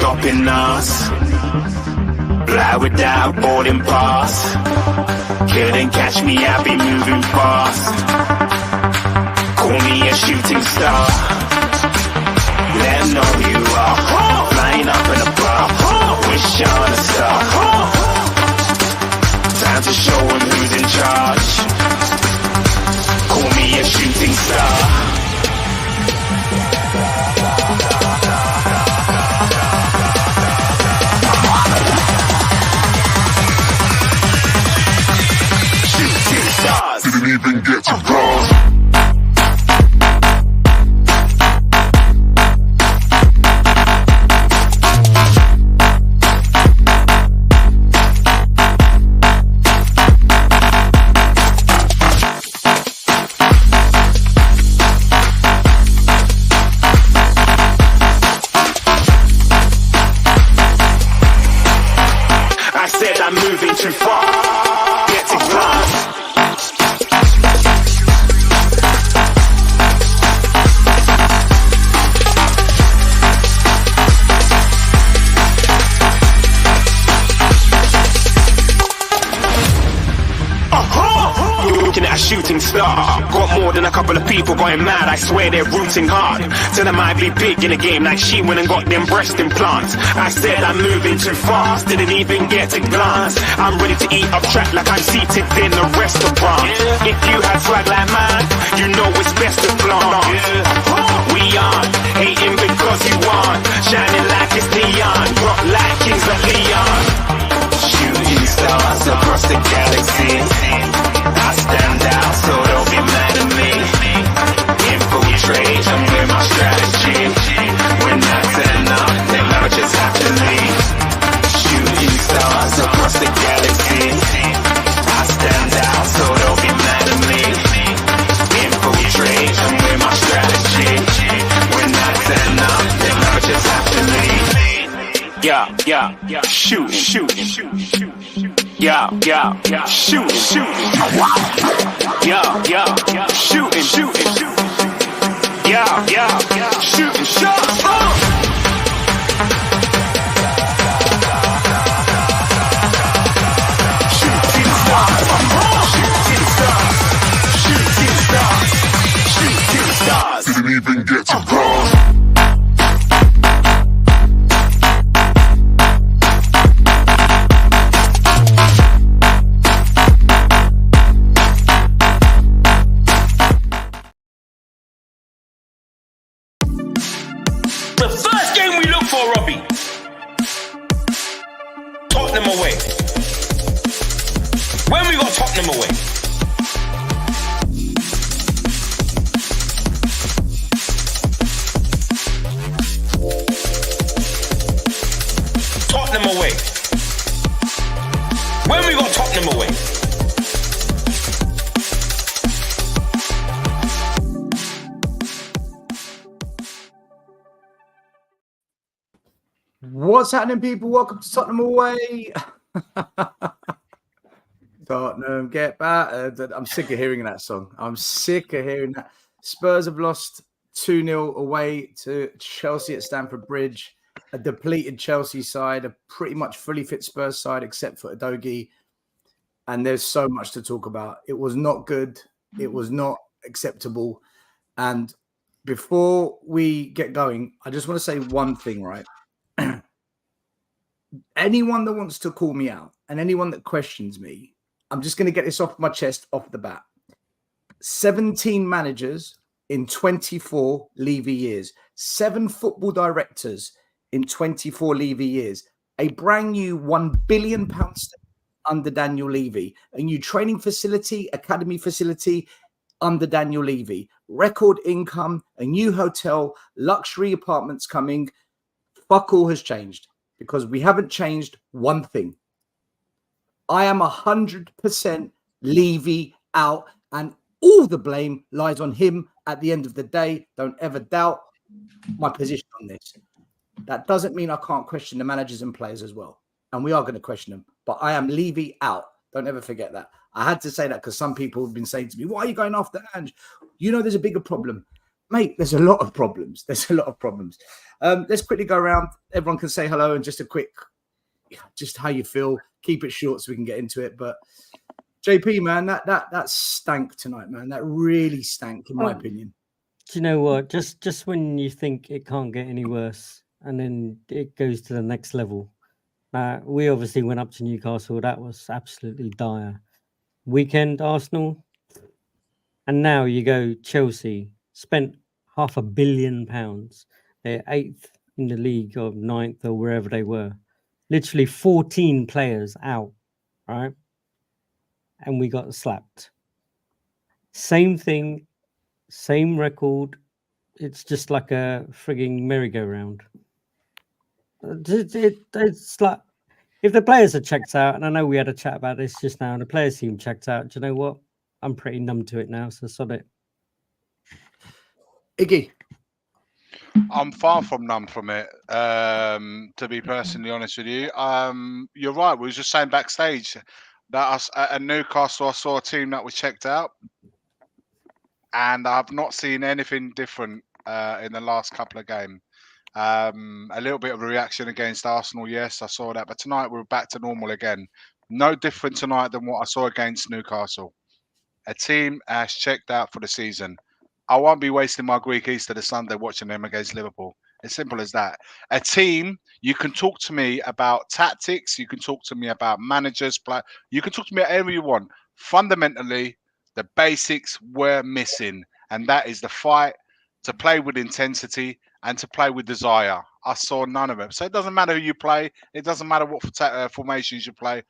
stopping us. Fly without boarding pass. Couldn't catch me, I'll be moving fast. Call me a shooting star. Let 'em know who you are. Flying up in a bar. Wish on a star. Time to show 'em who's in charge. Call me a shooting star. Didn't even get to cross. I said I'm moving too far. Get to glass. Looking at a shooting star. Got more than a couple of people going mad. I swear they're rooting hard. Tell them I be big in the game like she went and got them breast implants. I said I'm moving too fast. Didn't even get a glance. I'm ready to eat up track like I'm seated in a restaurant. If you had swag like mine, you know it's best to flaunt. We aren't hating because you aren't. Shining like it's neon. Rock like Kings of Leon. Shooting stars across the galaxy. I stand out, so don't be mad at me. Infiltrate, I'm with my strategy. When that's enough, then I just have to leave. Shooting stars across the galaxy. I stand out, so don't be mad at me. Infiltrate, I'm with my strategy. When that's enough, then I just have to leave. Yeah, shoot, shoot, shoot, shoot. Yeah, shoot, shoot. Yeah, shooting, shooting. Yeah, shooting, shots. Shooting stars, shooting stars, shooting stars, shooting stars. Didn't even get to cross. Tottenham away. When we got Tottenham away? Tottenham away. When we got Tottenham away? What's happening, people? Welcome to Tottenham away. Tottenham get battered. I'm sick of hearing that song. I'm sick of hearing that. Spurs have lost 2-0 away to Chelsea at Stamford Bridge. A depleted Chelsea side, a pretty much fully fit Spurs side, except for Udogie. And there's so much to talk about. It was not good. It was not acceptable. And before we get going, I just want to say one thing, right? Anyone that wants to call me out and anyone that questions me, I'm just going to get this off my chest off the bat. 17 managers in 24 Levy years. 7 football directors in 24 Levy years. A brand new £1 billion under Daniel Levy. A new training facility, academy facility under Daniel Levy. Record income, a new hotel, luxury apartments coming. Fuck all has changed. Because we haven't changed one thing. I am 100% Levy out, and all the blame lies on him at the end of the day. Don't ever doubt my position on this. That doesn't mean I can't question the managers and players as well. And we are going to question them. But I am Levy out. Don't ever forget that. I had to say that because some people have been saying to me, why are you going after Ange? You know there's a bigger problem. mate, there's a lot of problems. There's a lot of problems. Let's quickly go around. Everyone can say hello and just a quick, just how you feel. Keep it short so we can get into it. But JP, man, that stank tonight, man. That really stank, in my opinion. Do you know what? Just when you think it can't get any worse, and then it goes to the next level. We obviously went up to Newcastle. That was absolutely dire. Weekend Arsenal, and now you go Chelsea. Spent £500 million. They're 8th in the league or 9th or wherever they were. Literally 14 players out, right? And we got slapped. Same thing, same record. It's just like a frigging merry-go-round. It's like, if the players are checked out, and I know we had a chat about this just now, and the players seem checked out, do you know what? I'm pretty numb to it now, so sod it. Iggy. I'm far from numb from it, to be personally honest with you. You're right. We were just saying backstage that at Newcastle, I saw a team that was checked out, and I've not seen anything different in the last couple of games. A little bit of a reaction against Arsenal, yes, I saw that. But tonight we're back to normal again. No different tonight than what I saw against Newcastle. A team has checked out for the season. I won't be wasting my Greek Easter this Sunday watching them against Liverpool. As simple as that. A team, you can talk to me about tactics. You can talk to me about managers. You can talk to me whatever you want. Fundamentally, the basics were missing. And that is the fight, to play with intensity and to play with desire. I saw none of it. So it doesn't matter who you play. It doesn't matter what formations you play.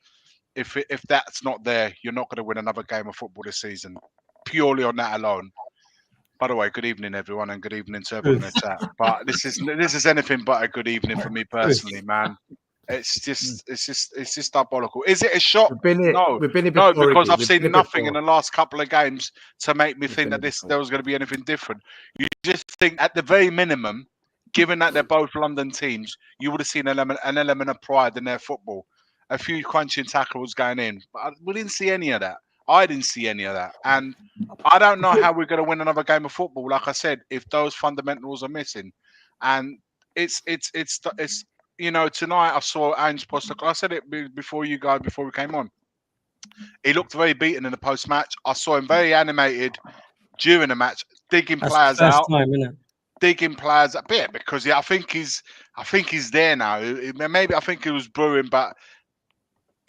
If that's not there, you're not going to win another game of football this season. Purely on that alone. By the way, good evening, everyone, and good evening to everyone in the chat. But this is anything but a good evening for me personally, man. It's just diabolical. Is it a shock? No, because I've seen nothing in the last couple of games to make me think that there was going to be anything different. You just think, at the very minimum, given that they're both London teams, you would have seen an element of pride in their football. A few crunching tackles going in, but we didn't see any of that. I didn't see any of that, and I don't know how we're going to win another game of football. Like I said, if those fundamentals are missing, and it's you know, tonight I saw Ange Postecoglou. I said it before we came on. He looked very beaten in the post match. I saw him very animated during the match, digging players out. Digging players a bit because I think he's there now. Maybe I think he was brewing, but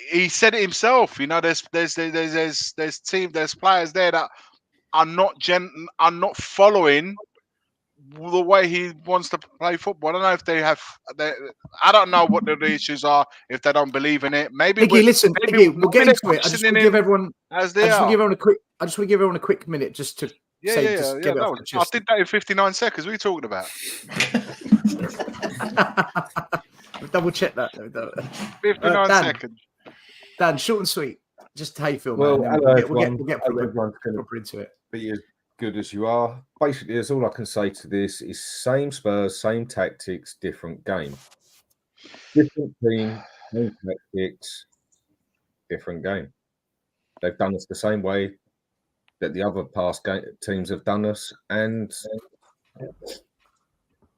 he said it himself. You know, there's players there that are not following the way he wants to play football. I don't know if they have. I don't know what the issues are. If they don't believe in it, maybe. Iggy, listen, Iggy, we'll get into it. I just want to give everyone. I just want to give everyone a quick minute just to. Yeah. I did that in 59 seconds. What are you talking about? Double check that. 59 seconds. Dan, short and sweet. Just how you feel, well, man. We'll get proper into it. Be as good as you are. Basically, that's all I can say to this. Is same Spurs, same tactics, different game. Different team, same tactics, different game. They've done us the same way that the other past teams have done us, and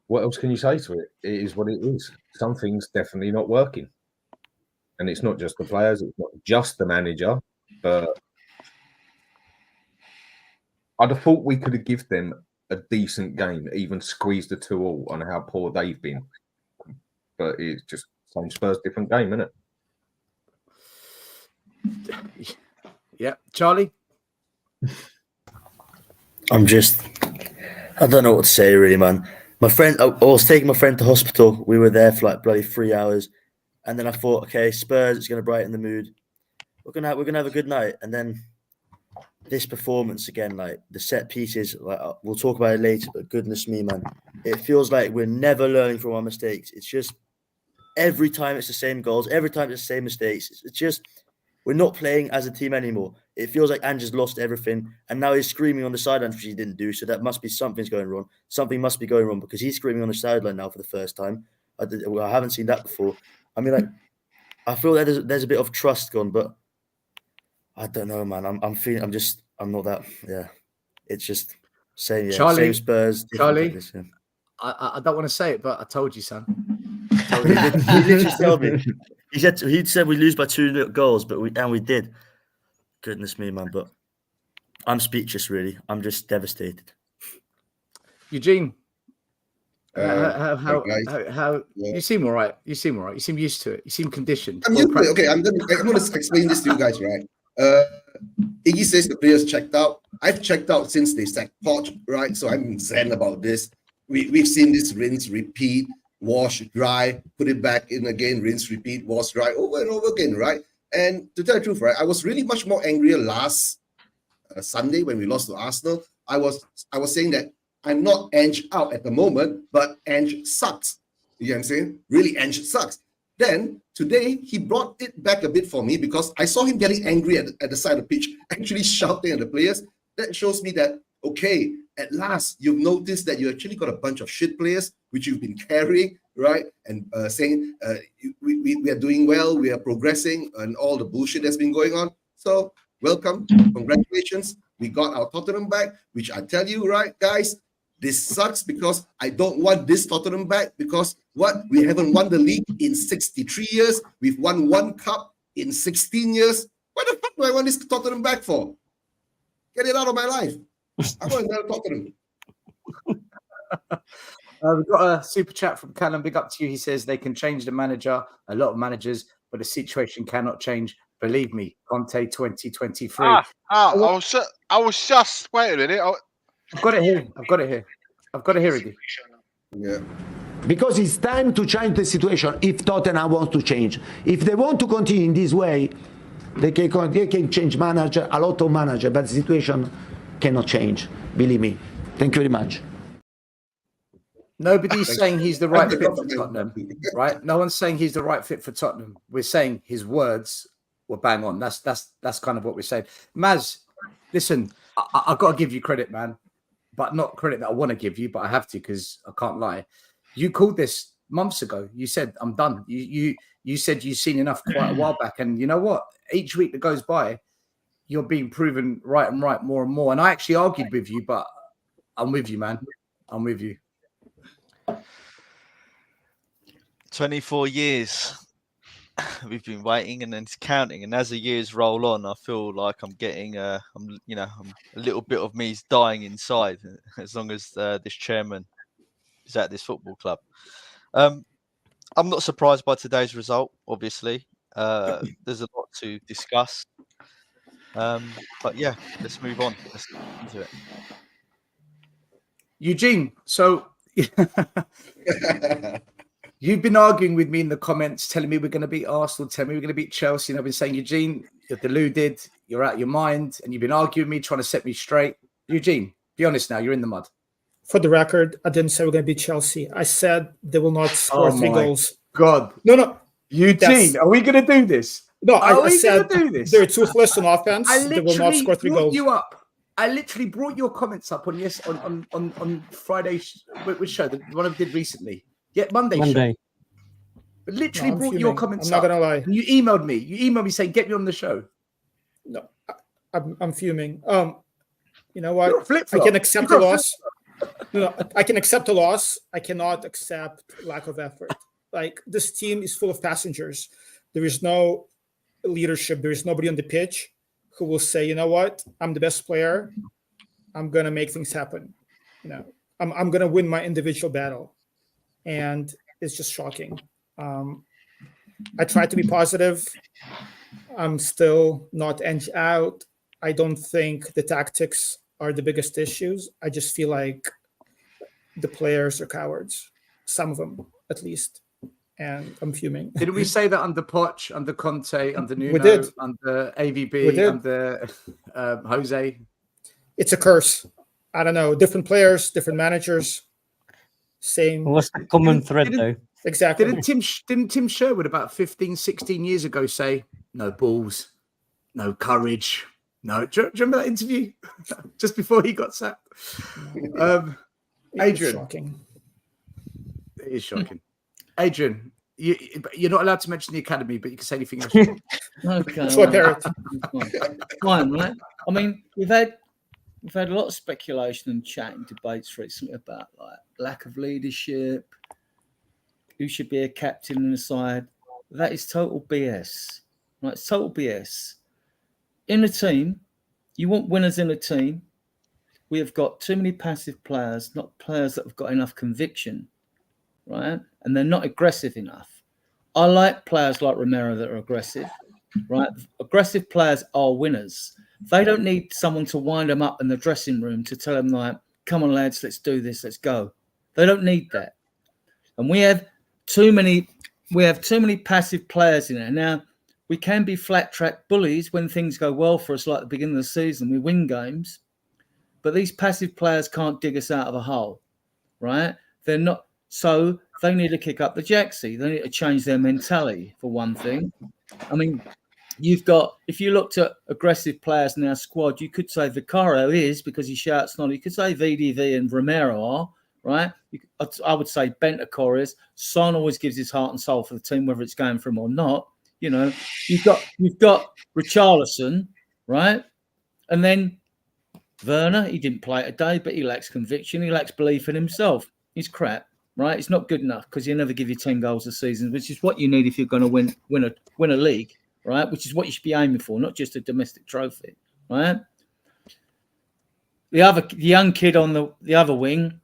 what else can you say to it? It is what it is. Something's definitely not working. And it's not just the players, it's not just the manager, but I'd have thought we could have given them a decent game, even squeezed the 2-2 on how poor they've been. But it's just same Spurs, different game, isn't it? Yeah. Charlie? I don't know what to say really, man. My friend, I was taking my friend to hospital. We were there for like bloody 3 hours. And then I thought, okay, Spurs, it's going to brighten the mood. We're gonna have a good night. And then this performance again, like the set pieces, like we'll talk about it later. But goodness me, man, it feels like we're never learning from our mistakes. It's just every time it's the same goals, every time it's the same mistakes. It's just we're not playing as a team anymore. It feels like Ange's lost everything, and now he's screaming on the sideline, which he didn't do. So that must be something's going wrong. Something must be going wrong because he's screaming on the sideline now for the first time. I haven't seen that before. I mean, like, I feel that there's a bit of trust gone, but I don't know, man. I'm not that. Yeah, it's just Same, yeah. Charlie, Same Spurs. Charlie. This, yeah. I don't want to say it, but I told you, son. He literally told me. He said we lose by 2 goals, but we did. Goodness me, man! But I'm speechless. Really, I'm just devastated. Eugene, Hey, guys. how Yeah. you seem all right? You seem all right. You seem used to it. You seem conditioned. I'm Well used to it. Okay, I'm going to explain this to you guys, right? Iggy says the players checked out. I've checked out since they sacked Poch, right? So I'm zen about this. We've seen this rinse, repeat, wash, dry, put it back in again, rinse, repeat, wash, dry, over and over again, right? And to tell the truth, right, I was really much more angrier last Sunday when we lost to Arsenal. I was saying that I'm not Ange out at the moment, but Ange sucks. You know what I'm saying? Really, Ange sucks. Then today he brought it back a bit for me because I saw him getting angry at the side of the pitch, actually shouting at the players. That shows me that, okay, at last you've noticed that you actually got a bunch of shit players, which you've been carrying, right? And saying we are doing well, we are progressing, and all the bullshit that's been going on. So welcome, congratulations. We got our Tottenham back, which I tell you, right, guys, this sucks because I don't want this Tottenham back because we haven't won the league in 63 years. We've won 1 cup in 16 years. What the fuck do I want this Tottenham back for? Get it out of my life. I want another Tottenham. We've got a super chat from Callum. Big up to you. He says they can change the manager, a lot of managers, but the situation cannot change. Believe me, Conte 2023. I was just wait a minute. I've got it here. I've got to hear it. Yeah. Because it's time to change the situation if Tottenham wants to change. If they want to continue in this way, they can change manager, a lot of manager, but the situation cannot change. Believe me. Thank you very much. Nobody's saying he's the right fit for Tottenham, right? No one's saying he's the right fit for Tottenham. We're saying his words were bang on. That's kind of what we're saying. Maz, listen, I've got to give you credit, man, but not credit that I want to give you, but I have to because I can't lie. You called this months ago. You said, I'm done. You said you've seen enough quite a while back. And you know what? Each week that goes by, you're being proven right more and more. And I actually argued with you, but I'm with you, man. I'm with you. 24 years we've been waiting and then it's counting. And as the years roll on, I feel like I'm getting, I'm a little bit of me is dying inside as long as this chairman is at this football club. I'm not surprised by today's result, obviously. There's a lot to discuss. But yeah, let's move on. Let's get into it. Eugene, so you've been arguing with me in the comments, telling me we're going to beat Arsenal, telling me we're going to beat Chelsea. And I've been saying, Eugene, you're deluded, you're out of your mind, and you've been arguing with me, trying to set me straight. Eugene, be honest now, you're in the mud. For the record, I didn't say we're going to beat Chelsea. I said they will not score 3 goals. God. No. Eugene, are we going to do this? No, I said do this? they're toothless on offense. They will not score 3 goals. I literally brought your comments up on Friday, which show, the one I did recently. Yeah, Monday. Show. But literally brought your comments up. I'm not going to lie. And you emailed me saying, get me on the show. No, I'm fuming. You know what? I can accept a loss. No, I can accept a loss. I cannot accept lack of effort. Like, this team is full of passengers. There is no leadership. There is nobody on the pitch who will say, you know what? I'm the best player. I'm going to make things happen. You know, I'm going to win my individual battle. And it's just shocking. I try to be positive. I'm still not edged out. I don't think the tactics are the biggest issues. I just feel like the players are cowards. Some of them, at least. And I'm fuming. Didn't we say that under Poch, under Conte, under Nuno, under AVB, under Jose? It's a curse. I don't know. Different players, different managers. Same. What's the common thread, though? Exactly. Didn't Tim Sherwood about 15, 16 years ago say, no balls, no courage? No. Do you remember that interview? Just before he got sacked? Adrian. Shocking. It is shocking. Adrian, you're not allowed to mention the academy, but you can say anything else. Okay. Fine, right? I mean, we've had we've had a lot of speculation and chat and debates recently about like lack of leadership, who should be a captain in the side. That is total BS. Right? It's total BS. In a team, you want winners in a team. We have got too many passive players, not players that have got enough conviction, right? And they're not aggressive enough. I like players like Romero that are aggressive, right? Aggressive players are winners. They don't need someone to wind them up in the dressing room to tell them like, come on lads, let's do this, let's go. They don't need that. And we have too many passive players in there. Now, we can be flat track bullies when things go well for us, like the beginning of the season, we win games. But these passive players can't dig us out of a hole, right? They're not. So they need to kick up the jacksie. They need to change their mentality, for one thing. I mean, if you looked at aggressive players in our squad, you could say Vicario is because he shouts not. You could say VDV and Romero are, right? I would say Bentancur is. Son always gives his heart and soul for the team, whether it's going for him or not. You know, you've got Richarlison, right? And then Werner, he didn't play today, but he lacks conviction. He lacks belief in himself. He's crap, right? He's not good enough because he'll never give you 10 goals a season, which is what you need if you're going to win a league, right? Which is what you should be aiming for, not just a domestic trophy, right? The young kid on the other wing,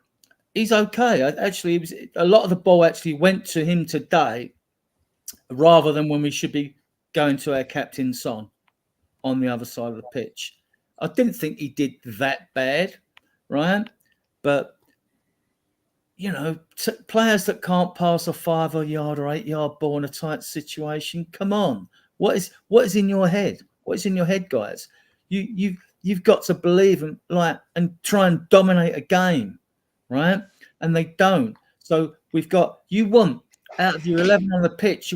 he's okay. Actually, a lot of the ball actually went to him today, rather than when we should be going to our captain Son on the other side of the pitch. I didn't think he did that bad, right? But, you know, players that can't pass a 5-yard or 8-yard ball in a tight situation, come on. What is in your head? What is in your head, guys? You've got to believe and try and dominate a game, right? And they don't. So you want out of your 11 on the pitch,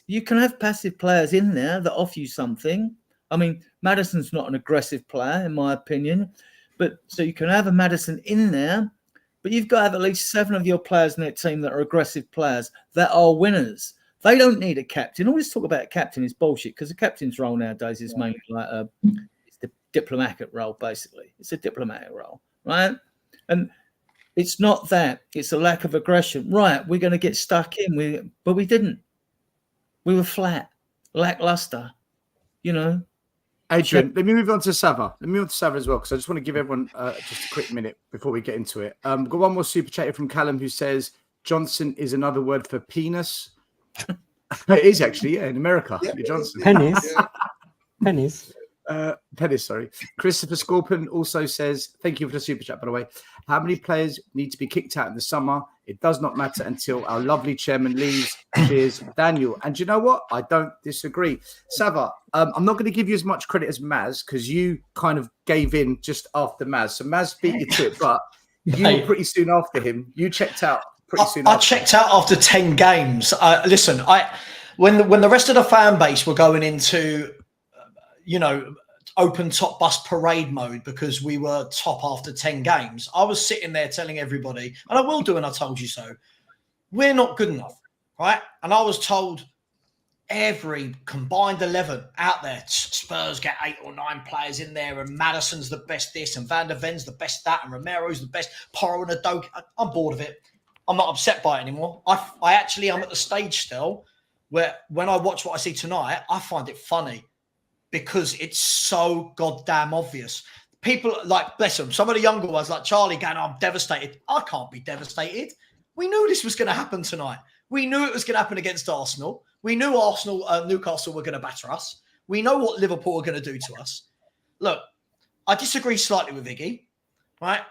you can have passive players in there that offer you something. I mean, Maddison's not an aggressive player, in my opinion. But so you can have a Maddison in there, but you've got to have at least 7 of your players in that team that are aggressive players that are winners. They don't need a captain. All this talk about a captain is bullshit because the captain's role nowadays is mainly like it's the diplomatic role, basically. It's a diplomatic role, right? And it's not that. It's a lack of aggression. Right, we're going to get stuck in. But we didn't. We were flat, lackluster, you know. Adrian, let me move on to Sava. Let me move on to Sava as well, because I just want to give everyone just a quick minute before we get into it. We've got one more super chat here from Callum who says, Johnson is another word for penis. It is actually, yeah, in America. Yeah, you're Johnson. Pennies. Yeah. Pennies. Pennies, sorry. Christopher Scorpion also says, thank you for the super chat, by the way. How many players need to be kicked out in the summer? It does not matter until our lovely chairman leaves. Cheers, Daniel. And you know what? I don't disagree. Sava, I'm not going to give you as much credit as Maz because you kind of gave in just after Maz. So Maz beat you to it, but you were pretty soon after him. You checked out pretty soon I checked out after 10 games. Listen, when the rest of the fan base were going into, open top bus parade mode because we were top after 10 games, I was sitting there telling everybody, and I will do, and I told you so, we're not good enough, right? And I was told every combined 11 out there, Spurs get 8 or 9 players in there, and Maddison's the best this, and Van der Ven's the best that, and Romero's the best, Porro and Adoke. I'm bored of it. I'm not upset by it anymore. I actually am at the stage still where when I watch what I see tonight, I find it funny because it's so goddamn obvious. People like, bless them, some of the younger ones like Charlie going, I'm devastated. I can't be devastated. We knew this was going to happen tonight. We knew it was going to happen against Arsenal. We knew Newcastle were going to batter us. We know what Liverpool are going to do to us. Look, I disagree slightly with Iggy, right?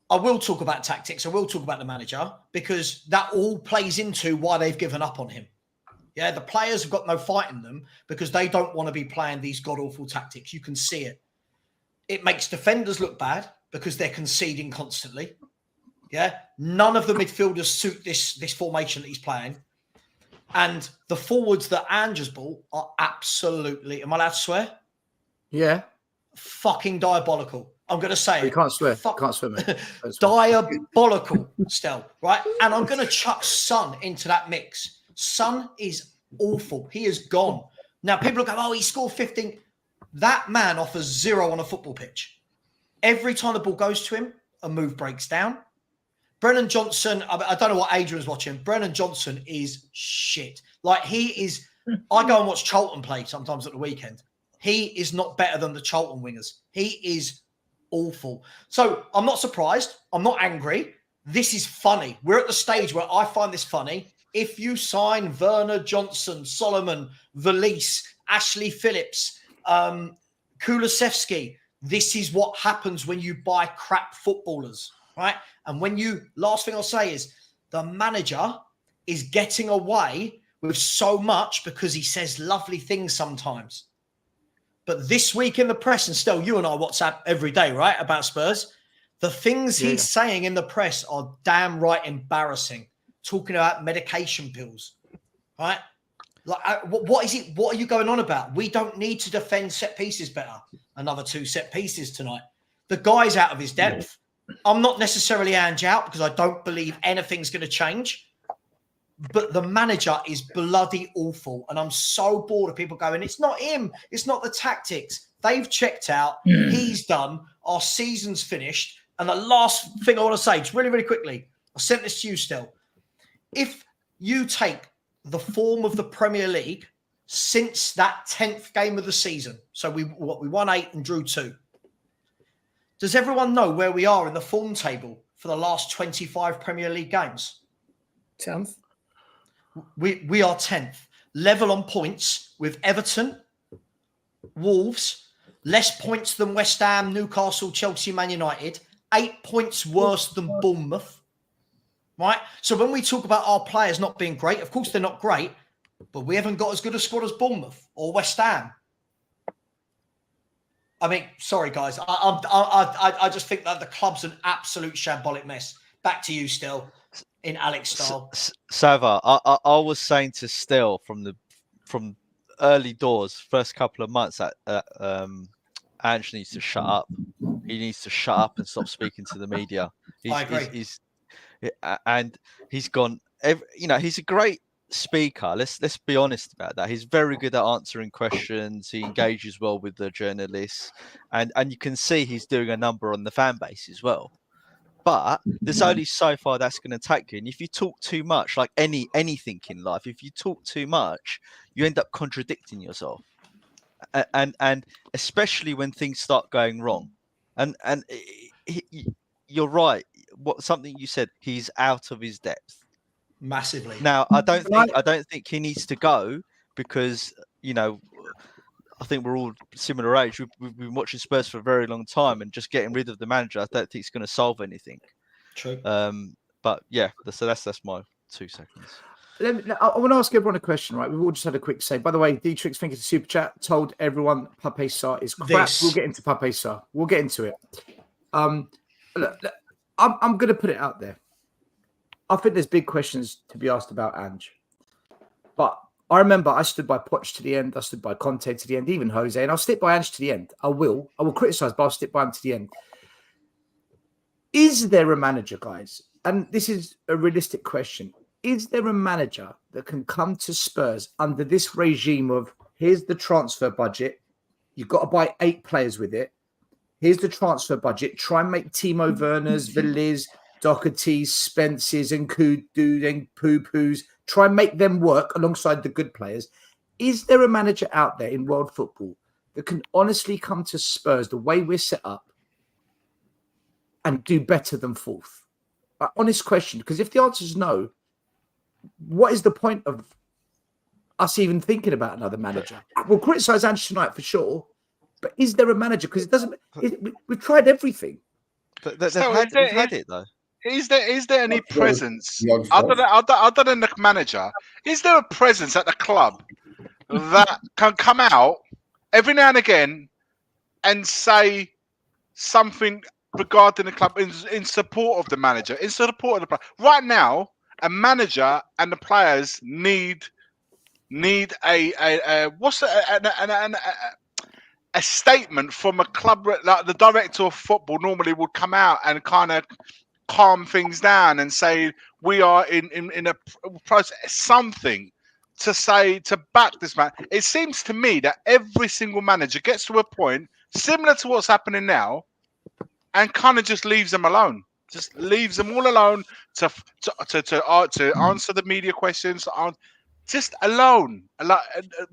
I will talk about tactics. I will talk about the manager because that all plays into why they've given up on him. Yeah, the players have got no fight in them because they don't want to be playing these god-awful tactics. You can see it. It makes defenders look bad because they're conceding constantly. Yeah, none of the midfielders suit this formation that he's playing. And the forwards that Andrew's ball are absolutely, am I allowed to swear? Yeah. Fucking diabolical. I'm going to say you can't swear. Can't swear, mate. Diabolical, Stel, right? And I'm going to chuck Son into that mix. Son is awful. He is gone. Now, people go, oh, he scored 15. That man offers 0 on a football pitch. Every time the ball goes to him, a move breaks down. Brennan Johnson, I don't know what Adrian's watching. Brennan Johnson is shit. Like, he is. I go and watch Charlton play sometimes at the weekend. He is not better than the Charlton wingers. He is awful. So I'm not surprised. I'm not angry. This is funny. We're at the stage where I find this funny. If you sign Werner Johnson, Solomon, Valise, Ashley Phillips, Kulusevski, this is what happens when you buy crap footballers, right? And last thing I'll say is the manager is getting away with so much because he says lovely things sometimes. But this week in the press, and still you and I WhatsApp every day, right, about Spurs, the things he's saying in the press are damn right embarrassing. Talking about medication pills, right? Like, what is it? What are you going on about? We don't need to defend set pieces better. Another 2 set pieces tonight. The guy's out of his depth. I'm not necessarily Ange out because I don't believe anything's going to change. But the manager is bloody awful. And I'm so bored of people going, it's not him. It's not the tactics. They've checked out. He's done. Our season's finished. And the last thing I want to say, just really, really quickly, I sent this to you still. If you take the form of the Premier League since that 10th game of the season, so we won 8 and drew 2. Does everyone know where we are in the form table for the last 25 Premier League games? 10th. We are 10th. Level on points with Everton, Wolves, less points than West Ham, Newcastle, Chelsea, Man United, 8 points worse than Bournemouth. Right? So when we talk about our players not being great, of course they're not great, but we haven't got as good a squad as Bournemouth or West Ham. I mean, sorry, guys. I just think that the club's an absolute shambolic mess. Back to you, Still, in Alex style. Sava, I was saying to Still from early doors, first couple of months, that Ange needs to shut up. He needs to shut up and stop speaking to the media. I agree. And he's gone. He's a great speaker. Let's be honest about that. He's very good at answering questions. He engages well with the journalists, and you can see he's doing a number on the fan base as well. But there's only so far that's going to take you. And if you talk too much, like anything in life, if you talk too much, you end up contradicting yourself. And especially when things start going wrong. And you're right. Something you said, he's out of his depth massively. Now, I don't think he needs to go because I think we're all similar age. We've been watching Spurs for a very long time, and just getting rid of the manager, I don't think it's going to solve anything. True. But yeah, so that's my 2 seconds. I want to ask everyone a question, right? We've all just had a quick say. By the way, Dietrich, thank you for super chat. Told everyone Pape Sarr is crap. We'll get into Pape Sarr. We'll get into it. Look, I'm going to put it out there. I think there's big questions to be asked about Ange. But I remember I stood by Poch to the end. I stood by Conte to the end, even Jose. And I'll stick by Ange to the end. I will criticise, but I'll stick by him to the end. Is there a manager, guys? And this is a realistic question. Is there a manager that can come to Spurs under this regime of here's the transfer budget. You've got to buy 8 players with it. Here's the transfer budget. Try and make Timo Werner's, Veliz, Doherty's, Spence's, and Kudu and Poo-Poos. Try and make them work alongside the good players. Is there a manager out there in world football that can honestly come to Spurs the way we're set up and do better than 4th? An honest question, because if the answer is no, what is the point of us even thinking about another manager? We'll criticise Ange tonight for sure, but is there a manager? Because we've tried everything. But they've had it though. Is there any presence other than the manager? Is there a presence at the club that can come out every now and again and say something regarding the club in support of the manager, in support of the player? Right now, a manager and the players need a statement from a club. Like the director of football normally would come out and kind of calm things down and say we are in a process, something to say to back this man. It seems to me that every single manager gets to a point similar to what's happening now, and kind of just leaves them alone. Just leaves them all alone to answer the media questions. Just alone.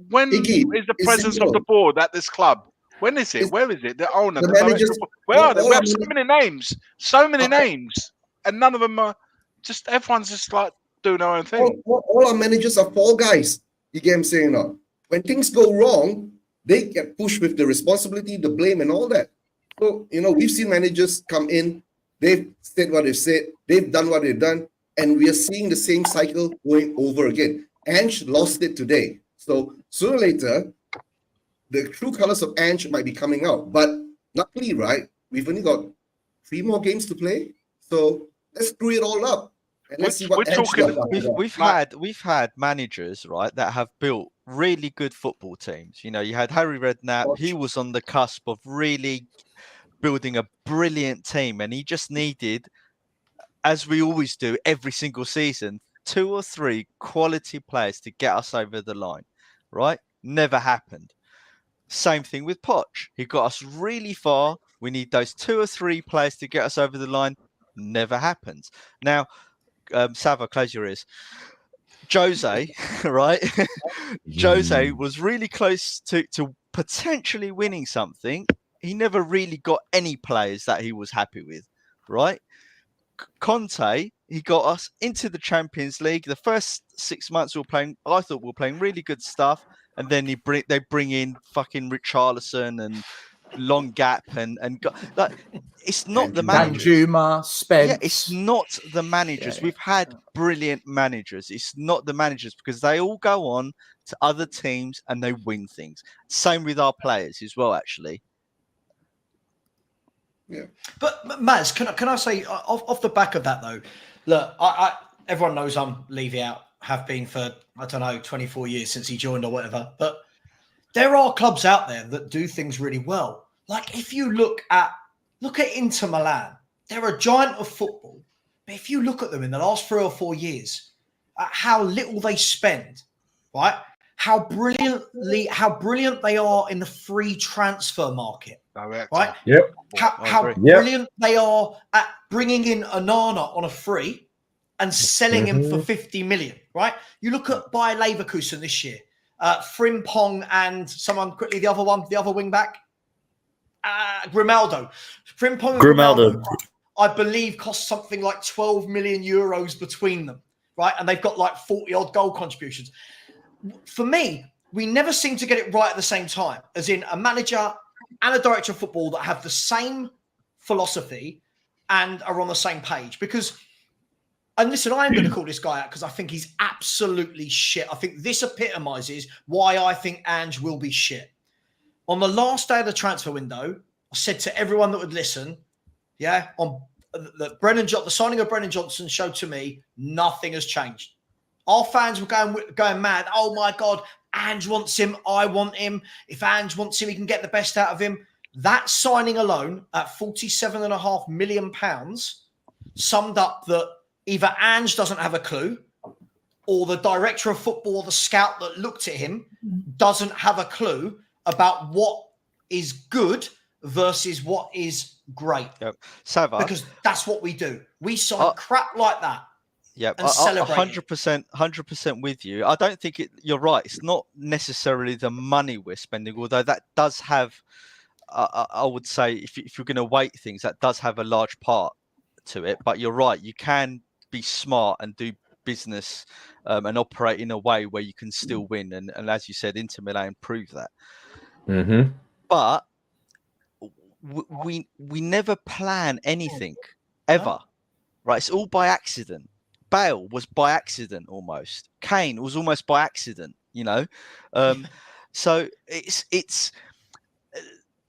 When Iggy, is the it's presence of the simple. board at this club? When is it? It's Where is it? The owner, the the director. managers. Where are they? All We our have so many names, and none of them are. Just everyone's just like doing their own thing. all our managers are fall guys. You get what I'm saying now? When things go wrong, they get pushed with the responsibility, the blame, and all that. So, we've seen managers come in, they've said what they've said, they've done what they've done, and we are seeing the same cycle going over again. Ange lost it today. So sooner or later, the true colors of Ange might be coming out. But luckily, right, we've only got 3 more games to play. So let's screw it all up. And let's see what Ange does. We've had managers, right, that have built really good football teams. You had Harry Redknapp. He was on the cusp of really building a brilliant team, and he just needed, as we always do every single season, 2 or 3 quality players to get us over the line, right? Never happened. Same thing with Poch. He got us really far. We need those 2 or 3 players to get us over the line. Never happens. Now, Sava, close your ears. Jose, right? Jose was really close to potentially winning something. He never really got any players that he was happy with, right? Conte, he got us into the Champions League. The first 6 months I thought we were playing really good stuff, and then they bring in fucking Richarlison and long gap and it's not the managers. Danjuma, Spence. Yeah, it's not the managers. We've had brilliant managers. It's not the managers, because they all go on to other teams and they win things. Same with our players as well, actually. Yeah. But Maz, can I say off the back of that though? Look, everyone knows I'm Levy out. Have been for 24 years since he joined or whatever. But there are clubs out there that do things really well. Like if you look at Inter Milan, they're a giant of football. But if you look at them in the last 3 or 4 years, how little they spend, right? How brilliant they are in the free transfer market, right? Yep. How brilliant they are at bringing in Onana on a free and selling him for 50 million, right? You look at Bayer Leverkusen this year, Frimpong and someone quickly, the other wing back, Grimaldo. Frimpong and Grimaldo, I believe, cost something like 12 million euros between them, right? And they've got like 40 odd goal contributions. For me, we never seem to get it right at the same time, as in a manager and a director of football that have the same philosophy and are on the same page. Because, and listen, I am going to call this guy out because I think he's absolutely shit. I think this epitomizes why I think Ange will be shit. On the last day of the transfer window, I said to everyone that would listen, the signing of Brennan Johnson showed to me nothing has changed. Our fans were going mad. Oh my God, Ange wants him. I want him. If Ange wants him, he can get the best out of him. That signing alone at £47.5 million summed up that either Ange doesn't have a clue, or the director of football or the scout that looked at him doesn't have a clue about what is good versus what is great. Yep. Sava, because that's what we do. We sign crap like that. Yeah, 100% with you. I don't think you're right. It's not necessarily the money we're spending, although that does have, I would say, if you're going to weight things, that does have a large part to it. But you're right. You can be smart and do business and operate in a way where you can still win. And as you said, Inter Milan prove that. Mm-hmm. But we never plan anything ever, right? It's all by accident. Bale was by accident almost. Kane was almost by accident, So it's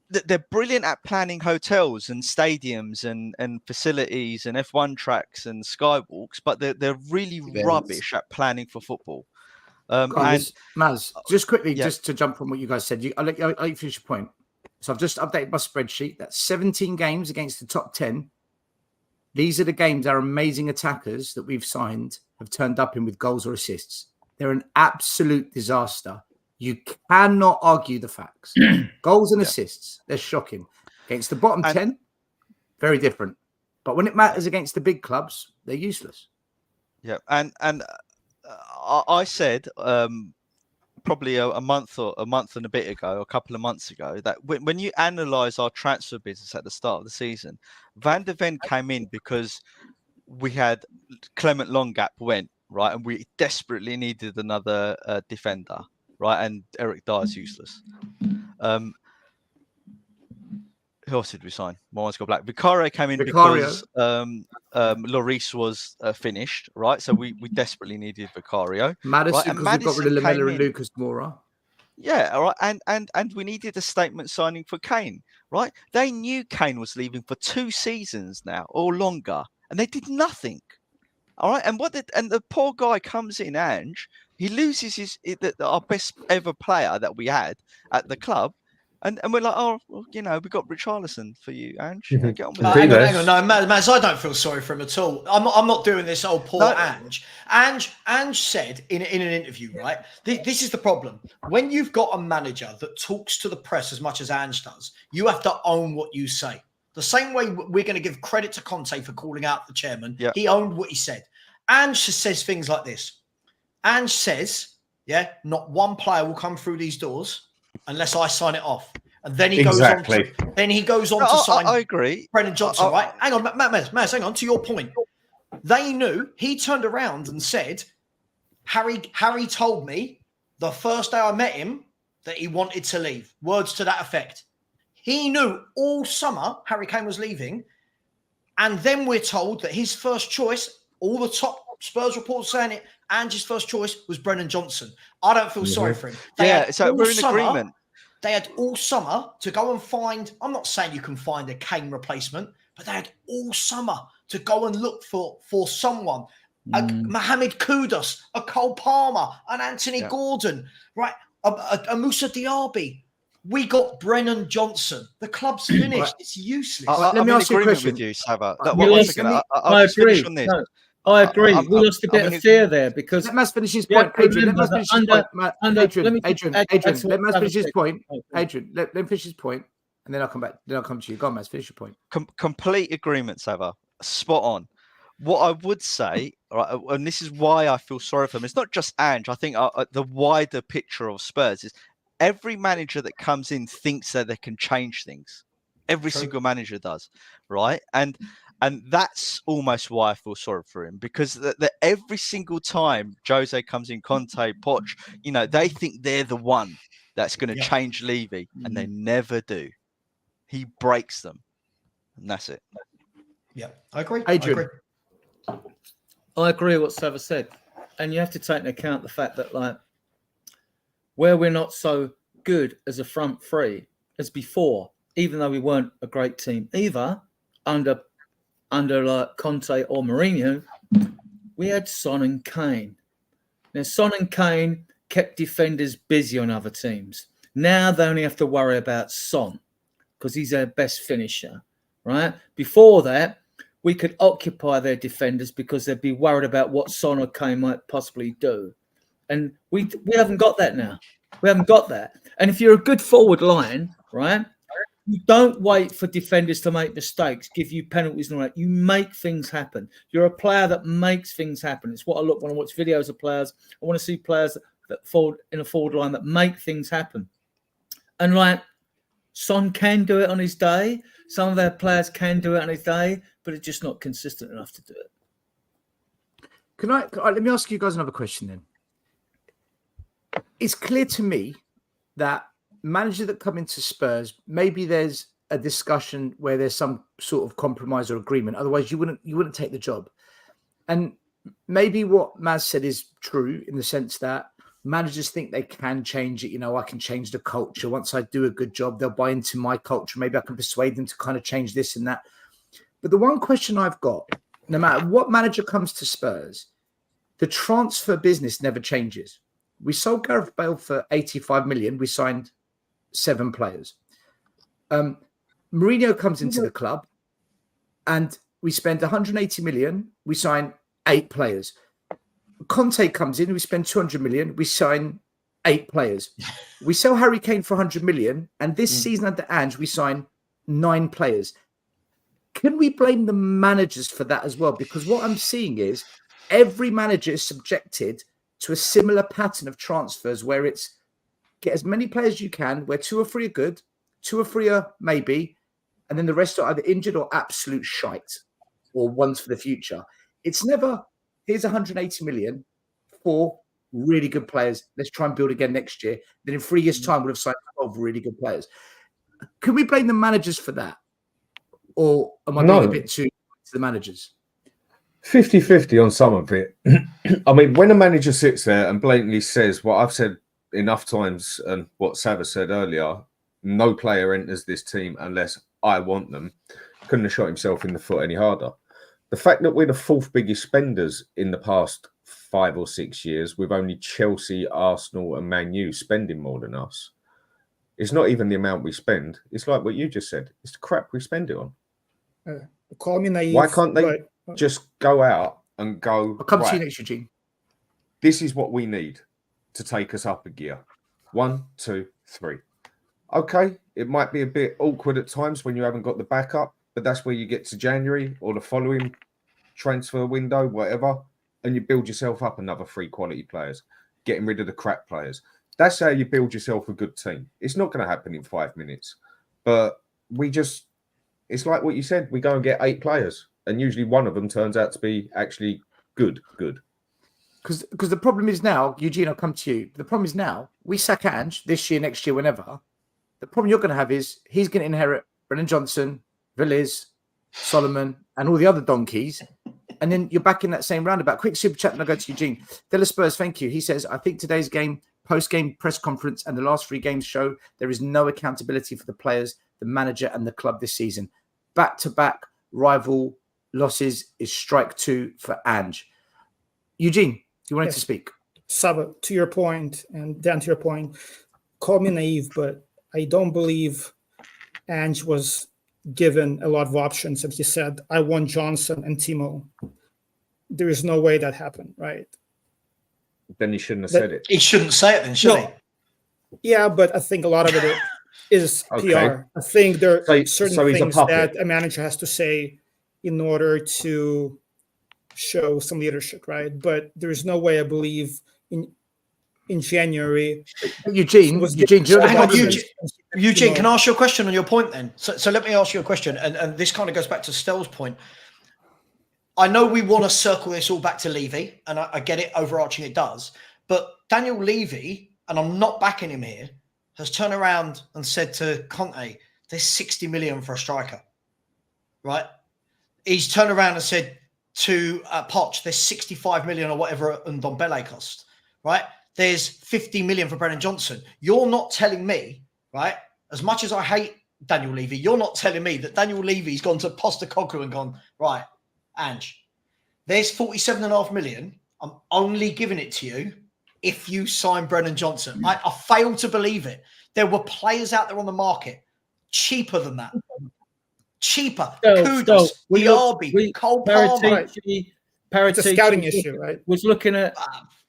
they're brilliant at planning hotels and stadiums and facilities and F1 tracks and skywalks, but they're really rubbish at planning for football. Guys, Maz, just quickly, just to jump on what you guys said, I'll let you finish your point. So I've just updated my spreadsheet. That's 17 games against the top 10. These are the games our amazing attackers that we've signed have turned up in with goals or assists. They're an absolute disaster. You cannot argue the facts. Goals and assists, they're shocking. Against the bottom 10, Very different. But when it matters against the big clubs, they're useless. Yeah, and I said probably a month and a bit ago, a couple of months ago, that when you analyse our transfer business at the start of the season, Van der Ven came in because we had Clement Longap went, right, and we desperately needed another defender, right, and Eric Dyer's useless. Who else did we sign? My one's got black. Vicario came in because Lloris was finished, right? So we desperately needed Vicario. Madison, right? because we got rid of Lamella and Lucas Moura. Yeah, all right, and we needed a statement signing for Kane, right? They knew Kane was leaving for 2 seasons now or longer, and they did nothing. All right, and the poor guy comes in, Ange. He loses our best ever player that we had at the club. And we're like, oh, well, we got Richarlison for you, Ange. Get on with it. Hang on. No, Maz, I don't feel sorry for him at all. I'm not doing this. Oh, poor Ange. Ange said in an interview, right? This is the problem. When you've got a manager that talks to the press as much as Ange does, you have to own what you say. The same way we're going to give credit to Conte for calling out the chairman. Yeah. He owned what he said. Ange says things like this. Ange says, not one player will come through these doors unless I sign it off. And then he goes on to sign I agree. Brennan Johnson, right? Hang on, Maz, hang on, to your point. They knew, he turned around and said, Harry told me the first day I met him that he wanted to leave. Words to that effect. He knew all summer Harry Kane was leaving. And then we're told that his first choice, all the top Spurs reports saying it, Ange's first choice was Brennan Johnson. I don't feel sorry for him. So we're in agreement. They had all summer to go and find, I'm not saying you can find a Kane replacement, but they had all summer to go and look for someone. A Mohamed Kudus, a Cole Palmer, an Anthony Gordon, right? A Moussa Diaby. We got Brennan Johnson. The club's finished. It's useless. Let me ask you a question with you, Sava. I agree. On this. No, I agree. We lost a bit of fear there because let Maz finish his point. Adrian, let Maz finish his point. Adrian, let him finish his point, and then I'll come back. Then I'll come to you. Go on, Maz, finish your point. Complete agreement, Sava. Spot on. What I would say, right, and this is why I feel sorry for him. It's not just Ange. I think the wider picture of Spurs is every manager that comes in thinks that they can change things. Every single manager does, right? And that's almost why I feel sorry for him, because every single time Jose comes in, Conte, Poch, they think they're the one that's going to change Levy, and they never do. He breaks them, and that's it. Yeah, I agree. Adrian. I agree with what Sava said, and you have to take into account the fact that, like, where we're not so good as a front three as before, even though we weren't a great team either under like Conte or Mourinho, we had Son and Kane. Now, Son and Kane kept defenders busy on other teams. Now they only have to worry about Son because he's their best finisher, right? Before that, we could occupy their defenders because they'd be worried about what Son or Kane might possibly do. And we haven't got that now. We haven't got that. And if you're a good forward line, right, you don't wait for defenders to make mistakes, give you penalties and all that. You make things happen. You're a player that makes things happen. It's what I look when I watch videos of players. I want to see players that fall in a forward line that make things happen. And like Son can do it on his day. Some of their players can do it on his day, but it's just not consistent enough to do it. Let me ask you guys another question then. It's clear to me that managers that come into Spurs, maybe there's a discussion where there's some sort of compromise or agreement. Otherwise, you wouldn't take the job. And maybe what Maz said is true in the sense that managers think they can change it. I can change the culture. Once I do a good job, they'll buy into my culture. Maybe I can persuade them to kind of change this and that. But the one question I've got, no matter what manager comes to Spurs, the transfer business never changes. We sold Gareth Bale for 85 million. We signed 7 players. Mourinho comes into the club and we spend 180 million. We sign 8 players. Conte comes in, we spend 200 million. We sign 8 players. We sell Harry Kane for 100 million. And this season under Ange, we sign 9 players. can we blame the managers for that as well? Because what I'm seeing is every manager is subjected to a similar pattern of transfers where it's get as many players as you can, where 2 or 3 are good, 2 or 3 are maybe, and then the rest are either injured or absolute shite, or ones for the future. It's never, here's 180 million for really good players. Let's try and build again next year. Then in 3 years' time, we'll have signed 12 really good players. Can we blame the managers for that? Or am I being a bit too to the managers? 50-50 on some of it. I mean, when a manager sits there and blatantly says what I've said enough times and what Sava said earlier, no player enters this team unless I want them, couldn't have shot himself in the foot any harder. The fact that we're the 4th biggest spenders in the past 5 or 6 years, with only Chelsea, Arsenal and Man U spending more than us, it's not even the amount we spend. It's like what you just said. It's the crap we spend it on. Call me naive. Why can't they just go out and go, I'll come to you next, Eugene. This is what we need to take us up a gear. 1, 2, 3. Okay, it might be a bit awkward at times when you haven't got the backup, but that's where you get to January or the following transfer window, whatever, and you build yourself up another 3 quality players, getting rid of the crap players. That's how you build yourself a good team. It's not going to happen in 5 minutes, but it's like what you said, we go and get 8 players, and usually one of them turns out to be actually good. Because the problem is now, Eugene, I'll come to you. The problem is now, we sack Ange this year, next year, whenever. The problem you're going to have is he's going to inherit Brennan Johnson, Villiers, Solomon, and all the other donkeys. And then you're back in that same roundabout. Quick super chat and I'll go to Eugene. Della Spurs, thank you. He says, I think today's game, post-game press conference and the last 3 games show there is no accountability for the players, the manager and the club this season. Back-to-back rival losses is strike 2 for Ange. Eugene, you wanted to speak. Saba, to your point, and Dan, to your point, call me naive, but I don't believe Ange was given a lot of options. And he said, I want Johnson and Timo. There is no way that happened, right? Then he shouldn't have said it. He shouldn't say it then, should he? Yeah, but I think a lot of it is PR. I think there are certain things that a manager has to say in order to show some leadership, right? But there's no way I believe in January. Eugene, Eugene, can I ask you a question on your point then? So let me ask you a question, and this kind of goes back to Stell's point. I know we want to circle this all back to Levy, and I get it, overarching it does, but Daniel Levy, and I'm not backing him here, has turned around and said to Conte, there's 60 million for a striker, right? He's turned around and said to Poch, there's 65 million or whatever Ndombele cost, right? There's 50 million for Brennan Johnson. You're not telling me, right, as much as I hate Daniel Levy, you're not telling me that Daniel Levy's gone to Postecoglou and gone, right, Ange, there's 47.5 million. I'm only giving it to you if you sign Brennan Johnson. I fail to believe it. There were players out there on the market cheaper than that. Cheaper. Kudus, Cole Palmer. Paratici, it's a scouting issue, right? Was looking at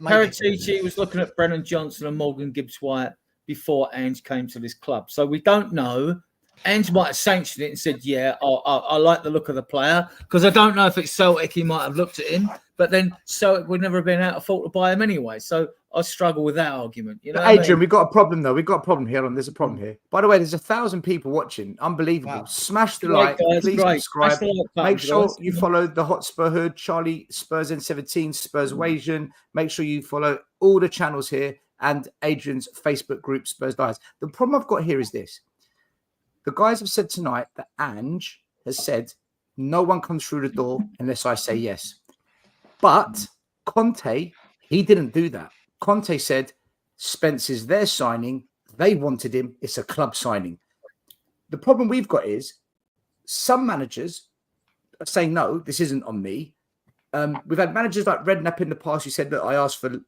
Paratici was looking at Brennan Johnson and Morgan Gibbs-White before Ange came to this club. So we don't know. Ange might have sanctioned it and said, yeah, I like the look of the player. Because I don't know if it's Celtic, he might have looked at him. But then Celtic would never have been out of fault to buy him anyway. So I struggle with that argument. You know, Adrian, we've got a problem though. We've got a problem here. There's a problem here. By the way, there's 1,000 people watching. Unbelievable. Wow. Smash the like. Guys, please subscribe. Make sure you follow the Hotspur Hood, Charlie Spurs N17, Spurs Wasian. Make sure you follow all the channels here and Adrian's Facebook group, Spurs Dies. The problem I've got here is this. The guys have said tonight that Ange has said no one comes through the door unless I say yes. But Conte, he didn't do that. Conte said Spence is their signing. They wanted him. It's a club signing. The problem we've got is some managers are saying, no, this isn't on me. We've had managers like Redknapp in the past who said that I asked for,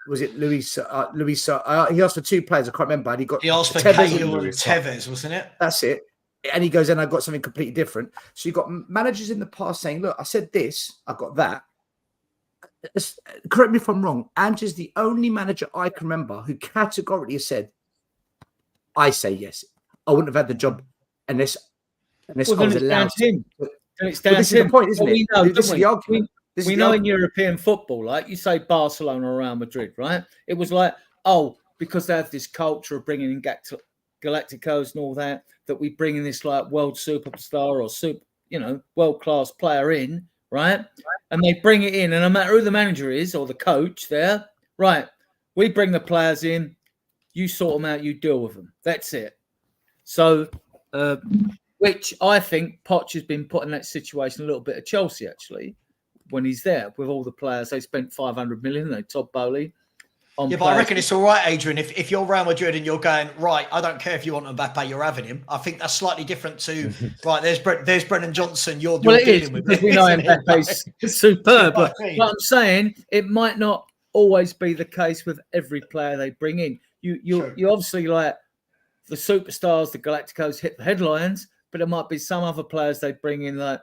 was it Luis? He asked for 2 players. I can't remember. And he asked for Cahill and Tevez, wasn't it? That's it. And he goes, and I got something completely different. So you've got managers in the past saying, look, I said this, I got that. Correct me if I'm wrong. Ange is the only manager I can remember who categorically has said, I say yes. I wouldn't have had the job unless And Well, then it's down to him. Then it's down this to is him. the point, isn't Well, it? we know, This is don't the argument. we know in European football, like you say Barcelona or Real Madrid, right? It was like, oh, because they have this culture of bringing in Galacticos and all that, that we bring in this like world superstar or world class player in, right? And they bring it in, and no matter who the manager is or the coach there, right? We bring the players in, you sort them out, you deal with them. That's it. So, which I think Poch has been put in that situation a little bit at Chelsea actually. When he's there with all the players, they spent 500 million. They Todd Bowley. Yeah, but I reckon it's all right, Adrian. If you're Real Madrid and you're going right, I don't care if you want Mbappe, you're having him. I think that's slightly different to right. There's Brendan Johnson. You're dealing with because we know Mbappe's superb. But what I'm saying, it might not always be the case with every player they bring in. You obviously like the superstars, the Galacticos hit the headlines, but there might be some other players they bring in that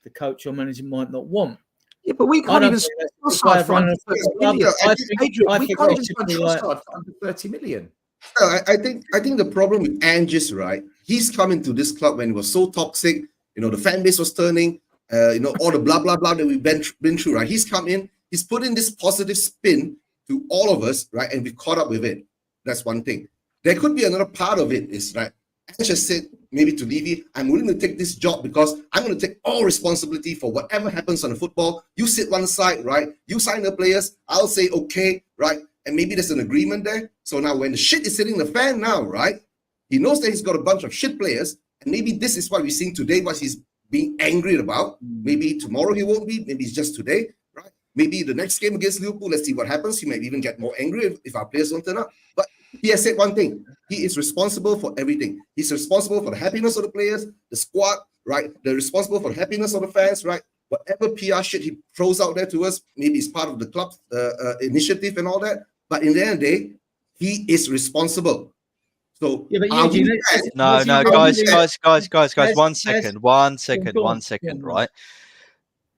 the coach or manager might not want. Yeah, but we can't even Trossard for under 30 million. We can't even spend Trossard for under 30 million. I think the problem with Ange's, right? He's coming to this club when it was so toxic. The fan base was turning. All the blah blah blah that we've been through, right? He's come in. He's put in this positive spin to all of us, right? And we've caught up with it. That's one thing. There could be another part of it is, right? Ange just said maybe to Levy, I'm willing to take this job because I'm going to take all responsibility for whatever happens on the football. You sit one side, right? You sign the players. I'll say, okay, right? And maybe there's an agreement there. So now when the shit is hitting the fan now, right? He knows that he's got a bunch of shit players. And maybe this is what we're seeing today, what he's being angry about. Maybe tomorrow he won't be. Maybe it's just today, right? Maybe the next game against Liverpool, let's see what happens. He might even get more angry if our players don't turn up. But he has said one thing. He is responsible for everything. He's responsible for the happiness of the players, the squad, right? They're responsible for the happiness of the fans, right? Whatever PR shit he throws out there to us, maybe it's part of the club's initiative and all that. But in the end of the day, he is responsible. So no, guys. 1 second, right?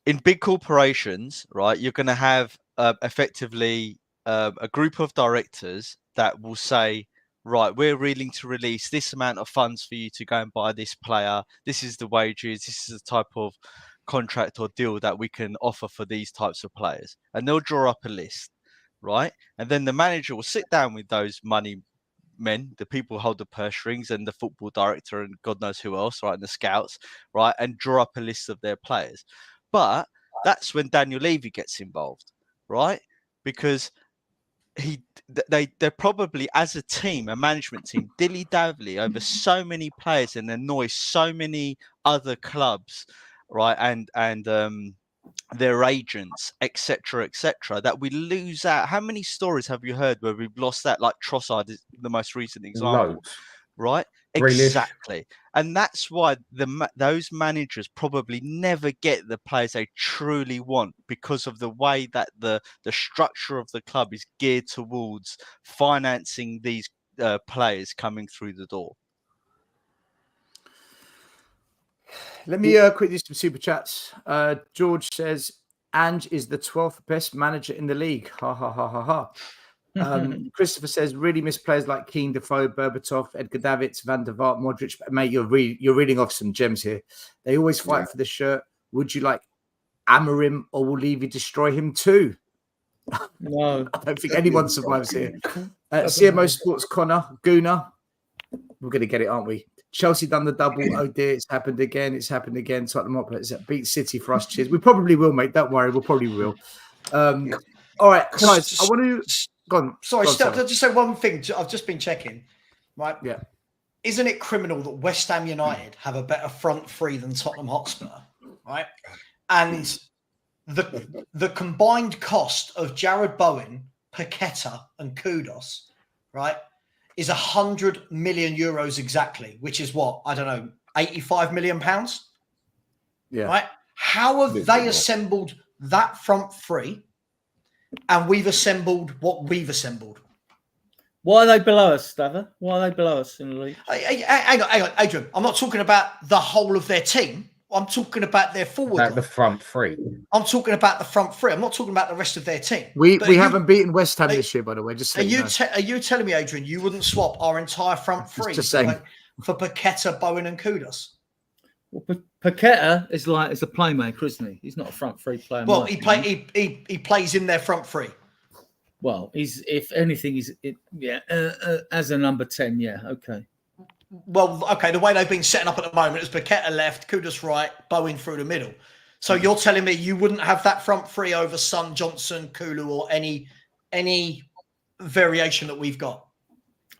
In big corporations, right, you're going to have effectively a group of directors that will say, right, we're willing to release this amount of funds for you to go and buy this player. This is the wages. This is the type of contract or deal that we can offer for these types of players. And they'll draw up a list, right? And then the manager will sit down with those money men, the people who hold the purse strings and the football director and God knows who else, right? And the scouts, right? And draw up a list of their players. But that's when Daniel Levy gets involved, right? Because they're probably, as a team, a management team, dilly-dally over so many players and annoy so many other clubs, right? And their agents, etc., that we lose out. How many stories have you heard where we've lost that? Like Trossard is the most recent example, right? Exactly. And that's why those managers probably never get the players they truly want, because of the way that the structure of the club is geared towards financing these players coming through the door. Let me quickly do some super chats. George says, Ange is the 12th best manager in the league. Ha, ha, ha, ha, ha. Christopher says, really miss players like Keane, Defoe, Berbatov, Edgar Davids, Van der Vaart, Modric. Mate, you're reading off some gems here. They always fight for the shirt. Would you like Amorim, or will Levy destroy him too? No. I don't think anyone survives here. CMO Sports Connor, Gooner. We're going to get it, aren't we? Chelsea done the double. Oh dear, it's happened again. Tottenham up. Beat City for us. Cheers. We probably will, mate. Don't worry. We probably will. All right, guys. I want to... Go on. Sorry, just say one thing. I've just been checking. Right? Yeah. Isn't it criminal that West Ham United have a better front three than Tottenham Hotspur? Right? And the combined cost of Jared Bowen, Paqueta, and Kudos, right, is 100 million euros exactly, which is what? I don't know, 85 million pounds? Yeah. Right? How have they assembled that front three? And we've assembled what we've assembled. Why are they below us, Stavver? Why are they below us in the league? Hang on, Adrian. I'm not talking about the whole of their team. I'm talking about their forward line. The front three. I'm talking about the front three. I'm not talking about the rest of their team. We haven't beaten West Ham this year, by the way. Just are you telling me, Adrian, you wouldn't swap our entire front three for Paqueta, Bowen, and Kudos? Well, Paqueta is a playmaker, isn't he? He's not a front three player. Well, he plays in their front three. Well, if anything, as a number 10, yeah, okay. Well, okay, the way they've been setting up at the moment is Paqueta left, Kudus right, Bowen through the middle. So you're telling me you wouldn't have that front three over Son, Johnson, Kulu, or any variation that we've got?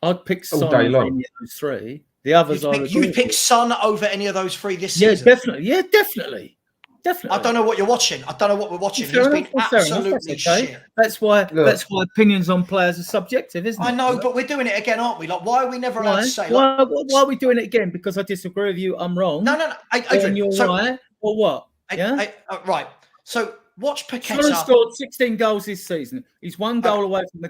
I'd pick Son All day over long. any of those three. The others You'd pick Son over any of those three this Yeah, season? definitely. Yeah, definitely. I don't know what you're watching. I don't know what we're watching. Fair He's enough, been fair enough, absolutely that's okay. shit. That's why opinions on players are subjective, isn't it? I know, but we're doing it again, aren't we? Like, why are we never allowed to say? Why are we doing it again? Because I disagree with you. I'm wrong. No. And you're right, or what? Yeah. Right. So watch Son Paqueta. scored 16 goals this season. He's one goal away from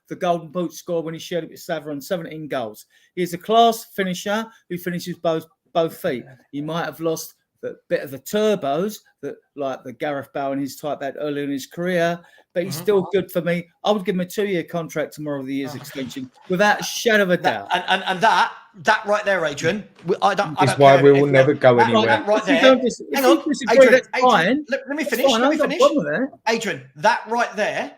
the Golden Boot score when he shared it with Sava on 17 goals. He's a class finisher who finishes both feet. He might have lost the bit of the turbos that like the Gareth Bale and his type had earlier in his career, but he's still good for me. I would give him a 2-year contract tomorrow, the year's extension, without a shadow of a doubt. And that right there, Adrian, I don't why care we if will never go anywhere. That right there. Hang on, Adrian, that's fine. Let me finish. Let me finish. Adrian, that right there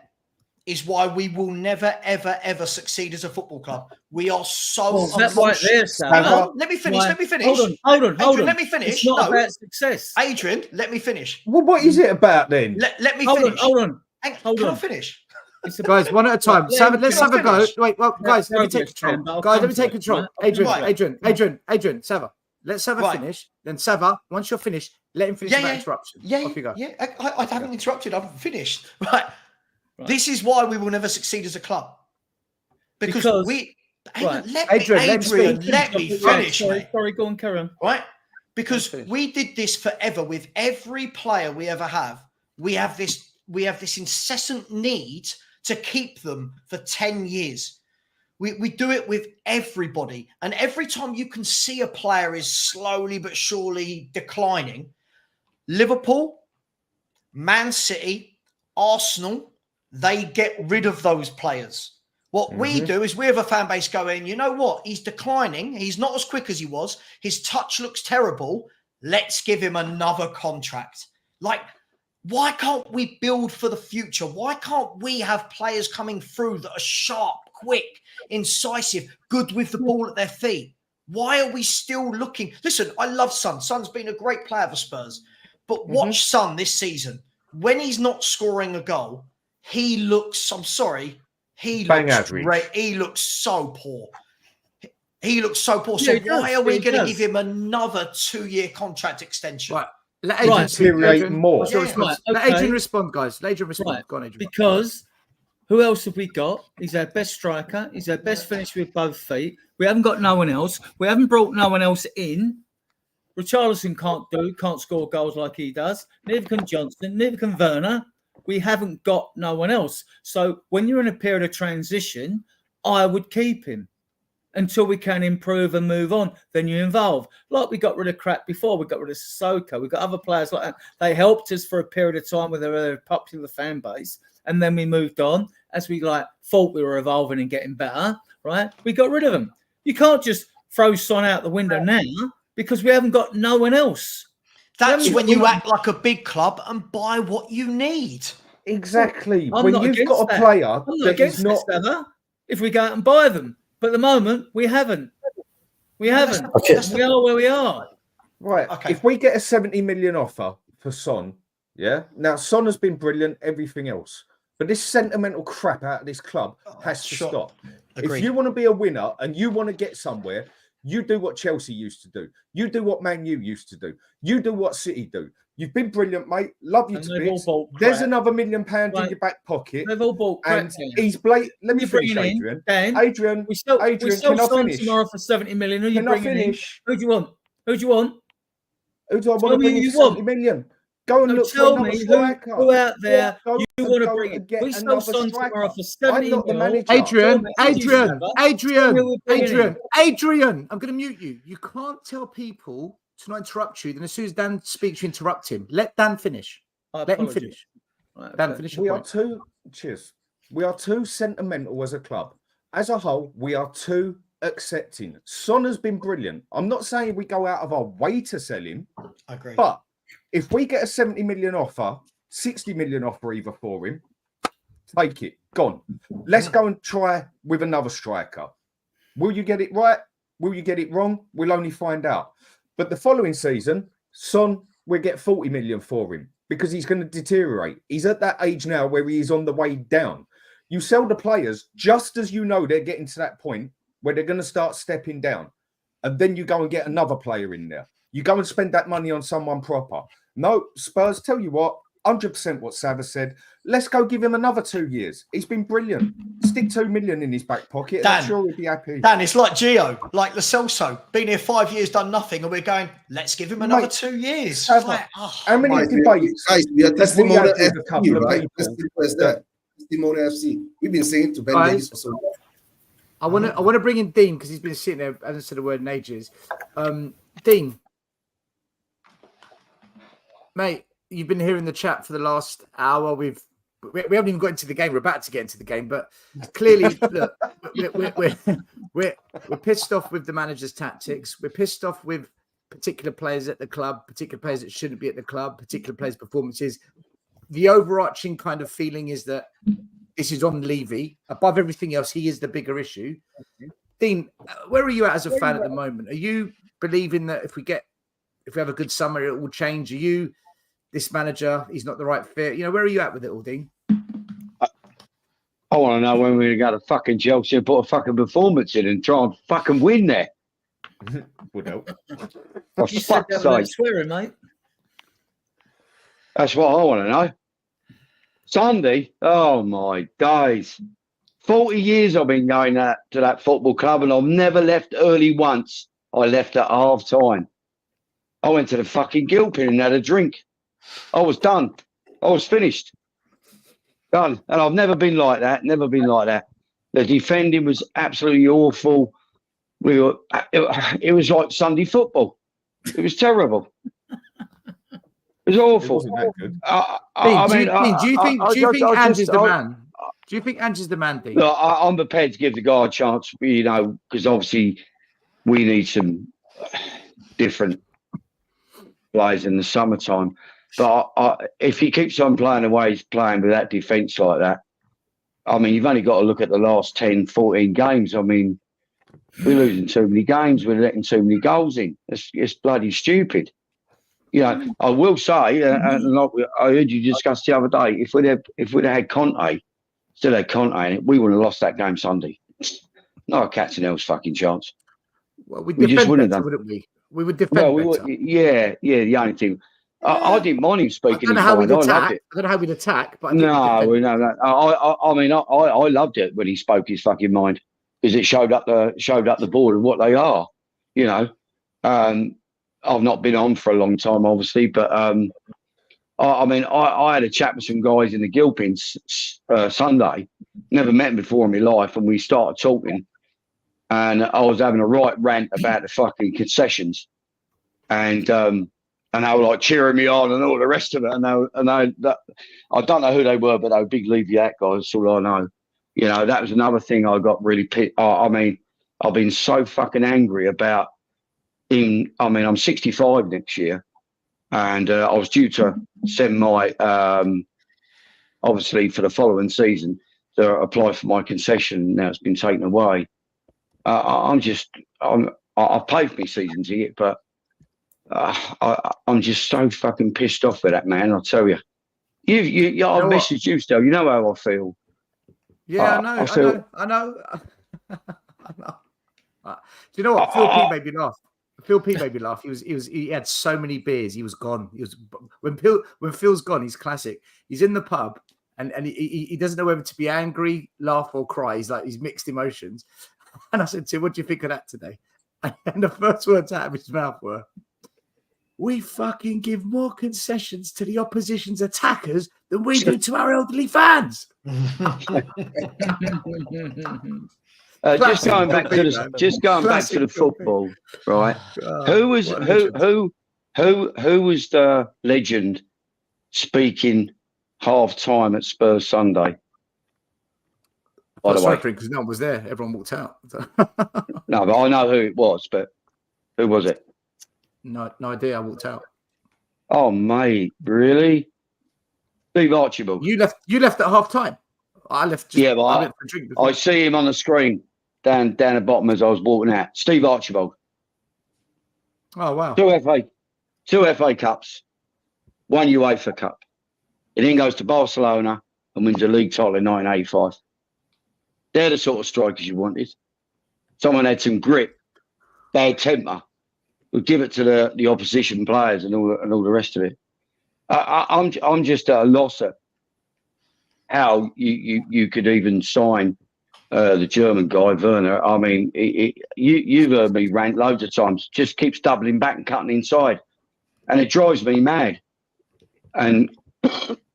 is why we will never, ever, ever succeed as a football club. We are so. That right there, Sam. Let me finish. Let me finish. Hold on. Adrian, let me finish. It's not about success. Adrian, let me finish. Well, what is it about then? Let me finish. Hold on. Can I finish? Guys, one at a time. Let's have a go. Wait, well, guys, let me take control. Guys, let me take control. Adrian, Sava. Let's have a finish. Then Sava, once you're finished, let him finish without interruption. Off you go. Yeah, I haven't interrupted. I've finished. Right. This is why we will never succeed as a club. Because we... Adrian, let me finish, mate. Sorry, go on, carry on. Right? Because we did this forever with every player we ever have. We have this incessant need to keep them for 10 years. We do it with everybody. And every time you can see a player is slowly but surely declining, Liverpool, Man City, Arsenal, they get rid of those players. What we do is we have a fan base going, you know what? He's declining. He's not as quick as he was. His touch looks terrible. Let's give him another contract. Like, why can't we build for the future? Why can't we have players coming through that are sharp, quick, incisive, good with the ball at their feet? Why are we still looking? Listen, I love Son. Son's been a great player for Spurs. But watch Son this season. When he's not scoring a goal, he looks, I'm sorry, he looks so poor. He looks so poor. So why are we going to give him another 2-year contract extension? Right. Let Adrian more. Let Adrian respond, guys. Let Adrian respond. Right. Go on, Adrian. Because who else have we got? He's our best striker. He's our best finisher with both feet. We haven't got no one else. We haven't brought no one else in. Richarlison can't score goals like he does. Neither can Johnson. Neither can Werner. We haven't got no one else. So when you're in a period of transition, I would keep him until we can improve and move on. Then you involve. Like we got rid of crap before. We got rid of Sissoko. We got other players like that. They helped us for a period of time with a popular fan base. And then we moved on as we thought we were evolving and getting better, right? We got rid of them. You can't just throw Son out the window now because we haven't got no one else. That's when you act like a big club and buy what you need. Exactly. When you've got a player that is not... if we go out and buy them. But at the moment, we haven't. We haven't. We are where we are. Right. Okay. If we get a 70 million offer for Son, yeah? Now, Son has been brilliant, everything else. But this sentimental crap out of this club has to stop. Agreed. If you want to be a winner and you want to get somewhere, you do what Chelsea used to do. You do what Man U used to do. You do what City do. You've been brilliant, mate. Love you to bits. There's another £1 million in your back pocket. They've all bought and he's Let me finish, Adrian. Adrian, we sell can I finish? Tomorrow for 70 million. Who can you I finish? Who do you want? Who do you want? Who do I want to bring in 70 million? Go and look for another striker. Who out there you want to bring in? We sell Son tomorrow for 70 million. Adrian, I'm going to mute you. You can't tell people to not interrupt you. Then as soon as Dan speaks, you interrupt him. Let Dan finish. Let him finish. Right, Dan, finish your point. We are too sentimental as a club. As a whole, we are too accepting. Son has been brilliant. I'm not saying we go out of our way to sell him, I agree. but if we get a 70 million offer, 60 million offer either for him, take it. Gone. Let's go and try with another striker. Will you get it right? Will you get it wrong? We'll only find out. But the following season, Son, we'll get 40 million for him because he's going to deteriorate. He's at that age now where he is on the way down. You sell the players just as you know they're getting to that point where they're going to start stepping down. And then you go and get another player in there. You go and spend that money on someone proper. No, Spurs, tell you what, 100% what Sav has said. Let's go give him another 2 years. He's been brilliant. Stick 2 million in his back pocket. And I'm sure he'll be happy. Dan, it's like Gio, like Lo Celso. Been here 5 years, done nothing, and we're going, let's give him another 2 years. Like, how many debates? Guys, we are testimonial with a couple FC, of right? people Testimonial FC. We've been saying to Ben Davies for so long. I want to bring in Dean because he's been sitting there, hasn't said a word in ages. Dean, mate, you've been here in the chat for the last hour. We haven't even got into the game. We're about to get into the game, but clearly, look, we're pissed off with the manager's tactics. We're pissed off with particular players at the club, particular players that shouldn't be at the club, particular players' performances. The overarching kind of feeling is that this is on Levy. Above everything else, he is the bigger issue. Dean, where are you at as a fan at the moment? Are you believing that if we have a good summer, it will change? Are you this manager? He's not the right fit. You know, where are you at with it all, Dean? I want to know when we're going to go to fucking Chelsea and put a fucking performance in and try and fucking win there. Would help. For You said fuck's that without sake. swearing, mate. That's what I want to know. Sunday, oh my days. 40 years I've been going to that football club and I've never left early once. I left at half time. I went to the fucking Gilpin and had a drink. I was done. I was finished. Done. And I've never been like that. Never been like that. The defending was absolutely awful. It was like Sunday football. It was terrible. It was awful. It wasn't that good. Do you think Ange is the man? Do you think Ange is the man, Dean? Look, I'm prepared to give the guy a chance, you know, because obviously we need some different players in the summertime. But if he keeps on playing the way he's playing with that defence like that, I mean, you've only got to look at the last 10, 14 games. I mean, we're losing too many games. We're letting too many goals in. It's bloody stupid. You know, I will say, and I heard you discuss the other day, if we'd have had Conte, still had Conte in it, we would have lost that game Sunday. Not a cat's and hell's fucking chance. Well, we just wouldn't have done, wouldn't we? We would defend better. Yeah. The only thing, I didn't mind him speaking. I don't know how we'd attack. I don't know how we'd attack, but no. I mean, I loved it when he spoke his fucking mind because it showed up the board and what they are. You know, I've not been on for a long time, obviously, but I mean, I had a chat with some guys in the Gilpins Sunday. Never met them before in my life, and we started talking. And I was having a right rant about the fucking concessions, and they were like cheering me on and all the rest of it. And I don't know who they were, but they were big Levy guys. That's all I know. You know, that was another thing I got really pissed. I mean, I've been so fucking angry about. I mean, I'm 65 next year, and I was due to send my, obviously for the following season, to apply for my concession. Now it's been taken away. I've paid for my season ticket, but I'm just so fucking pissed off with that, man. I'll tell you. I messaged you still. You know how I feel. Yeah, I know. Do you know what? Phil P made me laugh. Phil P made me laugh. He had so many beers. He was gone. When Phil's gone, he's classic. He's in the pub and he doesn't know whether to be angry, laugh, or cry. He's mixed emotions. And I said to him, "What do you think of that today?" And the first words out of his mouth were, "We fucking give more concessions to the opposition's attackers than we do to our elderly fans." Just going back to the football, right? Who was the legend speaking half time at Spurs Sunday? By the way, because no one was there. Everyone walked out. no, but I know who it was. But who was it? No idea. I walked out. Oh, mate, really? Steve Archibald. You left at half time. I left. Yeah, but I went for a drink before. I see him on the screen down the bottom as I was walking out. Steve Archibald. Oh wow. Two FA Cups, one UEFA Cup. He then goes to Barcelona and wins a league title in 1985. They're the sort of strikers you wanted. Someone had some grit, bad temper, would give it to the opposition players and all the rest of it. I'm just at a loss at how you could even sign the German guy Werner. I mean, you've heard me rant loads of times. Just keeps doubling back and cutting inside, and it drives me mad. And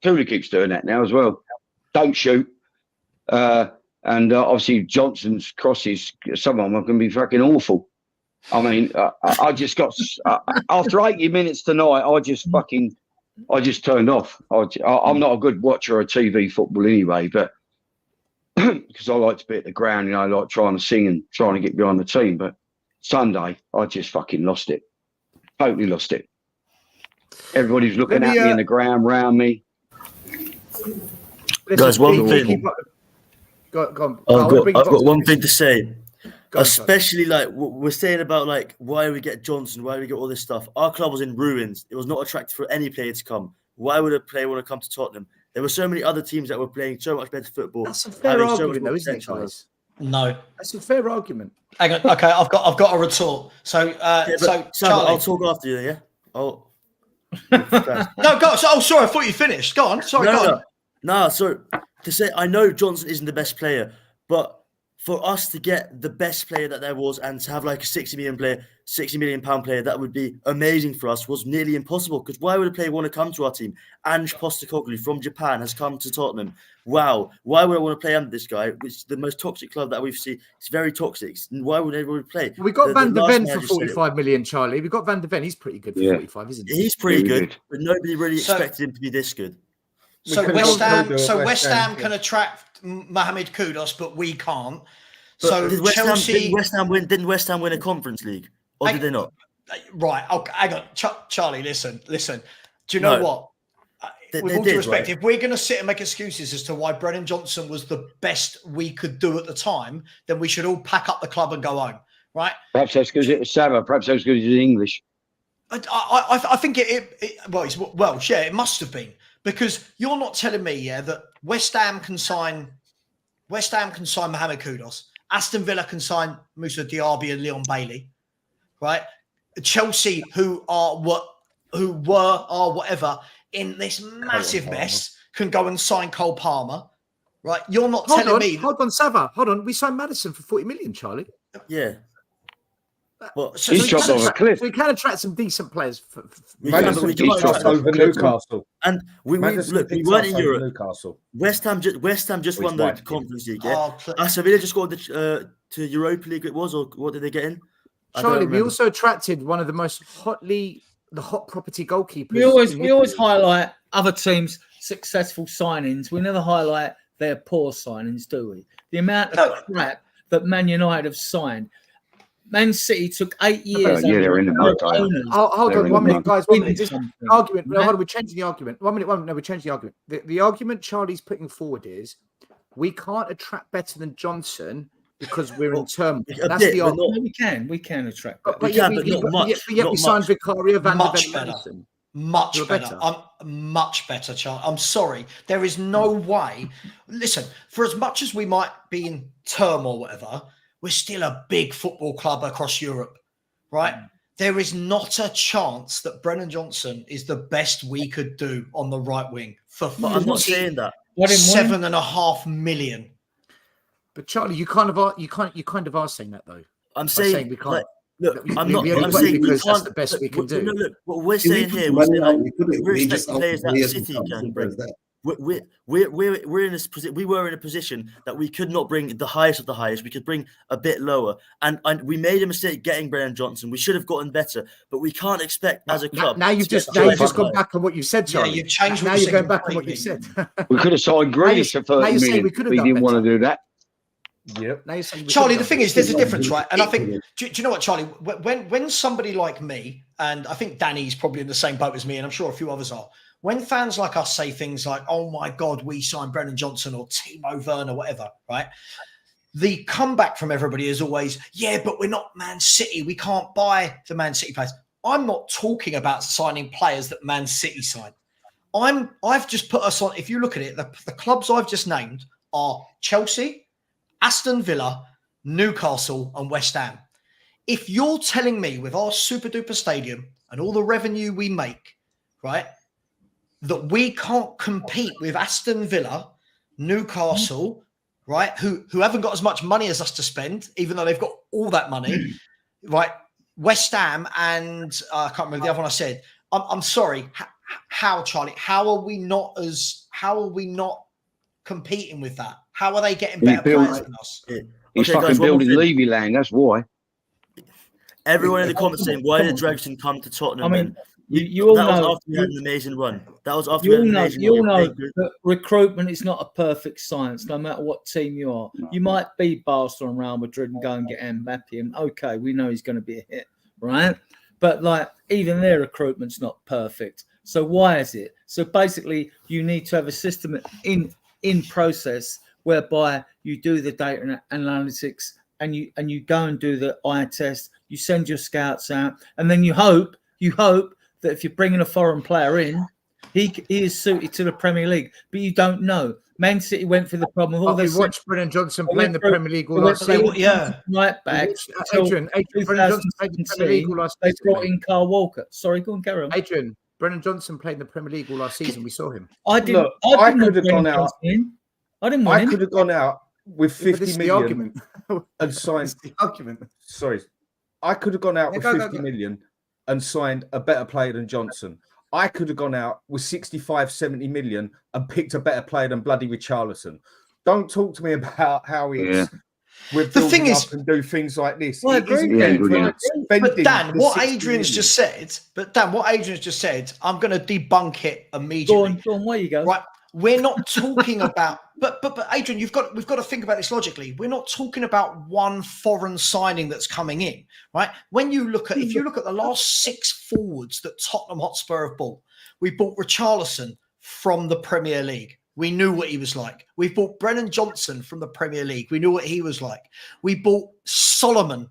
Tula keeps doing that now as well. Don't shoot. And obviously Johnson's crosses, some of them are going to be fucking awful. I mean, I just got after 80 minutes tonight. I just turned off. I'm not a good watcher of TV football anyway, but because I like to be at the ground, I like trying to sing and trying to get behind the team. But Sunday, I just fucking lost it. Totally lost it. Everybody's looking at me in the ground round me. Guys, one thing. Go on. I've got one thing to say. Especially like we're saying about like why we get Johnson, why we get all this stuff. Our club was in ruins. It was not attractive for any player to come. Why would a player want to come to Tottenham? There were so many other teams that were playing so much better football. That's a fair argument, though, isn't it, guys? No, that's a fair argument. Hang on. Okay, I've got a retort. So, Charlie, I'll talk after you. Yeah. No, go. Oh, sorry. I thought you finished. Go on. Sorry. No. So to say, I know Johnson isn't the best player, but for us to get the best player that there was and to have like a £60 million player, that would be amazing for us, was nearly impossible. Because why would a player want to come to our team? Ange Postecoglou from Japan has come to Tottenham. Wow. Why would I want to play under this guy? Which is the most toxic club that we've seen. It's very toxic. Why would everyone play? We got Van der Ven for 45 million, Charlie. We got Van der Ven. He's pretty good for 45, isn't he? He's pretty good, but nobody really expected him to be this good. So West Ham can attract Mohamed Kudus, but we can't. But so didn't Chelsea Didn't West Ham win a Conference League, or did they not? Right. Okay, hang on, Charlie. Listen. Do you know what? With all due respect, if we're going to sit and make excuses as to why Brennan Johnson was the best we could do at the time, then we should all pack up the club and go home. Right? Perhaps that's because it was Sava. Perhaps that's because it was English. I think it must have been, because you're not telling me that West Ham can sign Mohamed Kudus, Aston Villa can sign Moussa Diaby and Leon Bailey, right? Chelsea, who are whatever in this massive mess, can go and sign Cole Palmer, right? You're not telling me. Hold on, Sava. Hold on. We signed Maddison for 40 million, Charlie. Yeah. Well, he's dropped off a cliff. We can attract some decent players. He's dropped over Newcastle. And we weren't in Europe. Newcastle. West Ham just won the Conference League. Yeah. Aston Villa just got to Europa League. It was, or what did they get in? Charlie, we also attracted one of the most hot property goalkeepers. We always highlight other teams' successful signings. We never highlight their poor signings, do we? The amount of crap that Man United have signed. Man City took 8 years. They're in the mud. Hold on, 1 minute, guys. 1 minute. This argument. No, hold on. We're changing the argument. 1 minute. No, we're changing the argument. The argument Charlie's putting forward is we can't attract better than Johnson because we're in turmoil. That's the argument. We can attract. But yet we signed Vicaria, Van der Ven, Madison. Much better. Much better, Charlie. I'm sorry. There is no way. Listen, for as much as we might be in turmoil or whatever, we're still a big football club across Europe, right? There is not a chance that Brennan Johnson is the best we could do on the right wing for I'm not saying that. 7.5 million. But Charlie, you kind of are saying that though. I'm saying we can't. I'm saying because that's the best we can do. Look, what we're saying here, we're expecting players that City can bring. We're in this position. We were in a position that we could not bring the highest of the highest. We could bring a bit lower, and we made a mistake getting Brennan Johnson. We should have gotten better, but we can't expect as a club. Now you've just gone back on what you said, Charlie. Yeah, you've changed. Now you're going back on what you said. We could have signed Grealish for 30 million. We didn't want to do that. Yep. Now you're saying we Charlie, could've the thing done is, there's a difference, right? And I think, do you know what, Charlie? When somebody like me, and I think Danny's probably in the same boat as me, and I'm sure a few others are, when fans like us say things like, oh my God, we signed Brennan Johnson or Timo Werner, whatever, right? The comeback from everybody is always, yeah, but we're not Man City. We can't buy the Man City players. I'm not talking about signing players that Man City signed. I've just put us on, if you look at it, the clubs I've just named are Chelsea, Aston Villa, Newcastle, and West Ham. If you're telling me with our super duper stadium and all the revenue we make, right, that we can't compete with Aston Villa, Newcastle, right, who haven't got as much money as us to spend, even though they've got all that money, right, West Ham and I can't remember the other one I said. I'm sorry. How, Charlie? How are we not competing with that? How are they getting better players than us? He's Okay, fucking guys, one more building thing. Levy land. That's why. Everyone in the comments saying, why did Dragson come to Tottenham? I mean, then? you all that was know. after we had an amazing run. That was after You we all had an know. amazing You all run. know that recruitment is not a perfect science, no matter what team you are. You might beat Barcelona and Real Madrid and go and get Mbappe, and okay, we know he's going to be a hit, right? But like even their recruitment's not perfect. So why is it? So basically, you need to have a system in process whereby you do the data analytics and you go and do the eye test. You send your scouts out, and then you hope that if you're bringing a foreign player in, he is suited to the Premier League. But you don't know. Man City went through the problem of all We this. watched Brennan Johnson play in the Premier League all last season. Right back. Adrian, Brennan Johnson played in the Premier League all last They season. brought in Carl Walker. Sorry, go on, carry on. Adrian, Brennan Johnson played in the Premier League all last season. We saw him. I didn't. Look, I could have gone out. I didn't want I him. could have gone out with Yeah, but 50 this is the million argument. and signed. The argument. Sorry, I could have gone out Yeah, with go, 50 go. million and signed a better player than Johnson. I could have gone out with 65, 70 million and picked a better player than bloody Richarlison. Don't talk to me about how it's we're The thing building is- up and do things like this. Well, I It isn't agree. good for Yeah. spending But Dan, the what 60 Adrian's million. just said, I'm going to debunk it immediately. Go on, where you go? Right, we're not talking about, but Adrian, we've got to think about this logically. We're not talking about one foreign signing that's coming in, right? When you look at, if you look at the last 6 forwards that Tottenham Hotspur have bought, we bought Richarlison from the Premier League. We knew what he was like. We bought Brennan Johnson from the Premier League. We knew what he was like. We bought Solomon,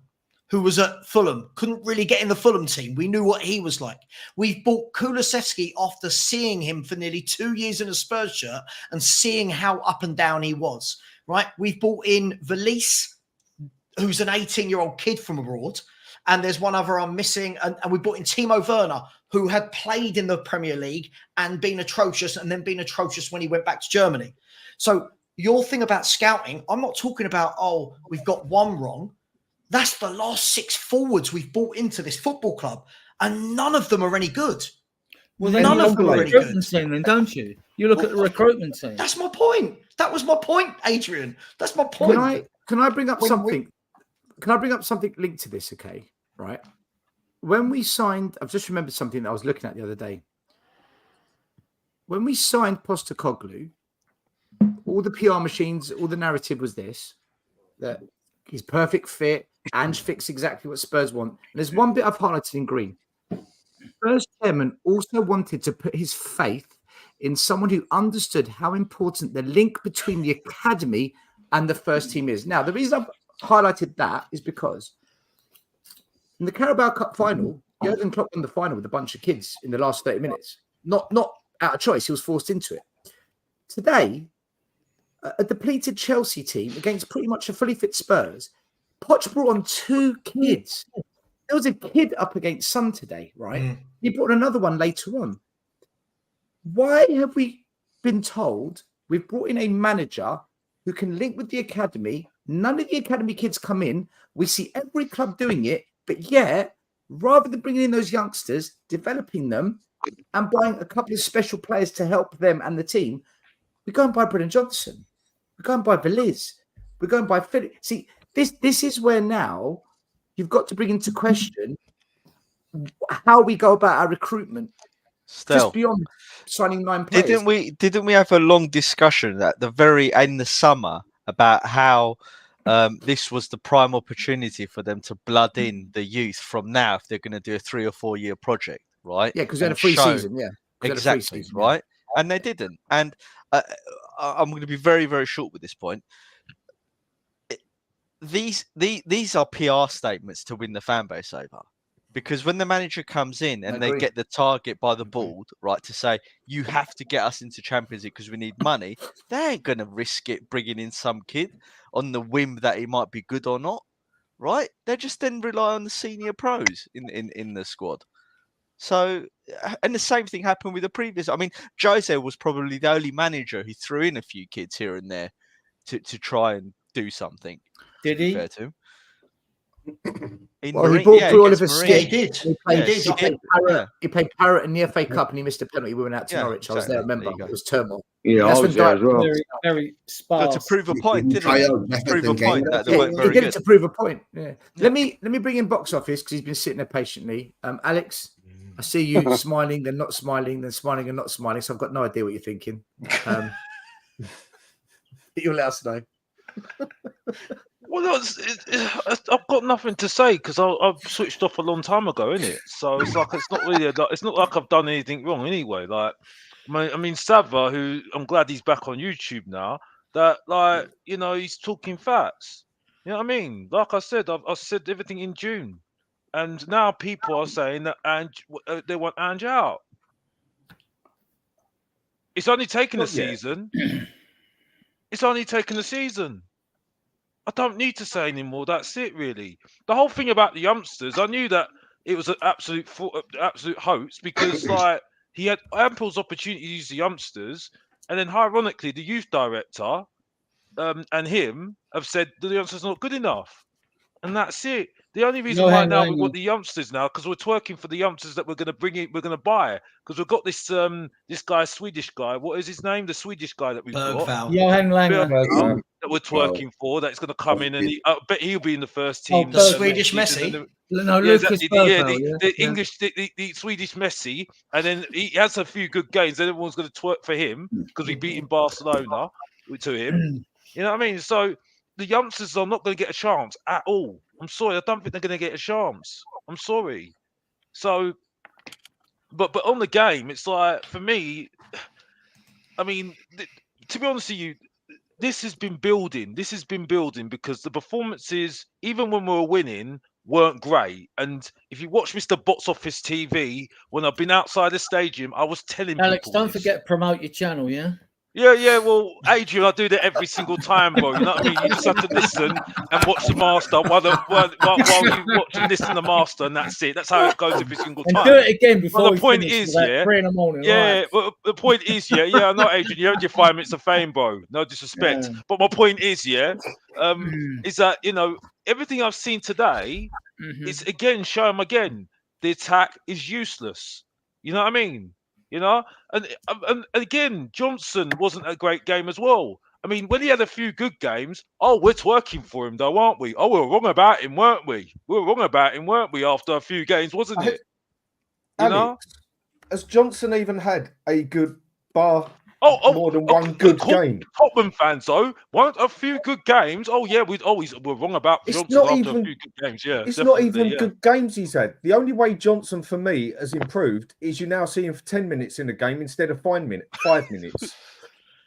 who was at Fulham, couldn't really get in the Fulham team. We knew what he was like. We've bought Kulusevski after seeing him for nearly 2 years in a Spurs shirt and seeing how up and down he was, right? We've bought in Valise, who's an 18-year-old kid from abroad. And there's one other I'm missing. And we brought in Timo Werner, who had played in the Premier League and been atrocious and then been atrocious when he went back to Germany. So your thing about scouting, I'm not talking about, oh, we've got one wrong. That's the last 6 forwards we've brought into this football club, and none of them are any good. Well, then none you of look them at are the any good. recruitment team, then, don't you? You look at the recruitment team. That's my point. That was my point, Adrian. That's my point. Can I bring up something? Can I bring up something linked to this? Okay, right. When we signed, I've just remembered something that I was looking at the other day. When we signed Postecoglou, all the PR machines, all the narrative was this, that he's perfect fit, Ange fits exactly what Spurs want. And there's one bit I've highlighted in green. Spurs chairman also wanted to put his faith in someone who understood how important the link between the academy and the first team is. Now, the reason I've highlighted that is because in the Carabao Cup final, Jurgen Klopp won the final with a bunch of kids in the last 30 minutes. Not out of choice, he was forced into it. Today, a depleted Chelsea team against pretty much a fully fit Spurs, Poch brought on 2 kids. There was a kid up against Son today, right? He brought another one later on. Why have we been told we've brought in a manager who can link with the academy? None of the academy kids come in. We see every club doing it, but yet, rather than bringing in those youngsters, developing them, and buying a couple of special players to help them and the team, we go and buy Brennan Johnson. We go and buy Valise. We go and buy Philip. See, this is where now you've got to bring into question how we go about our recruitment. Just beyond signing 9 players. Didn't we have a long discussion at the very end of summer about how this was the prime opportunity for them to blood in the youth from now if they're going to do a 3 or 4 year project, right? Yeah, because they had a And free show- season. Yeah, 'cause they had a free exactly, season, yeah. right? And they didn't. And I'm going to be very, very short with this point. These are PR statements to win the fan base over. Because when the manager comes in and they get the target by the board, right, to say, you have to get us into Champions League because we need money, they ain't going to risk it bringing in some kid on the whim that he might be good or not, right? They just then rely on the senior pros in the squad. So, and the same thing happened with the previous. I mean, Jose was probably the only manager who threw in a few kids here and there to try and do something. Did he? Fair to him. Well, he brought through Oliver against Skip. Marine. He did. He played, Yeah. he played Parrott in the FA Cup and he missed a penalty. We went out to Yeah, Norwich. I was there, exactly. remember? There you go. It was turmoil. Yeah, That's I when was there as well. Very, very But sparse. to prove a point, didn't Try he? out Prove a Everton point game. that they Yeah, weren't he very did good. it to prove a point. Yeah. Let me bring in box office because he's been sitting there patiently. Alex, I see you smiling, then not smiling, then smiling and not smiling. So I've got no idea what you're thinking. You'll let us know. Well, I've got nothing to say because I've switched off a long time ago, innit? So it's like it's not really it's not like I've done anything wrong anyway. Like, I mean, Sava, who I'm glad he's back on YouTube now. That like he's talking facts. You know what I mean? Like I said, I said everything in June, and now people are saying that they want Ange out. It's only taken a season. It's only taken a season. I don't need to say anymore. That's it, really. The whole thing about the youngsters, I knew that it was an absolute hoax because, like, he had ample opportunity to use the youngsters, and then, ironically, the youth director and him have said the youngsters not good enough, and that's it. The only reason why now we want the youngsters now because we're twerking for the youngsters that we're going to bring in, we're going to buy because we've got this this guy, Swedish guy. What is his name? The Swedish guy that we've got. Johan Langer. That we're twerking for. That's going to come in, and I bet he'll be in the first Oh, team. the Swedish Messi. No, Yeah, Lucas the English, the Swedish Messi, and then he has a few good games. Then everyone's going to twerk for him because we beat in Barcelona to him. You know what I mean? So the youngsters are not going to get a chance at all. I'm sorry, I don't think they're going to get a chance. I'm sorry. So, but on the game, it's like for me. I mean, to be honest with you. This has been building. This has been building because the performances, even when we were winning, weren't great. And if you watch Mr. Box Office TV, when I've been outside the stadium, I was telling Alex, people. don't forget to promote your channel, yeah? Yeah. Well, Adrian, I do that every single time, bro. You know what I mean? You just have to listen and watch the master while you watching this and the master, and that's it. That's how it goes every single time. And do it again before well, the point is, like 3 in the morning. Yeah, right? well, the point is, yeah, I know, Adrian, you had your 5 minutes of fame, bro. No disrespect. Yeah. But my point is, is that, everything I've seen today is, again, show them again, the attack is useless. You know what I mean? And again, Johnson wasn't a great game as well. I mean, when he had a few good games, we're twerking for him, though, aren't we? We were wrong about him, weren't we? We were wrong about him, weren't we, after a few games, wasn't it? Alex, has Johnson even had a good more than one good game? Tottenham fans, though, weren't a few good games. We're wrong about Johnson after a few good games. Yeah, it's not even good games he's had. The only way Johnson, for me, has improved is you now see him for 10 minutes in a game instead of 5 minutes.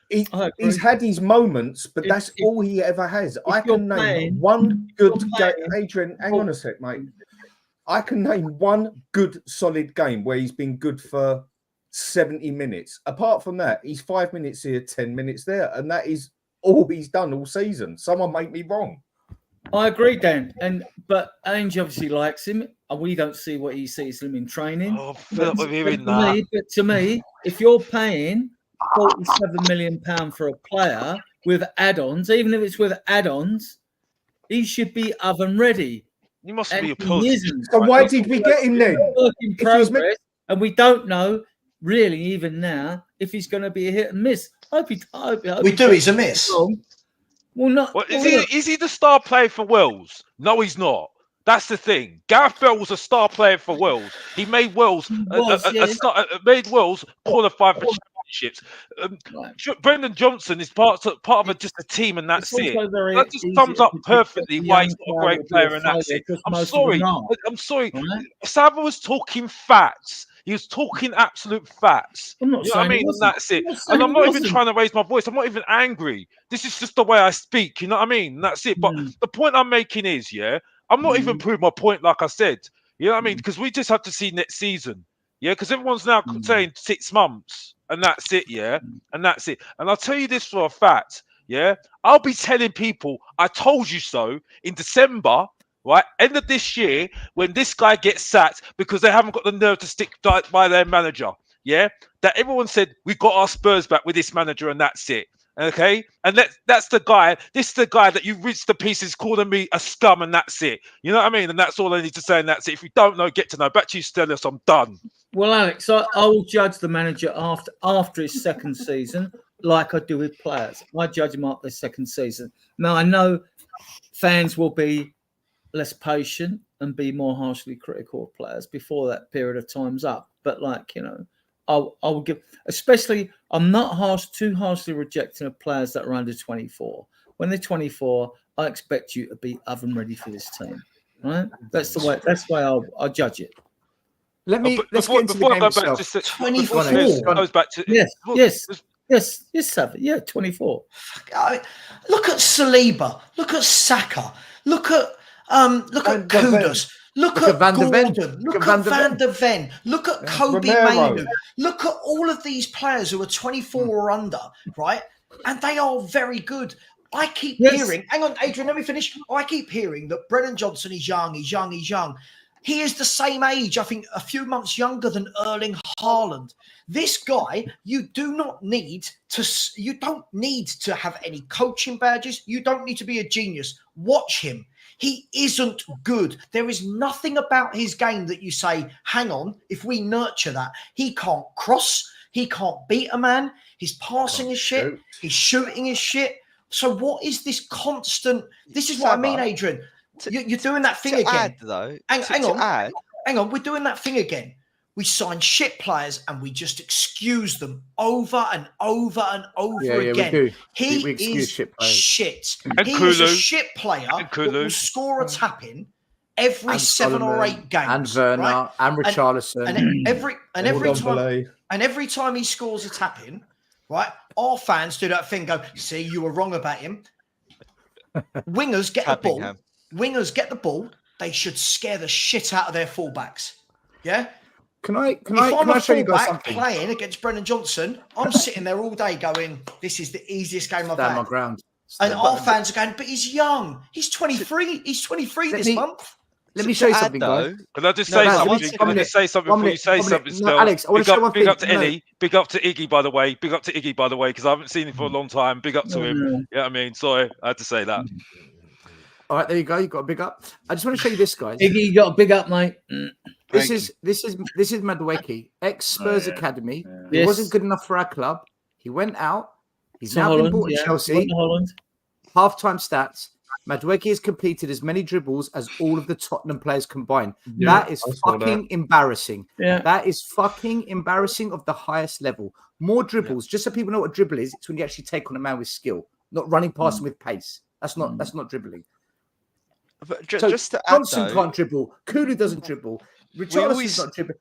He's had his moments, but that's all he ever has. I can name one good game. Adrian, hang on a sec, mate. I can name one good, solid game where he's been good for 70 minutes. Apart from that, he's 5 minutes here, 10 minutes there, and that is all he's done all season. Someone make me wrong. I agree, Dan. But Ange obviously likes him, and we don't see what he sees him in training. But to me, if you're paying £47 million for a player with add-ons, even if it's with add-ons, he should be oven ready. You must be a person. So why did we get him then? Work in progress, and we don't know really even now if he's going to be a hit and miss. We do. He's a miss. Well, not. Well, is he the star player for Wales? No, he's not. That's the thing. Gareth Bale was a star player for Wales. He made Wales made Wales qualify for championships. Brendan Johnson is part of just a team, and that's it. That just sums up perfectly why he's not a great player, and that's it. I'm sorry. I'm sorry. Sava was talking facts. He was talking absolute facts. I'm not You know what I saying he mean? And wasn't. that's it. I'm not saying And I'm he not even wasn't. trying to raise my voice. I'm not even angry. This is just the way I speak. You know what I mean? And that's it. But the point I'm making is, I'm not even proving my point, like I said. You know what I mean? Because we just have to see next season. Yeah, because everyone's now saying 6 months, and that's it. Yeah, and that's it. And I'll tell you this for a fact. Yeah, I'll be telling people, I told you so in December, right? End of this year, when this guy gets sacked because they haven't got the nerve to stick by their manager. Yeah, that everyone said we got our Spurs back with this manager, and that's it. Okay, and that's the guy. This is the guy that you reached the pieces calling me a scum, and that's it. You know what I mean? And that's all I need to say, and that's it. If you don't know, get to know. Back to you, Stellis. I'm done. Well, Alex, I will judge the manager after his second season, like I do with players. I judge him after their second season. Now, I know fans will be less patient and be more harshly critical of players before that period of time's up. But I will give, especially, I'm not too harshly rejecting of players that are under 24. When they're 24, I expect you to be oven ready for this team, right? That's the way I'll judge it. Let's get into the game itself. 24 goes back to yes, Savage. Yeah, 24. Look at Saliba. Look at Saka. Look at Kudus. Look at Gordon. Look at Van der Ven. Look at Kobe Mainu. Look at all of these players who are 24 or under, right? And they are very good. I keep hearing, hang on, Adrian, let me finish. I keep hearing that Brennan Johnson is young, he's young. He is the same age, I think, a few months younger than Erling Haaland. This guy, you don't need to have any coaching badges. You don't need to be a genius. Watch him. He isn't good. There is nothing about his game that you say, hang on, if we nurture that, he can't cross, he can't beat a man, his passing is shit, his shooting is shit. So what is this constant? This is what I mean, Adrian. You're doing that thing again. Hang on. We're doing that thing again. We sign shit players and we just excuse them over and over and over again. We do. He we excuse is shit. He is a shit player that will score a tap-in every 7 or 8 games. And Werner, right? and Richarlison. And every time he scores a tap-in, right, our fans do that thing, go, see, you were wrong about him. Wingers get the ball. Wingers get the ball. They should scare the shit out of their fullbacks. Yeah? Can I show you guys something? Playing against Brennan Johnson, I'm sitting there all day going, this is the easiest game I've had. Stand my ground. And our fans are going, but he's young. He's 23. He's 23 this month. Let me show you something, guys. Can I just say something? Can I just say something before you say something? No, Alex, I want to show one thing. Big up to Ellie. Big up to Iggy, by the way. Big up to Iggy, by the way, because I haven't seen him for a long time. Big up to him. You know what I mean? Sorry, I had to say that. All right, there you go. You got a big up. I just want to show you this, guys. Iggy, you got a big up, mate. This is Madueke, ex-Spurs Academy. He wasn't good enough for our club. He went out. He's now been bought to Chelsea. Half-time stats. Madueke has completed as many dribbles as all of the Tottenham players combined. That is fucking embarrassing. That is fucking embarrassing of the highest level. More dribbles. Just so people know what a dribble is, it's when you actually take on a man with skill, not running past him with pace. That's not dribbling. But just to add, Johnson can't dribble. Kulu doesn't dribble. Richarlison's not dribbling.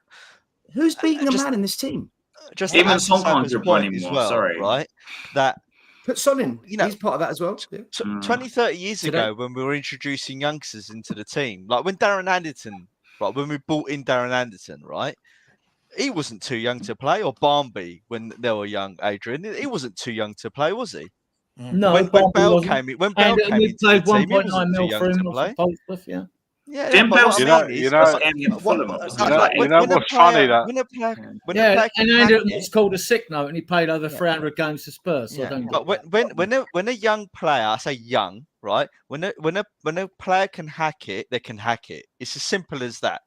Who's beating a man in this team? Just even Son can't dribble anymore. Well, sorry, right? That put Son in. He's part of that as well. 20, 30 years ago, when we were introducing youngsters into the team, like when Darren Anderton, right? When we brought in Darren Anderton, right? He wasn't too young to play, or Barnby when they were young. Adrian, he wasn't too young to play, was he? No, when Bell came in, into the team, he wasn't too young to play. Didn't Bell start? You know what's funny that and Anderton was called a sick note, and he played over 300 games for Spurs. So but when a young player, I say young, right? When a player can hack it, they can hack it. It's as simple as that.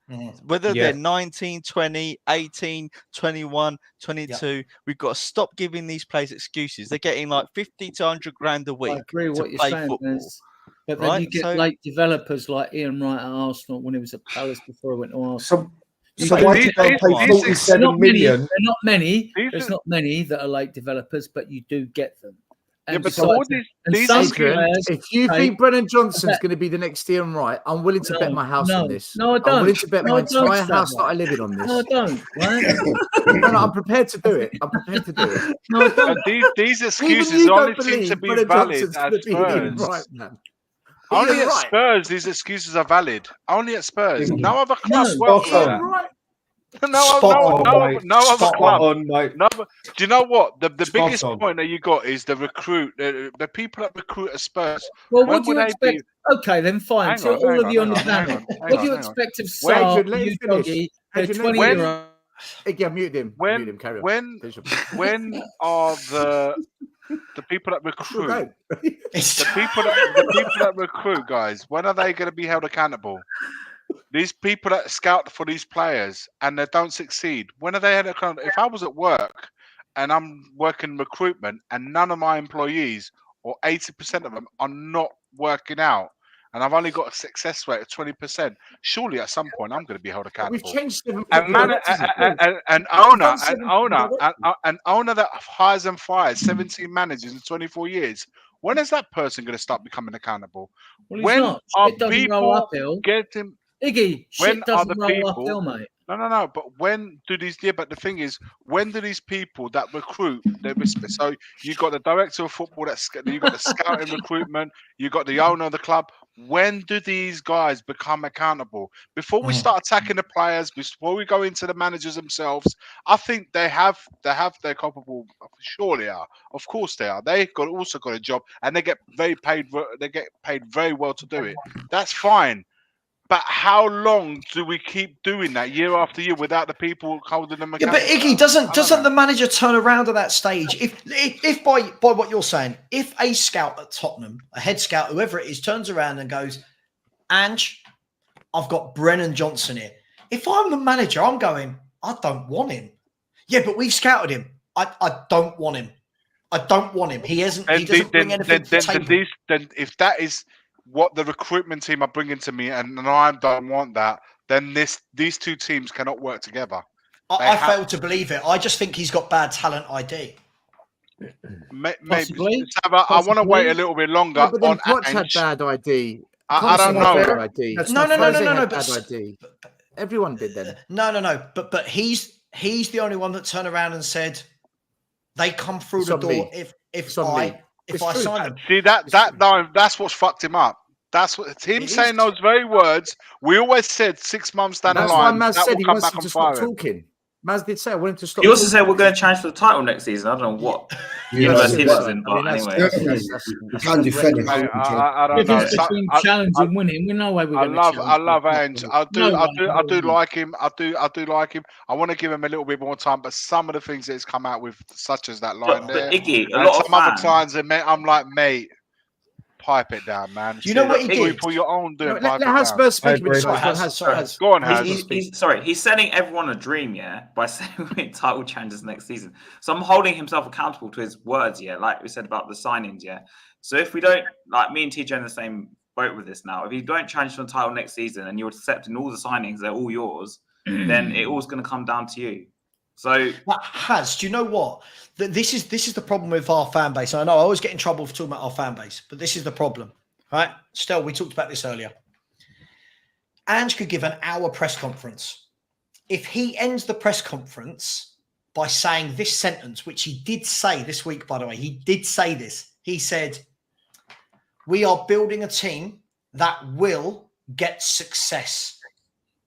Whether they're 19, 20, 18, 21, 22, we've got to stop giving these players excuses. They're getting like 50 to 100 grand a week. I agree with what you're saying. Football. But then you get late developers like Ian Wright at Arsenal when he was at Palace before he went to Arsenal. So why did they pay 47 million? They're not many. These There's are- not many that are late developers, but you do get them. Yeah, but besides all that- these some Adrian, players if you say- think Brennan Johnson's going to be the next Ian Wright, I'm willing to bet my house on this. No, I don't. I'm willing to bet No, my I don't, entire house Stefan. that I live in on this. No, I don't. Right? No, I'm prepared to do it. I'm prepared to do it. No, I don't. But these Even excuses you only don't seem to believe be Brennan valid Johnson's at going to be Ian Spurs. Wright, man. Only Ian at Wright. Spurs, these excuses are valid. Only at Spurs. No other club No. works like Spot that. on. Right. Spot on, mate. No other Spot club. on, mate. No, do you know what? The Spot biggest on. point that you got is the recruit, the people that recruit at Spurs. Well, When what do you would they expect? be- Okay, then fine. Hang So on, all hang of you on, on the hang on, panel, hang on, what do you hang on. expect of Wait, Saar, Adrian, let him you finish. doggy, Adrian, the let him 20-year-old? Yeah, mute him. Mute him. Carry on. When are the people that recruit Go. the people that recruit, guys, when are they going to be held accountable? These people that scout for these players and they don't succeed, when are they held accountable? If I was at work and I'm working recruitment and none of my employees or 80% of them are not working out and I've only got a success rate of 20%, surely at some point I'm going to be held accountable. We've changed 7 And football man, directors. an owner that hires and fires 17 managers in 24 years. When is that person going to start becoming accountable? Well, he's When not. are Shit doesn't roll people uphill. getting? Iggy, When shit are doesn't the roll uphill, people? mate. No. But when do these? Yeah, but the thing is, when do these people that recruit? So you got the director of football. You got the scouting recruitment. You got the owner of the club. When do these guys become accountable? Before we start attacking the players, before we go into the managers themselves, I think they're culpable. Surely are. Of course they are. They also got a job, and they get paid. They get paid very well to do it. That's fine. But how long do we keep doing that year after year without the people holding them Yeah, accountable? but Iggy, doesn't the manager turn around at that stage? If by what you're saying, if a scout at Tottenham, a head scout, whoever it is, turns around and goes, Ange, I've got Brennan Johnson here. If I'm the manager, I'm going, I don't want him. Yeah, but we've scouted him. I don't want him. I don't want him. He doesn't bring anything to the table. Then if that is what the recruitment team are bringing to me, and I don't want that, then these two teams cannot work together. I fail to believe it. I just think he's got bad talent ID. Maybe. Possibly. I want to wait a little bit longer. Yeah, but then on Poch had Ange. bad ID. I don't know. ID. No. Bad But ID. Everyone did then. No. But he's the only one that turned around and said they come through It's the on door me. if It's on I me. if It's I true. sign them. See that's what's fucked him up. That's what him saying those very words. We always said 6 months down That's the why line Maz that said will he come wants back him and to stop fire him. talking. Maz did say I want him to stop. He also said talking. we're going to challenge for the title next season. I don't know what universe he lives in, but anyway. You can't defend it. I don't The know. difference between challenge and winning, we know where we're I going love Ange. I do No, like him. I do like him. I want to give him a little bit more time, but some of the things that he's come out with, such as that line But there, Iggy, a and lot of some other fans. times, I'm like, mate, pipe it down, man. Do you know what he did? For your own doing. Let Spurs speak a bit. Go on, Has. He's setting everyone a dream, yeah, by saying we're title challengers next season. So I'm holding himself accountable to his words, yeah, like we said about the signings, yeah. So if we don't, like me and TJ in the same boat with this now, if you don't challenge for the title next season and you're accepting all the signings, they're all yours, then it all's going to come down to you. So Has, do you know what? This is the problem with our fan base. I know I always get in trouble for talking about our fan base, but this is the problem, right? Stel, we talked about this earlier. Ange could give an hour press conference. If he ends the press conference by saying this sentence, which he did say this week, by the way, he did say this. He said, we are building a team that will get success.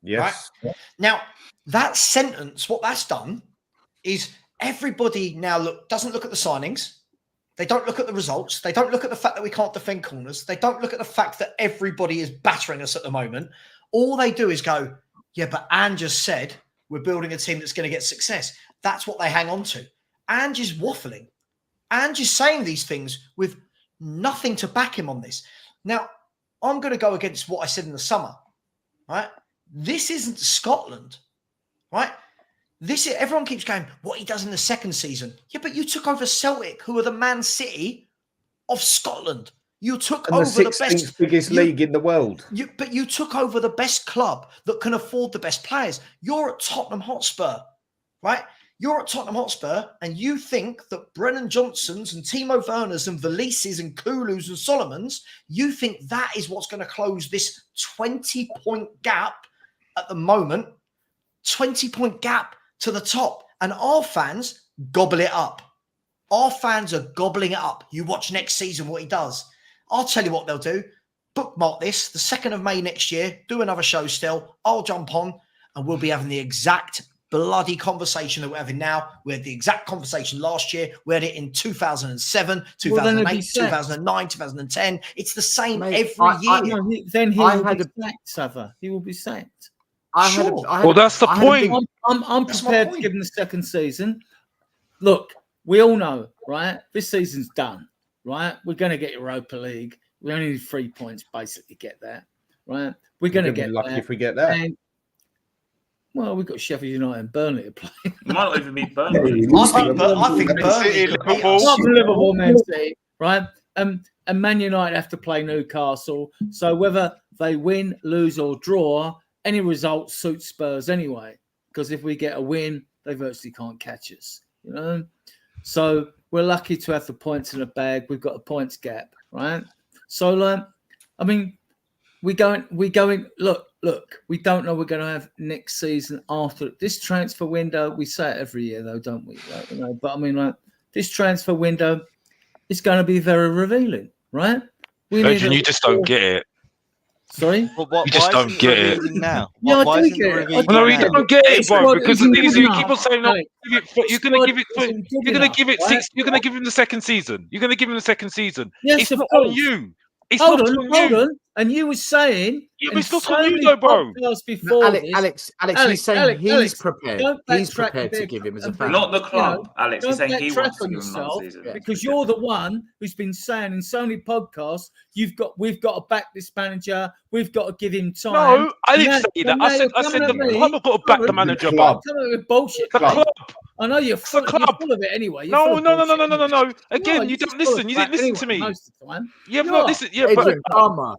Yes. Right? Now, that sentence, what that's done is everybody now doesn't look at the signings. They don't look at the results. They don't look at the fact that we can't defend corners. They don't look at the fact that everybody is battering us at the moment. All they do is go, yeah, but Ange just said we're building a team that's going to get success. That's what they hang on to. Ange is waffling. Ange is saying these things with nothing to back him on this. Now, I'm going to go against what I said in the summer, right? This isn't Scotland, right? Everyone keeps going, what he does in the second season. Yeah, but you took over Celtic, who are the Man City of Scotland. You took And the over the 16th best biggest league in the world. But you took over the best club that can afford the best players. You're at Tottenham Hotspur, right? You're at Tottenham Hotspur, and you think that Brennan Johnsons and Timo Werners and Valises and Kulus and Solomons, you think that is what's going to close this 20-point gap at the moment, 20-point gap to the top. And our fans gobble it up. Our fans are gobbling it up. You watch next season what he does. I'll tell you what they'll do. Bookmark this, the 2nd of May next year, do another show still. I'll jump on and we'll be having the exact bloody conversation that we're having now. We had the exact conversation last year. We had it in 2007, 2008, 2009, 2010. It's the same every year. Then he will be sacked, Sava. He will be sacked. Well, that's the point. I'm prepared to give him the second season. Look, we all know, right? This season's done, right? We're going to get Europa League. We only need 3 points basically to get there, right? We're going to get lucky there. if we get that. And, well, we've got Sheffield United and Burnley to play. Might not even be Burnley. I think Burnley could beat us. Liverpool, Man City, right? And Man United have to play Newcastle. So whether they win, lose, or draw, any result suits Spurs anyway. Because if we get a win, they virtually can't catch us. You know, so we're lucky to have the points in the bag. We've got a points gap, right? So, I mean, we going. Look. We don't know we're going to have next season after this transfer window. We say it every year, though, don't we? Like, you know, but I mean, this transfer window is going to be very revealing, right? Adrian, you just don't get it. Sorry, you just don't get it now. Yeah, Why I do isn't get it it. revealing No, you now? don't get it, bro. Because the thing is, you keep on saying, "No, Alex, you're going to give it. You're going to give it right? 6. You're going to give him the second season. You're going to give him the second season. Yes, It's of not course. on you. It's Hold not on, on hold you. on. And you were saying, Yeah, but in it's not so on you, many though, bro. podcasts before Alex, he's saying he's prepared. don't He's backtrack prepared to and give him as a and fan. Not the club, you know, Alex. He's don't saying he backtrack wants to on give him another yourself season. because you're the one who's been saying in so many podcasts, we've got to back this manager. We've got to give him time. No, I didn't say that. I said the club have got to back the manager, bro. Coming with bullshit. The mate. club. I know you're full, you're full of it anyway. You're full No. of bullshit. Again, No, you you're don't just full of listen. You didn't crap listen anyway, to me. most of the time. You have You not are. listened. Yeah, Adrian, but calmer.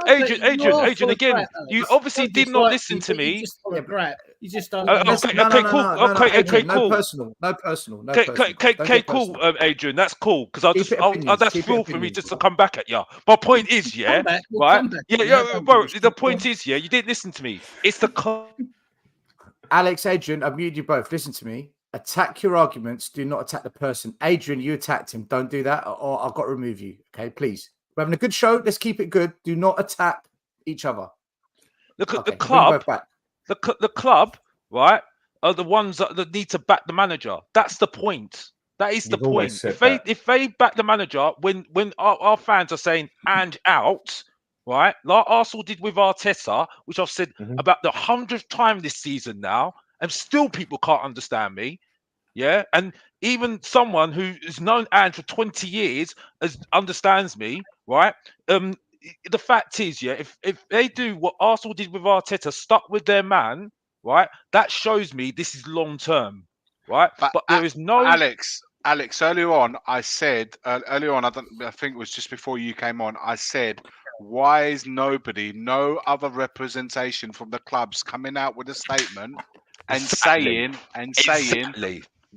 Adrian, again, you obviously did not listen to me. You just full of crap. You just don't. Okay, cool. Okay, cool. No personal. Okay, cool, Adrian. That's cool because that's fuel for me just to come back at you. My point is, yeah, right? Yeah, bro. The point is, yeah, you didn't listen to me. It's the club. Alex, Adrian, I've muted you both. Listen to me. Attack your arguments. Do not attack the person. Adrian, you attacked him. Don't do that, or I've got to remove you. Okay, please. We're having a good show. Let's keep it good. Do not attack each other. The club, the club, right, are the ones that need to back the manager. That's the point. That is the point. If they back the manager, when our fans are saying "and out," right, like Arsenal did with Arteta, which I've said about the 100th time this season now, and still people can't understand me. Yeah, and even someone who has known Ange for 20 years understands me, right? The fact is, yeah, if they do what Arsenal did with Arteta, stuck with their man, right, that shows me this is long term, right? But there is no Alex. Earlier on, I said I think it was just before you came on. I said, why is no other representation from the clubs coming out with a statement and saying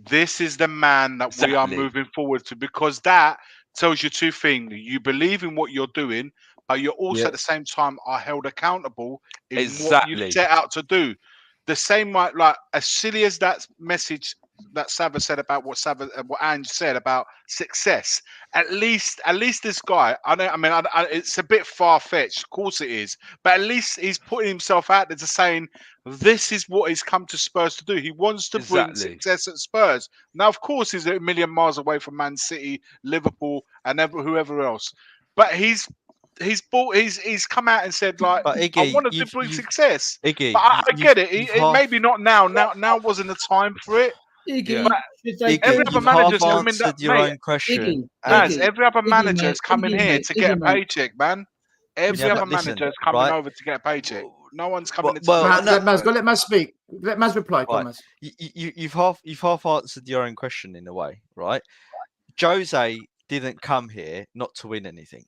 this is the man that we are moving forward to? Because that tells you two things. You believe in what you're doing, but you're also at the same time are held accountable in what you set out to do. The same, like as silly as that message that Sava said about what Ange said about success. At least this guy. It's a bit far fetched. Of course it is, but at least he's putting himself out there to saying this is what he's come to Spurs to do. He wants to bring success at Spurs. Now, of course, he's a million miles away from Man City, Liverpool, and whoever else. But he's come out and said, like, Iggy, I wanted to bring success. Iggy, but I get it. It maybe not now. Now wasn't the time for it. Iggy, every other manager's coming answered your own question. Every other manager's coming here to get a paycheck, man. Every other manager's coming over to get a paycheck. No one's coming into let Maz speak. Let Maz reply. Right. You've half answered your own question in a way, right? Jose didn't come here not to win anything,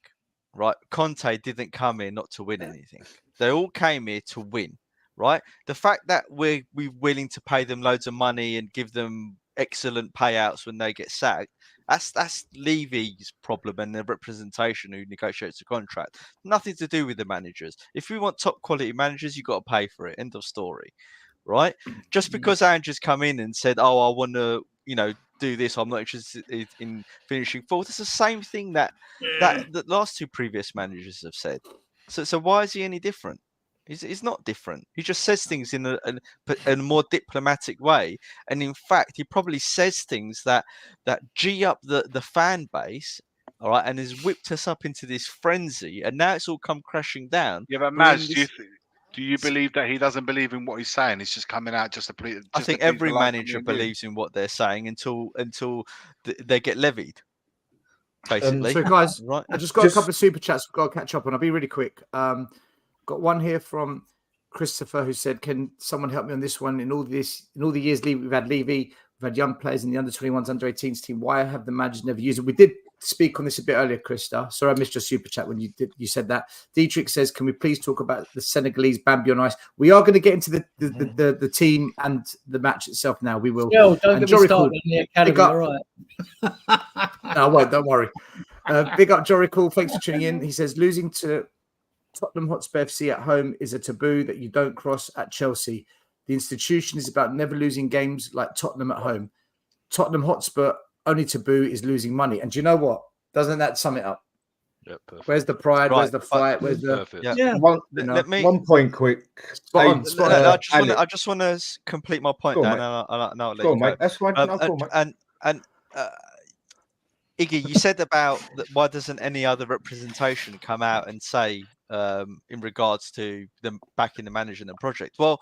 right? Conte didn't come here not to win anything. They all came here to win, right? The fact that we're willing to pay them loads of money and give them excellent payouts when they get sacked, that's Levy's problem and the representation who negotiates the contract. Nothing to do with the managers. If we want top quality managers, you've got to pay for it. End of story, right? Just because Andrew's come in and said, "Oh, I want to, do this. I'm not interested in finishing fourth." It's the same thing that the last two previous managers have said. So why is he any different? He's not different. He just says things in a more diplomatic way, and in fact, he probably says things that g up the fan base, all right, and has whipped us up into this frenzy, and now it's all come crashing down. Yeah, but Maz, do you believe that he doesn't believe in what he's saying? He's just coming out just to please. I think every manager believes in what they're saying until they get levied. Basically, so guys, right? I just got a couple of super chats we've got to catch up on. I'll be really quick. Got one here from Christopher who said, "Can someone help me on this one? In all the years we've had Levy, we've had young players in the under-21s, under-18s team. Why have the managers never used it?" We did speak on this a bit earlier, Krista. Sorry, I missed your super chat when you said that. Dietrich says, "Can we please talk about the Senegalese Bambi on ice?" We are going to get into the team and the match itself now. We will. Chel, don't get me started in the academy. All right. No, I won't. Don't worry. Big up, Jorical. Thanks for tuning in. He says, "Losing to Tottenham Hotspur FC at home is a taboo that you don't cross at Chelsea. The institution is about never losing games like Tottenham at home. Tottenham Hotspur, only taboo is losing money." And do you know what? Doesn't that sum it up? Yeah, perfect. Where's the pride? Right. Where's the fight? Where's the... Perfect. Yeah. One point quick. I just want to complete my point, Go on, Dan, and I'll let Go on, you go. mate. That's fine. No, go on, mate. Iggy, you said about why doesn't any other representation come out and say in regards to them backing the manager and the project? Well,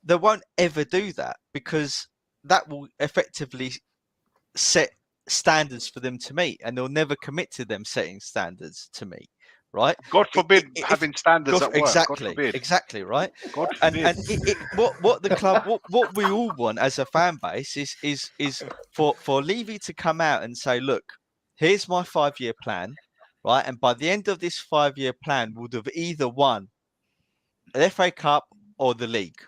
they won't ever do that because that will effectively set standards for them to meet, and they'll never commit to them setting standards to meet. Right? God forbid having standards at work. Exactly, God forbid. exactly, right? God forbid. And what the club, what we all want as a fan base is for Levy to come out and say, "Look, here's my 5-year plan, right? And by the end of this 5-year plan, we'll have either won the FA Cup or the league,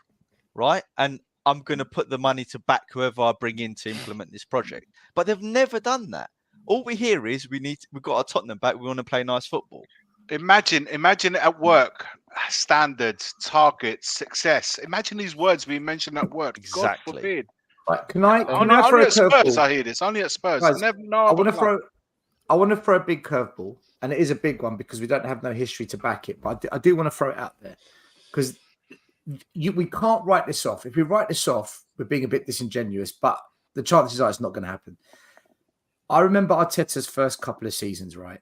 right? And I'm going to put the money to back whoever I bring in to implement this project." But they've never done that. All we hear is we've got our Tottenham back. We want to play nice football. Imagine at work, standards, targets, success. Imagine these words being mentioned at work. Exactly. God forbid. Right, can I Only throw a at Spurs, curveball? I hear this. Only at Spurs. Guys, Never, I want to throw a big curveball, and it is a big one because we don't have no history to back it. But I do want to throw it out there because we can't write this off. If we write this off, we're being a bit disingenuous. But the chances are it's not going to happen. I remember Arteta's first couple of seasons. Right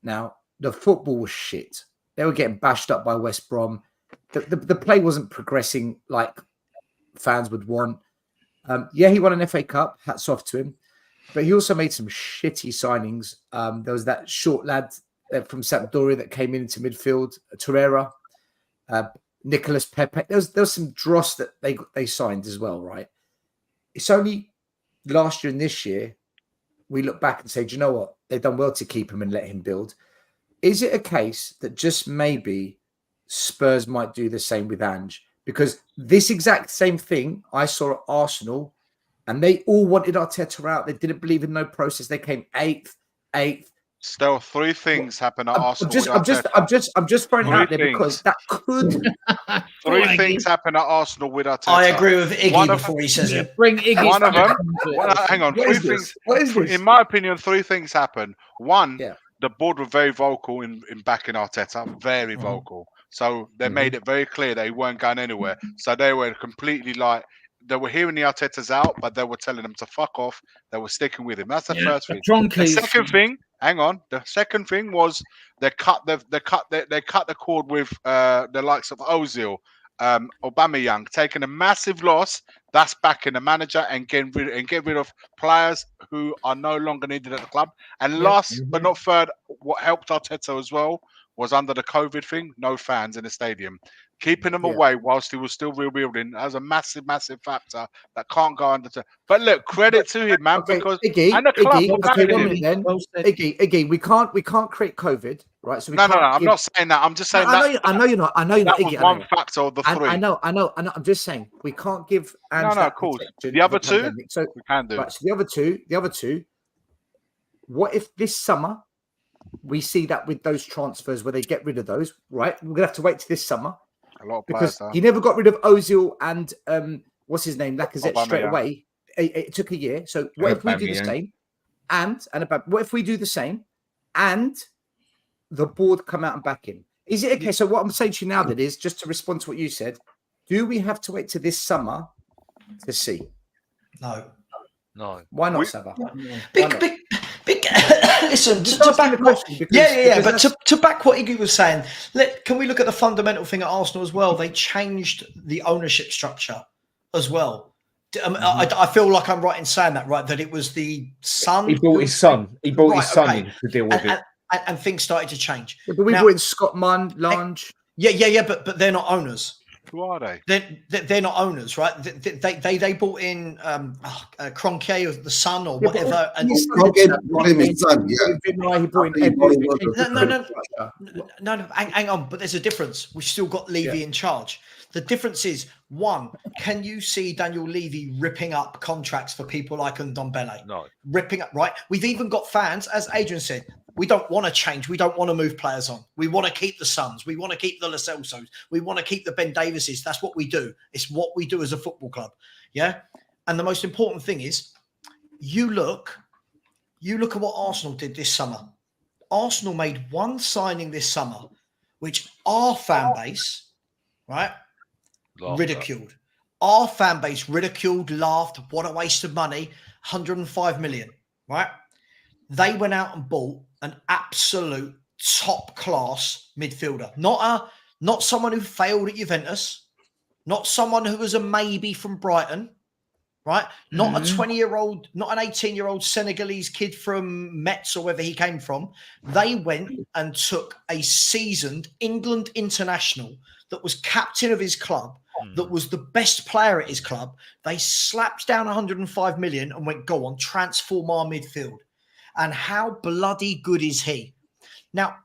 now, the football was shit. They were getting bashed up by West Brom. The play wasn't progressing like fans would want. Yeah, he won an FA Cup. Hats off to him. But he also made some shitty signings. There was that short lad from Sampdoria that came into midfield, Torreira, Nicolas Pepe. There was some dross that they signed as well, right? It's only last year and this year we look back and say, do you know what? They've done well to keep him and let him build. Is it a case that just maybe Spurs might do the same with Ange? Because this exact same thing I saw at Arsenal, and they all wanted Arteta out. They didn't believe in no process. They came eighth. Still, 3 things happen at Arsenal. I'm just throwing it out there because that could. 3 things happen at Arsenal with Arteta. I agree with Iggy before he says it. Bring Iggy. One of them. Hang on. What 3 is this? things. What is this? In my opinion, 3 things happen. One, Yeah. the board were very vocal in backing Arteta. Very vocal. So they made it very clear they weren't going anywhere. So they were completely like. They were hearing the Arteta's out, but they were telling them to fuck off. They were sticking with him. That's the first thing. The second thing, hang on. The second thing was they cut the cord with the likes of Ozil, Aubameyang, taking a massive loss. That's backing the manager and getting rid of players who are no longer needed at the club. And last but not third, what helped Arteta as well was under the COVID thing, no fans in the stadium. Keeping them away whilst he was still rebuilding as a massive, massive factor that can't go under. But look, credit to him, man, because and the club were backing him. Iggy, we can't create COVID, right? So we No, can't I'm not saying that. I'm just saying that. I know you're not. That was one factor of the three. I know. I'm just saying we can't give. Of course. The other two, so we can do. Right. So the other two. What if this summer we see that with those transfers where they get rid of those? Right, we're gonna have to wait to this summer. A lot of because players, he never got rid of Ozil and what's his name, Lacazette straight away. It took a year. So what if we do the same? What if we do the same, and the board come out and back him? Is it okay? So what I'm saying to you now, that is just to respond to what you said. Do we have to wait to this summer to see? No. Why not, Sava? Listen, to back but to back what Iggy was saying, can we look at the fundamental thing at Arsenal as well? They changed the ownership structure as well. I feel like I'm right in saying that, right? That it was the son. He brought his son. He brought his son in to deal with it. And things started to change. But we brought in Scott Munn, Lange. But they're not owners. Who are they? They're not owners, right? They bought in Cronquet or the son or whatever. No, hang on. But there's a difference. We've still got Levy in charge. The difference is, one, can you see Daniel Levy ripping up contracts for people like Ndombele? No. Ripping up, right? We've even got fans, as Adrian said, we don't want to change. We don't want to move players on. We want to keep the Sons. We want to keep the Lo Celsos. We want to keep the Ben Davises. That's what we do. It's what we do as a football club. Yeah. And the most important thing is you look at what Arsenal did this summer. Arsenal made one signing this summer, which our fan base, right, ridiculed. Our fan base ridiculed, laughed. What a waste of money. 105 million, right? They went out and bought an absolute top class midfielder, not someone who failed at Juventus, not someone who was a maybe from Brighton, right? Not a 20-year-old, not an 18-year-old Senegalese kid from Metz or wherever he came from. They went and took a seasoned England international that was captain of his club, that was the best player at his club. They slapped down 105 million and went, go on, transform our midfield. And how bloody good is he? Now,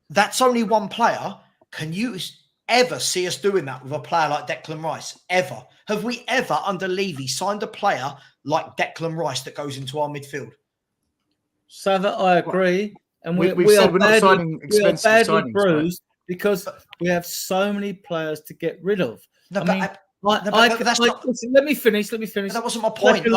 that's only one player. Can you ever see us doing that with a player like Declan Rice? Ever? Have we ever, under Levy, signed a player like Declan Rice that goes into our midfield? Sava, I agree. And we said are we're not signing expensive badly signings, bruised because we have so many players to get rid of. No, listen, let me finish. That wasn't my point.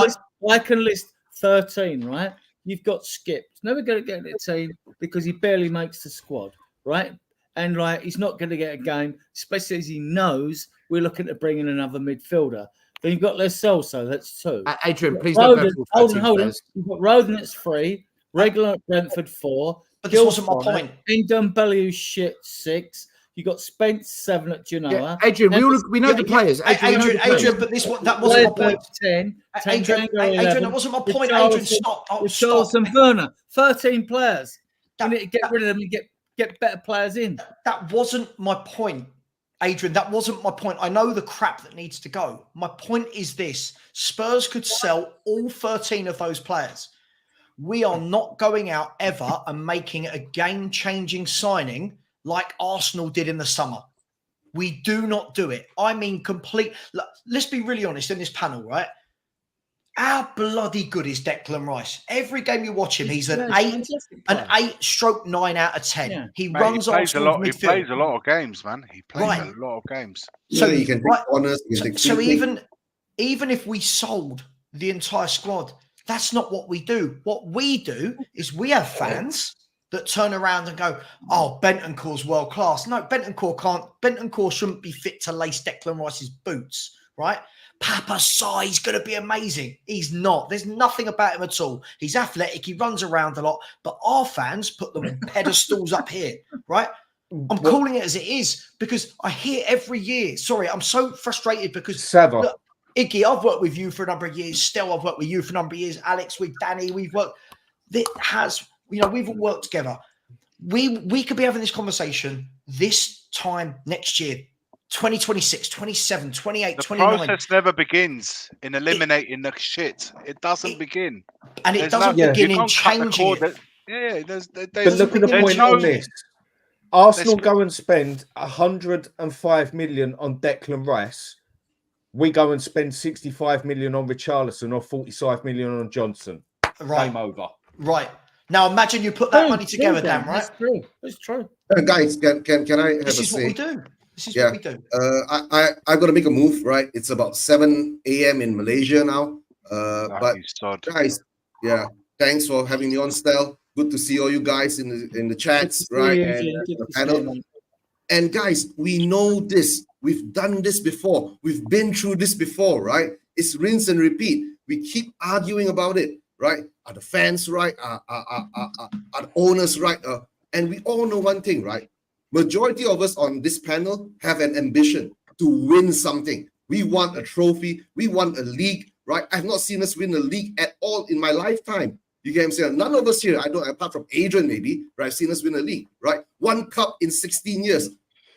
I can list 13, right? You've got Skipped. Never going to get in the team because he barely makes the squad, right? And he's not going to get a game, especially as he knows we're looking to bring in another midfielder. Then you've got Lo Celso, that's 2. Adrian, please Roden, don't go for hold on. You've got Roden, that's 3. Regular at Brentford, 4. But this wasn't my point. Ndombele, shit, 6. You got Spence 7 at Genoa. Yeah, Adrian, we know the players. Adrian, but that wasn't my point. 10. Adrian, that wasn't my point. Adrian, stop. Charles and Werner, 13 players. You need to get rid of them and get better players in. That wasn't my point, Adrian. That wasn't my point. I know the crap that needs to go. My point is this: Spurs could sell all 13 of those players. We are not going out ever and making a game-changing signing like Arsenal did in the summer. We do not do it. I mean, let's be really honest in this panel, right? How bloody good is Declan Rice? Every game you watch him, he's an 8/9 out of 10. Yeah. He runs off. He plays a lot of games, man. He plays a lot of games. So you can take corners. So even if we sold the entire squad, that's not what we do. What we do is we have fans that turn around and go, oh, Bentancur's world class. No, Bentancur shouldn't be fit to lace Declan Rice's boots, right? Papa Sarr, he's going to be amazing. He's not. There's nothing about him at all. He's athletic. He runs around a lot. But our fans put them on pedestals up here, right? I'm calling it as it is because I hear every year. Sorry, I'm so frustrated because look, Iggy, I've worked with you for a number of years. Stel, I've worked with you for a number of years. Alex, with Danny, we've worked. We've all worked together. we could be having this conversation this time next year, 2026, 27, 28, The 29. process never begins in eliminating the shit. It doesn't begin. And it There's doesn't no, begin you in can't cut the changing cord. it. Yeah, But look at the point on this. Arsenal go and spend 105 million on Declan Rice. We go and spend 65 million on Richarlison or 45 million on Johnson. Right. Game over. Right. Now imagine you put that money together, Dan, right? That's true. That's true. Guys, can I have This a is say? what we do. This is Yeah. what we do. I got to make a move, right? It's about 7 a.m. in Malaysia now. But guys, yeah, thanks for having me on, Stel. Good to see all you guys in the chats, right? And the panel. And guys, we know this. We've done this before. We've been through this before, right? It's rinse and repeat. We keep arguing about it, right? Are the fans right? Are the owners right? And we all know one thing, right? Majority of us on this panel have an ambition to win something. We want a trophy. We want a league, right? I've not seen us win a league at all in my lifetime. You get what I'm saying? None of us here, I don't, apart from Adrian maybe, right? I've seen us win a league, right? 1 cup in 16 years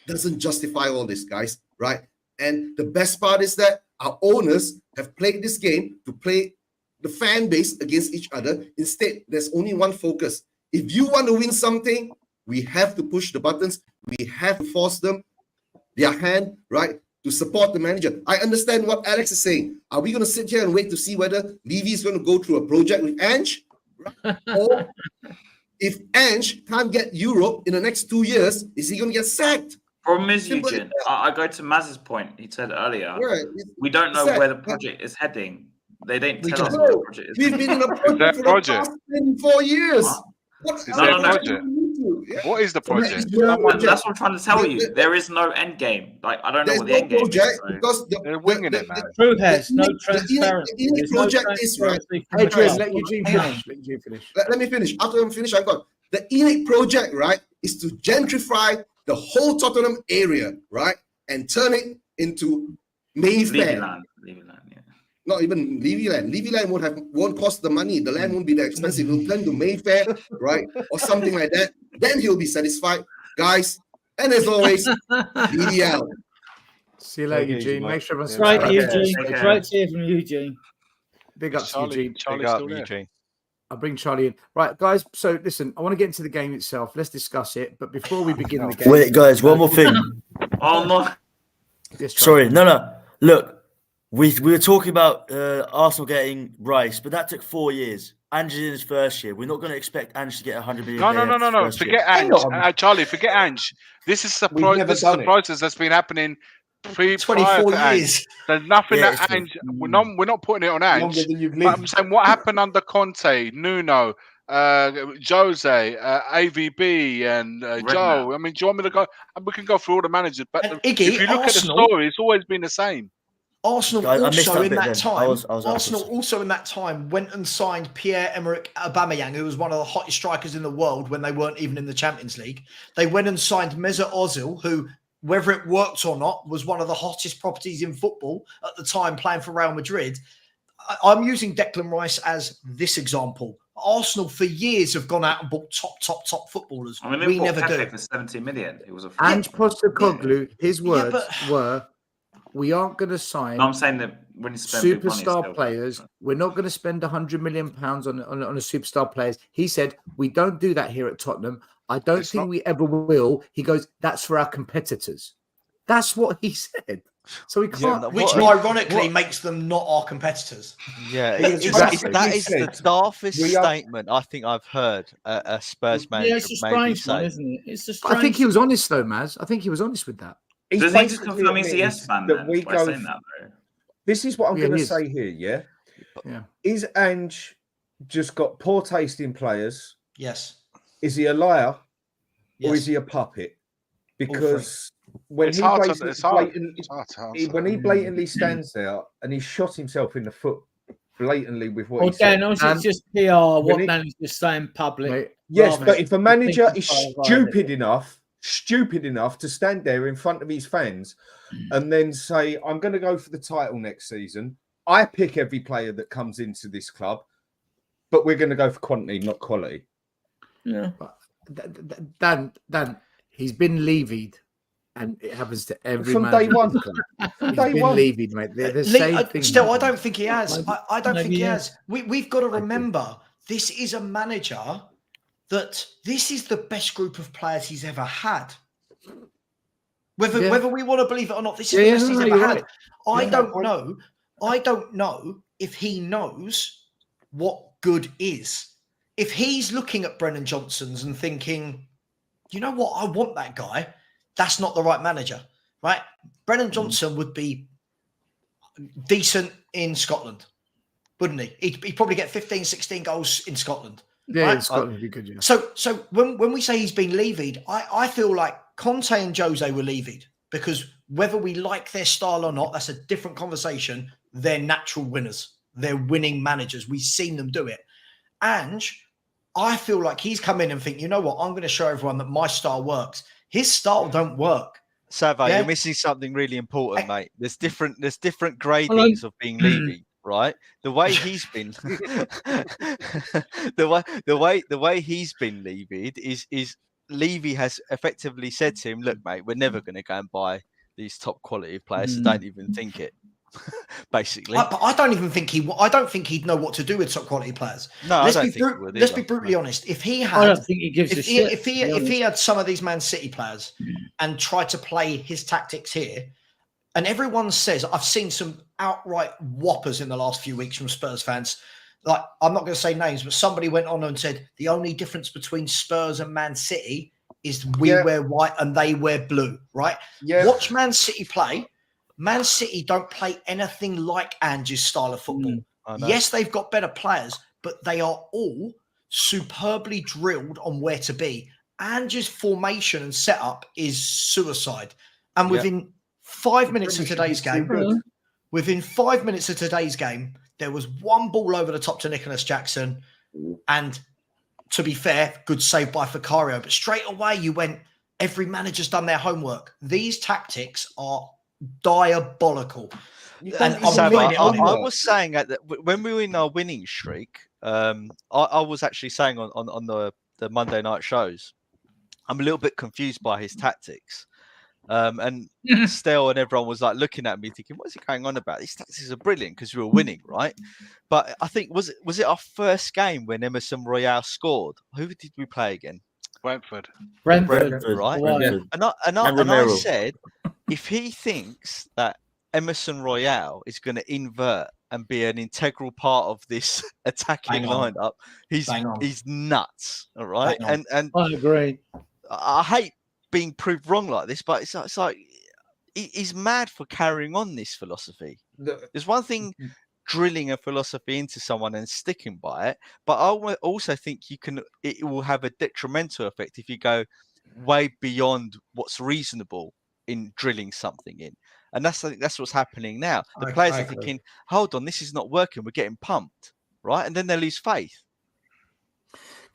doesn't justify all this, guys, right? And the best part is that our owners have played this game to play the fan base against each other. Instead, there's only one focus. If you want to win something, we have to push the buttons. We have to force them, their hand, right, to support the manager. I understand what Alex is saying. Are we going to sit here and wait to see whether Levy is going to go through a project with Ange? Right? Or if Ange can't get Europe in the next 2 years, is he going to get sacked? Problem is, Eugene, I go to Maz's point. He said earlier, we don't know where the project is heading. They didn't tell us where the project is. We've been in a project for the past 4 years. What is the project? That's what I'm trying to tell you. There is no end game. Like, I don't know what the end game is. Because they're winging it, man. True has no transparency. The project is right. Adrian, let Eugene finish. Let me finish. After I'm finished, I've got the ENIC project, right, is to gentrify the whole Tottenham area, right, and turn it into Mayfair. Levyland, yeah. Not even Levyland. Levyland won't cost the money. The land won't be that expensive. He'll turn to Mayfair, right, or something like that. Then he'll be satisfied, guys. And as always, BDL. See you later, Eugene. Make sure everyone's right, Eugene. Great to hear from Eugene. Big up to Eugene. Big up, Eugene. I'll bring Charlie in. Right, guys. So listen, I want to get into the game itself. Let's discuss it. But before we begin the game, wait, guys, one more thing. Oh no! Yes, sorry, no. Look, we were talking about Arsenal getting Rice, but that took 4 years. Ange is in his first year. We're not going to expect Ange to get 100 million. No. Forget Ange. Charlie, forget Ange. This is the process that's been happening 24 years. There's nothing that Ange. We're not putting it on Ange. But I'm saying what happened under Conte, Nuno, Jose, AVB, and Joe. I mean, do you want me to go? We can go through all the managers, but Iggy, if you look at the story, it's always been the same. Arsenal also in that time. Arsenal also also in that time went and signed Pierre-Emerick Aubameyang, who was one of the hottest strikers in the world when they weren't even in the Champions League. They went and signed Mesut Ozil, who, whether it worked or not, was one of the hottest properties in football at the time, playing for Real Madrid. I'm using Declan Rice as this example. Arsenal for years have gone out and bought top footballers. I mean, we never do. For 70 million. It was a Ange Postecoglou, his words were, we aren't going to sign I'm saying that when you spend superstar players, we're not going to spend £100 million on a superstar players. He said, we don't do that here at Tottenham. I don't think we ever will. He goes, that's for our competitors. That's what he said. So we can't. Which ironically makes them not our competitors. Yeah, Exactly. that is the daftest statement I think I've heard a Spurs manager it's a strange say. one, isn't it? It's a strange. I think he was honest though, Maz. I think he was honest with that. Does he just confirm he's the yes man then? We go, this is what I'm going to say here, yeah. Is Ange just got poor taste in players? Yes. Is he a liar? Yes. Or is he a puppet? Because when he blatantly stands there and he shot himself in the foot blatantly with what he said. Or is it just PR, what managers say in public? Yes, but if a manager is stupid enough to stand there in front of his fans and then say, I'm going to go for the title next season. I pick every player that comes into this club, but we're going to go for quantity, not quality. Yeah. Dan, he's been levied, and it happens to every From man. day one. From He's day been one. levied, mate. They're the same thing. Still, I don't think he has. I don't think he yes. has. We've got to remember, this is a manager that this is the best group of players he's ever had. Whether we want to believe it or not, this is the best he's ever had. Right. I don't know if he knows what good is. If he's looking at Brennan Johnson's and thinking, you know what, I want that guy, that's not the right manager, right? Brennan Johnson would be decent in Scotland, wouldn't he? He'd probably get 15, 16 goals in Scotland. Yeah, right? in Scotland would be good, yeah. So when we say he's been levied, I feel like Conte and Jose were levied because whether we like their style or not, that's a different conversation. They're natural winners. They're winning managers. We've seen them do it. And I feel like he's come in and think, you know what, I'm going to show everyone that my style works. His style don't work. Savo, Yeah? you're missing something really important, mate. There's different gradings of being Levy, right? The way he's been the way he's been levied is Levy has effectively said to him, look, mate, we're never going to go and buy these top quality players, so don't even think it. Basically, I don't even think I don't think he'd know what to do with top quality players. No, let's I don't be think he would let's be either. brutally honest. If he had, I don't think he gives a shit. If he had some of these Man City players and tried to play his tactics here, and everyone says, I've seen some outright whoppers in the last few weeks from Spurs fans. Like, I'm not going to say names, but somebody went on and said the only difference between Spurs and Man City is we wear white and they wear blue, right? Yeah. Watch Man City play. Man City don't play anything like Ange's style of football. Yes, they've got better players, but they are all superbly drilled on where to be. Ange's formation and setup is suicide. And within 5 minutes of today's game, there was one ball over the top to Nicholas Jackson. And to be fair, good save by Vicario. But straight away you went, every manager's done their homework. These tactics are diabolical. And I was saying that when we were in our winning streak, I was actually saying on the Monday night shows, I'm a little bit confused by his tactics. And Stel and everyone was like looking at me thinking, what's he going on about? These tactics are brilliant because we were winning, right? But I think, was it our first game when Emerson Royale scored? Who did we play again? Brentford, right? Brentford. And I said, if he thinks that Emerson Royale is going to invert and be an integral part of this attacking lineup, he's nuts. All right. And I agree. I hate being proved wrong like this, but it's like he's mad for carrying on this philosophy. There's one thing drilling a philosophy into someone and sticking by it, but I also think it will have a detrimental effect if you go way beyond what's reasonable in drilling something in. And that's what's happening now. The players are thinking, hold on, this is not working, we're getting pumped, right? And then they lose faith.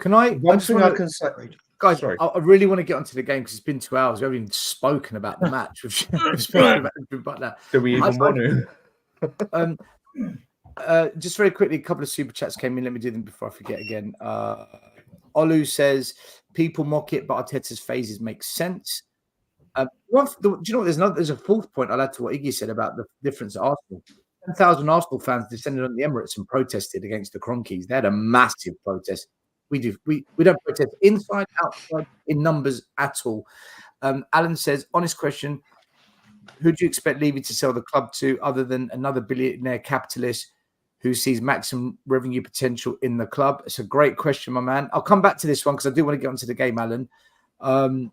One thing I can say, guys, I really want to get onto the game because it's been 2 hours. We haven't even spoken about the match. We've spoken about everything but that. Do we even want to? Just very quickly, a couple of super chats came in. Let me do them before I forget again. Olu says, people mock it, but Arteta's phases make sense. Do you know what? There's a fourth point I'll add to what Iggy said about the difference at Arsenal. 10,000 Arsenal fans descended on the Emirates and protested against the Cronkies. They had a massive protest. We don't protest inside, outside, in numbers at all. Alan says, honest question, who do you expect Levy to sell the club to other than another billionaire capitalist who sees maximum revenue potential in the club? It's a great question, my man. I'll come back to this one because I do want to get onto the game, Alan. Can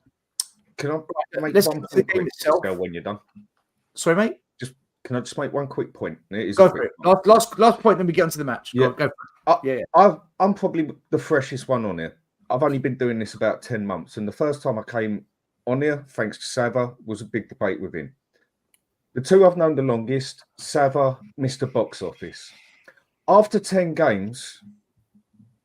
I make let's one get to the game itself when you're done? Sorry, mate? Can I just make one quick point? Go for it. Last point, then we get onto the match. Go for it. I'm probably the freshest one on here. I've only been doing this about 10 months. And the first time I came on here, thanks to Sava, was a big debate with him. The two I've known the longest, Sava, Mr. Box Office. After 10 games,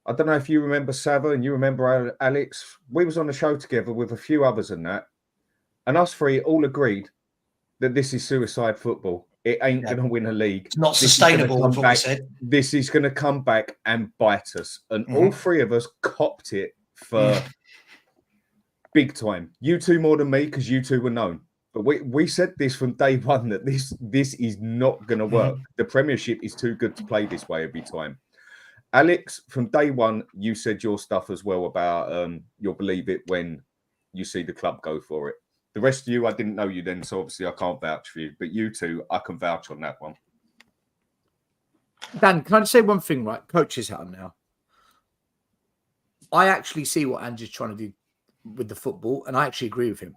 I don't know if you remember Sava and you remember Alex. We was on the show together with a few others and that. And us three all agreed that this is suicide football. It ain't going to win a league. It's not sustainable, is what we said. This is going to come back and bite us. And all three of us copped it for big time. You two more than me because you two were known. But we said this from day one that this is not going to work. The Premiership is too good to play this way every time. Alex, from day one, you said your stuff as well about you'll believe it when you see the club go for it. The rest of you, I didn't know you then, so obviously I can't vouch for you. But you two, I can vouch on that one. Dan, can I just say one thing, right? Coach's hat on now. I actually see what Andrew's trying to do with the football, and I actually agree with him.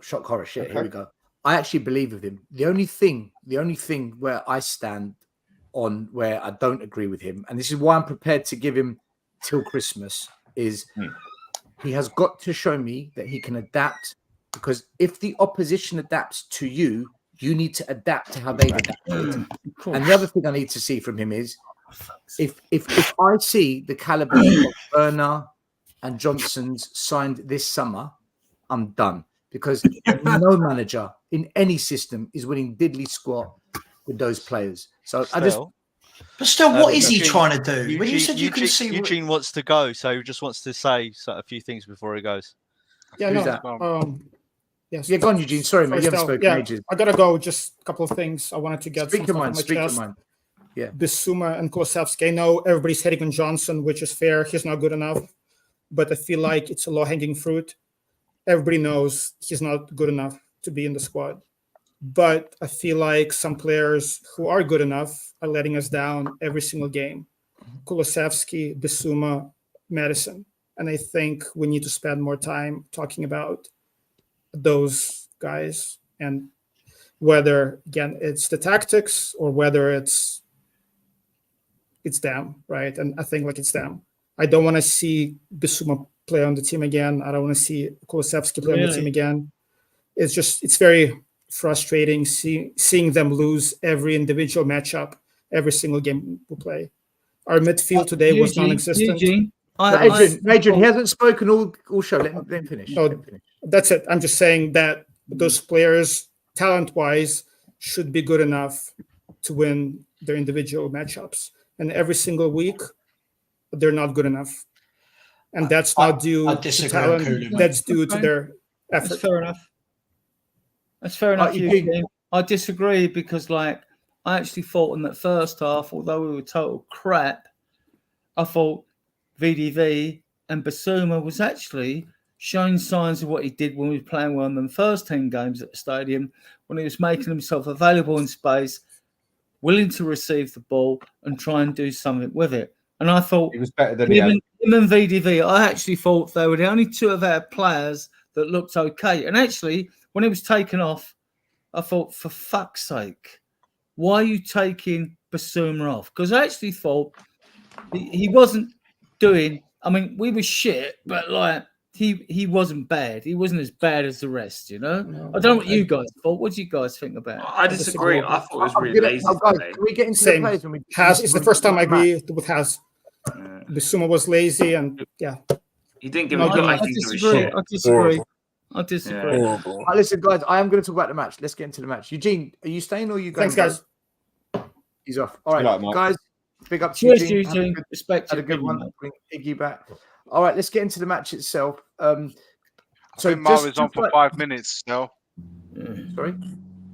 Shock horror shit. Here we go. I actually believe with him. The only thing where I stand on where I don't agree with him, and this is why I'm prepared to give him till Christmas, is he has got to show me that he can adapt, because if the opposition adapts to you, you need to adapt to how they've adapted. And the other thing I need to see from him is if I see the calibers of Werner and Johnson's signed this summer, I'm done. Because no manager in any system is winning diddly squat with those players. So I just. But still, what is he trying to do? When you said you can see, Eugene wants to go, so he just wants to say a few things before he goes. Yeah, Who's no. Yes. Yeah, go on, Eugene. Sorry, mate. You haven't spoken ages. I gotta go. Just a couple of things I wanted to get. Speak your mind. Speak your mind. Yeah. Bissouma and Kulusevski. I know everybody's hating on Johnson, which is fair. He's not good enough, but I feel like it's a low-hanging fruit. Everybody knows he's not good enough to be in the squad. But I feel like some players who are good enough are letting us down every single game. Kulusevski, Bissouma, Madison. And I think we need to spend more time talking about those guys, and whether, again, it's the tactics or whether it's them, right? And I think like it's them. I don't want to see Bissouma play on the team again. I don't want to see Kulusevski play on the team again. It's very frustrating seeing them lose every individual matchup, every single game we play. Our midfield today was non-existent. Adrian, he hasn't spoken all show. Let him finish. That's it. I'm just saying that those players, talent-wise, should be good enough to win their individual matchups. And every single week, they're not good enough. And that's not due to talent. That's due to their effort. That's fair enough. That's fair enough. Eugene. I disagree because, I actually thought in that first half, although we were total crap, I thought VDV and Bissouma was actually showing signs of what he did when we were playing one of them first 10 games at the stadium, when he was making himself available in space, willing to receive the ball and try and do something with it. And I thought he was better than him and VDV, I actually thought they were the only two of our players that looked okay. And actually, when he was taken off, I thought, for fuck's sake, why are you taking Bissouma off? Because I actually thought he wasn't doing. I mean, we were shit, but he wasn't bad. He wasn't as bad as the rest, you know. No, I don't know what you guys thought. What do you guys think about it? I disagree. I thought it was really lazy. Can we get into the players when we it's the first time I agree with Has. Bissouma was lazy, and he didn't give. I disagree. I disagree. Yeah. Listen, guys, I am going to talk about the match. Let's get into the match. Eugene, are you staying or are you going? Thanks, guys. He's off. All right, guys. Big up to Cheers, Eugene. Respect. Had a good one. Bring Iggy back. All right, let's get into the match itself. I think Mario's on for 5 minutes still. Sorry?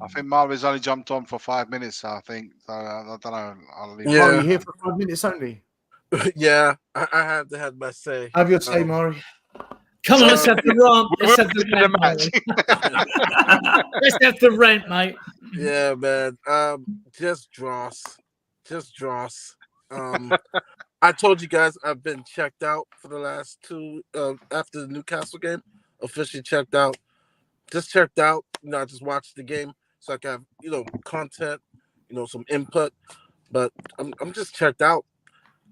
I think Mario's only jumped on for 5 minutes, I think. So I don't know. I'll leave Are you here for 5 minutes only? Yeah, I have to have my say. Have your say, Mari. Come on, let's have the rant. Let's have the rant. Let's have the rant, mate. Yeah, man. Just dross. I told you guys I've been checked out for the last two after the Newcastle game. Officially checked out. Just checked out. I just watched the game so I can have content, some input. But I'm just checked out.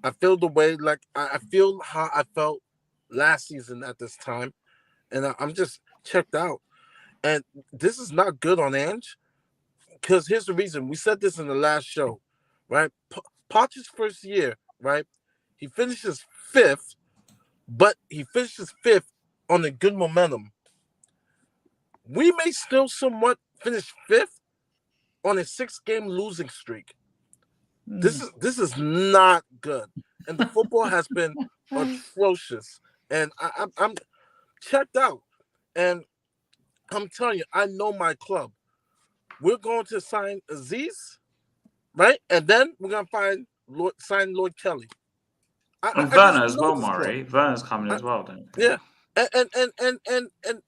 I feel the way I feel how I felt last season at this time, and I'm just checked out. And this is not good on Ange, because here's the reason. We said this in the last show, right? Poch's first year, right? He finishes 5th, but he finishes 5th on a good momentum. We may still somewhat finish 5th on a 6-game losing streak. This is not good, and the football has been atrocious. And I'm checked out. And I'm telling you, I know my club. We're going to sign Aziz, right? And then we're going to sign Lord Kelly. And I Werner just as know well, this club. Murray. Werner's coming as well, then. Yeah. And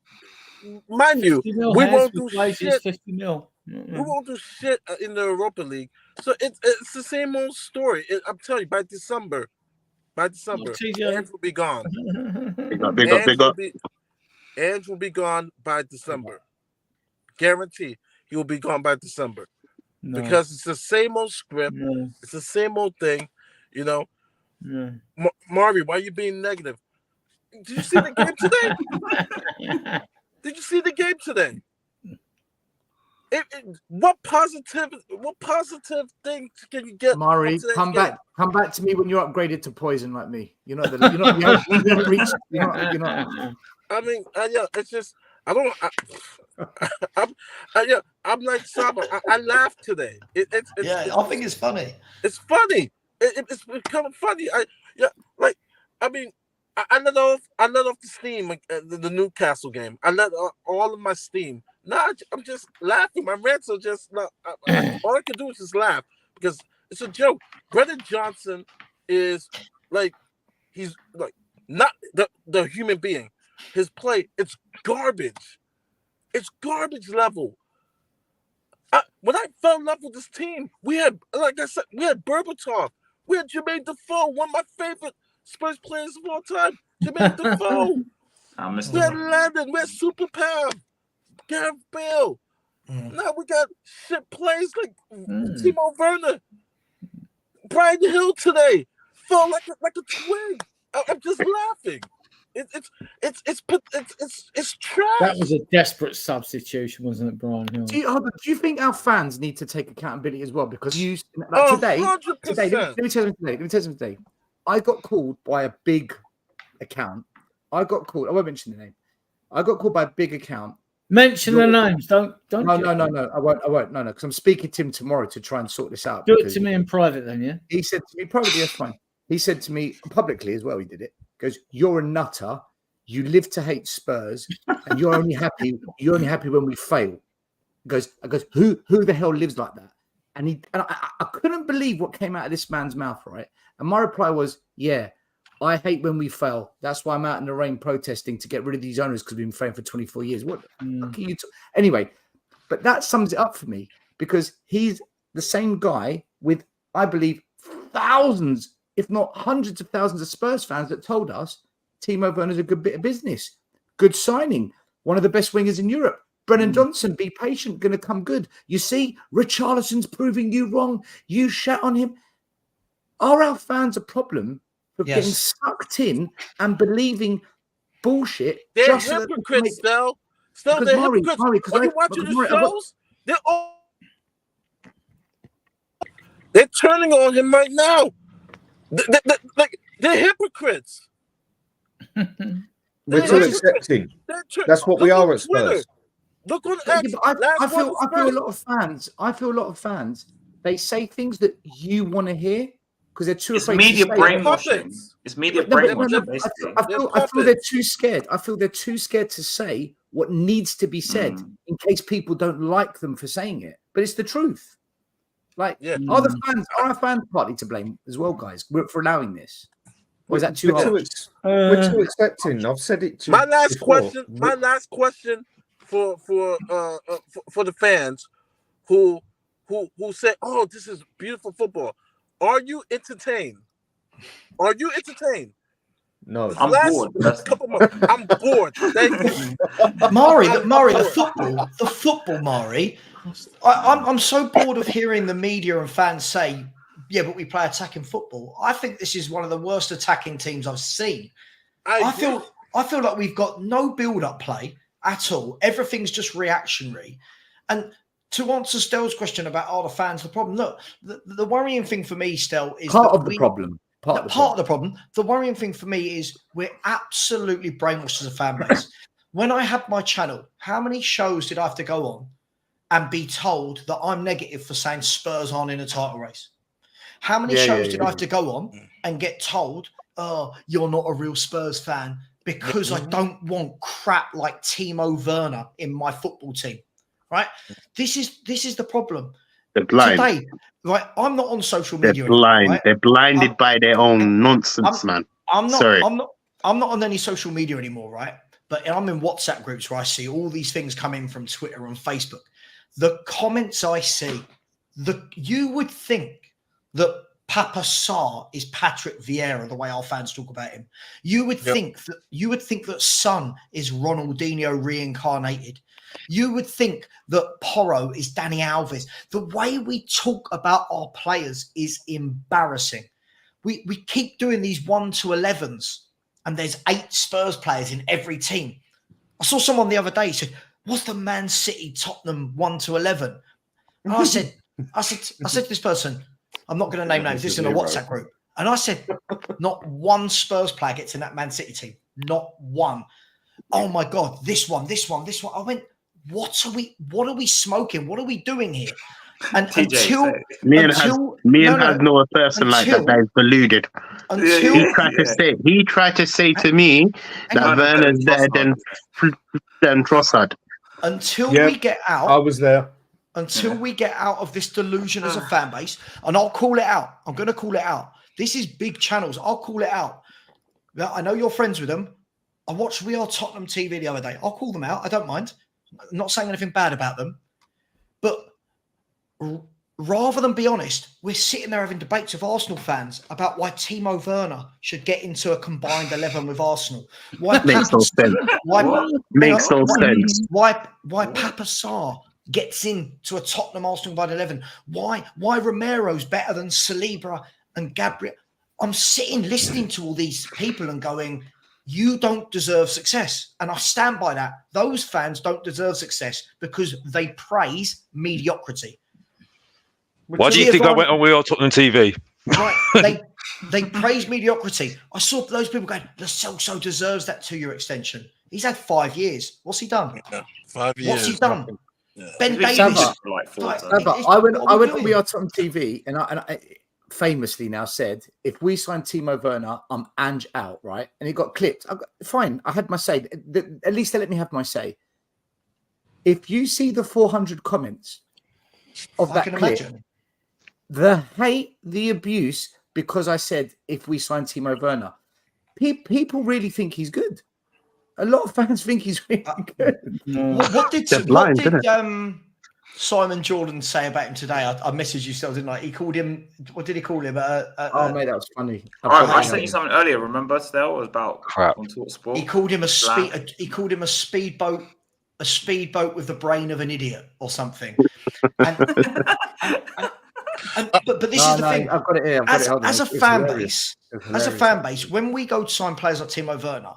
mind you, 50 mil we has won't do replaces shit. 50 mil. We won't do shit in the Europa League. So it's the same old story. I'm telling you, by December, TJ. Ange will be gone. Big up. Ange will be gone by December. Guarantee he will be gone by December. No. Because it's the same old script. No. It's the same old thing. You know, No. Mari, why are you being negative? Did you see the game today? Did you see the game today? What positive thing can you get? Mari, from today's come back to me when you're upgraded to poison like me. You haven't reached. You're not. I mean, yeah, it's just I don't. I'm like Saba. I laughed today. I think it's funny. It's funny. It's becoming funny. I let off the steam the Newcastle game. I let all of my steam. Now I'm just laughing. My rants are just not. All I can do is just laugh because it's a joke. Brendan Johnson is like he's like not the human being. His play, it's garbage. It's garbage level. When I fell in love with this team, we had, like I said, we had Berbatov. We had Jermaine Defoe, one of my favorite Spurs players of all time. Jermaine Defoe. We had Landon. We had Super Pam. Gareth Bale. Now we got shit players like Timo Werner. Brian Hill today felt like a twig. I'm just laughing. It's trash. That was a desperate substitution, wasn't it, Brian Hill? Do you think our fans need to take accountability as well? Because today, let me tell you something today. I got called by a big account. I won't mention the name. I got called by a big account. Mention the names. Don't. No. I won't. No. Because I'm speaking to him tomorrow to try and sort this out. Do it to me in private, then. Yeah. He said to me privately, that's fine. He said to me publicly as well. He did it. He goes, "You're a nutter. You live to hate Spurs, and you're only happy. You're only happy when we fail." He goes, "Who the hell lives like that?" And I couldn't believe what came out of this man's mouth. Right. And my reply was, "Yeah. I hate when we fail. That's why I'm out in the rain protesting to get rid of these owners because we've been failing for 24 years. What the fuck are you Anyway, but that sums it up for me because he's the same guy with, I believe, thousands, if not hundreds of thousands of Spurs fans that told us Timo Werner's a good bit of business. Good signing. One of the best wingers in Europe. Brennan Johnson, be patient, going to come good. You see, Richarlison's proving you wrong. You shat on him. Are our fans a problem? Getting sucked in and believing bullshit. They're hypocrites, Stel. They're hypocrites. Are you watching the shows? They're turning on him right now. They're hypocrites. We're too accepting. That's what we are at Spurs. Look on X. I feel a lot of fans. They say things that you want to hear. Because they're too afraid media to say brainwashing. It's media brainwashing. I feel they're too scared. I feel they're too scared to say what needs to be said in case people don't like them for saying it. But it's the truth. Like, are our fans partly to blame as well, guys, for allowing this? Or is that too harsh? We're too accepting. I've said it to my last question. My last question for the fans who say, "Oh, this is beautiful football." Are you entertained? No. I'm bored. I'm bored. Thank you. Mari, the football, Mari. I'm so bored of hearing the media and fans say, "Yeah, but we play attacking football." I think this is one of the worst attacking teams I've seen. I feel like we've got no build-up play at all. Everything's just reactionary. And to answer Stel's question about are the fans the problem? Look, the worrying thing for me, Stel, is part of the problem. Part of the problem. The worrying thing for me is we're absolutely brainwashed as a fan base. When I had my channel, how many shows did I have to go on and be told that I'm negative for saying Spurs aren't in a title race? How many shows did I have to go on and get told, "Oh, you're not a real Spurs fan because I don't want crap like Timo Werner in my football team. Right? This is the problem. They're blind. Today, right? I'm not on social They're media blind. anymore. Right? They're blinded by their own nonsense, man. I'm not. Sorry. I'm not on any social media anymore, right? But I'm in WhatsApp groups where I see all these things come in from Twitter and Facebook. The comments I see, you would think that Papa Sarr is Patrick Vieira, the way our fans talk about him. You would think that Son is Ronaldinho reincarnated. You would think that Porro is Dani Alves. The way we talk about our players is embarrassing. We keep doing these 1 to 11s, and there's 8 Spurs players in every team. I saw someone the other day said, "What's the Man City Tottenham 1 to 11?" And I said to this person, I'm not going to name names. This is in a WhatsApp group, and I said, not one Spurs player gets in that Man City team. Not one. Oh my God, this one. I went, what are we smoking? What are we doing here? And until me and has no a person like that is deluded. He tried to say to me that Werner's better than Trossard. Until we get out, I was there. Until we get out of this delusion as a fan base, and I'll call it out. I'm going to call it out. This is big channels. I'll call it out. I know you're friends with them. I watched We Are Tottenham TV the other day. I'll call them out. I don't mind. I'm not saying anything bad about them. But rather than be honest, we're sitting there having debates with Arsenal fans about why Timo Werner should get into a combined 11 with Arsenal. Why makes no sense. Why Papa Sarr gets into a Tottenham Arsenal combined 11? Why Romero's better than Saliba and Gabriel? I'm sitting listening to all these people and going, you don't deserve success. And I stand by that. Those fans don't deserve success because they praise mediocrity. Why do you think I went on We Are Tottenham TV? Right, they praise mediocrity. I saw those people going, Lo Celso deserves that 2-year extension. He's had 5 years. What's he done? Yeah, 5 years. What's he done? Yeah. Ben Davies. I went on We Are Tottenham TV, and I famously now said, if we sign Timo Werner, I'm Ange out, right? And he got clipped. Fine, I had my say. At least they let me have my say. If you see the 400 comments of that clip, the hate, the abuse, because I said, if we sign Timo Werner, people really think he's good. A lot of fans think he's really good. What did Simon Jordan say about him today? I messaged you still, didn't I? He called him. What did he call him? Oh, mate, that was funny. I sent you something earlier. Remember, Stell? It was about crap on TalkSport. He called him He called him a speedboat with the brain of an idiot or something. But this is the thing. I've got it here. As a fan base, when we go to sign players like Timo Werner,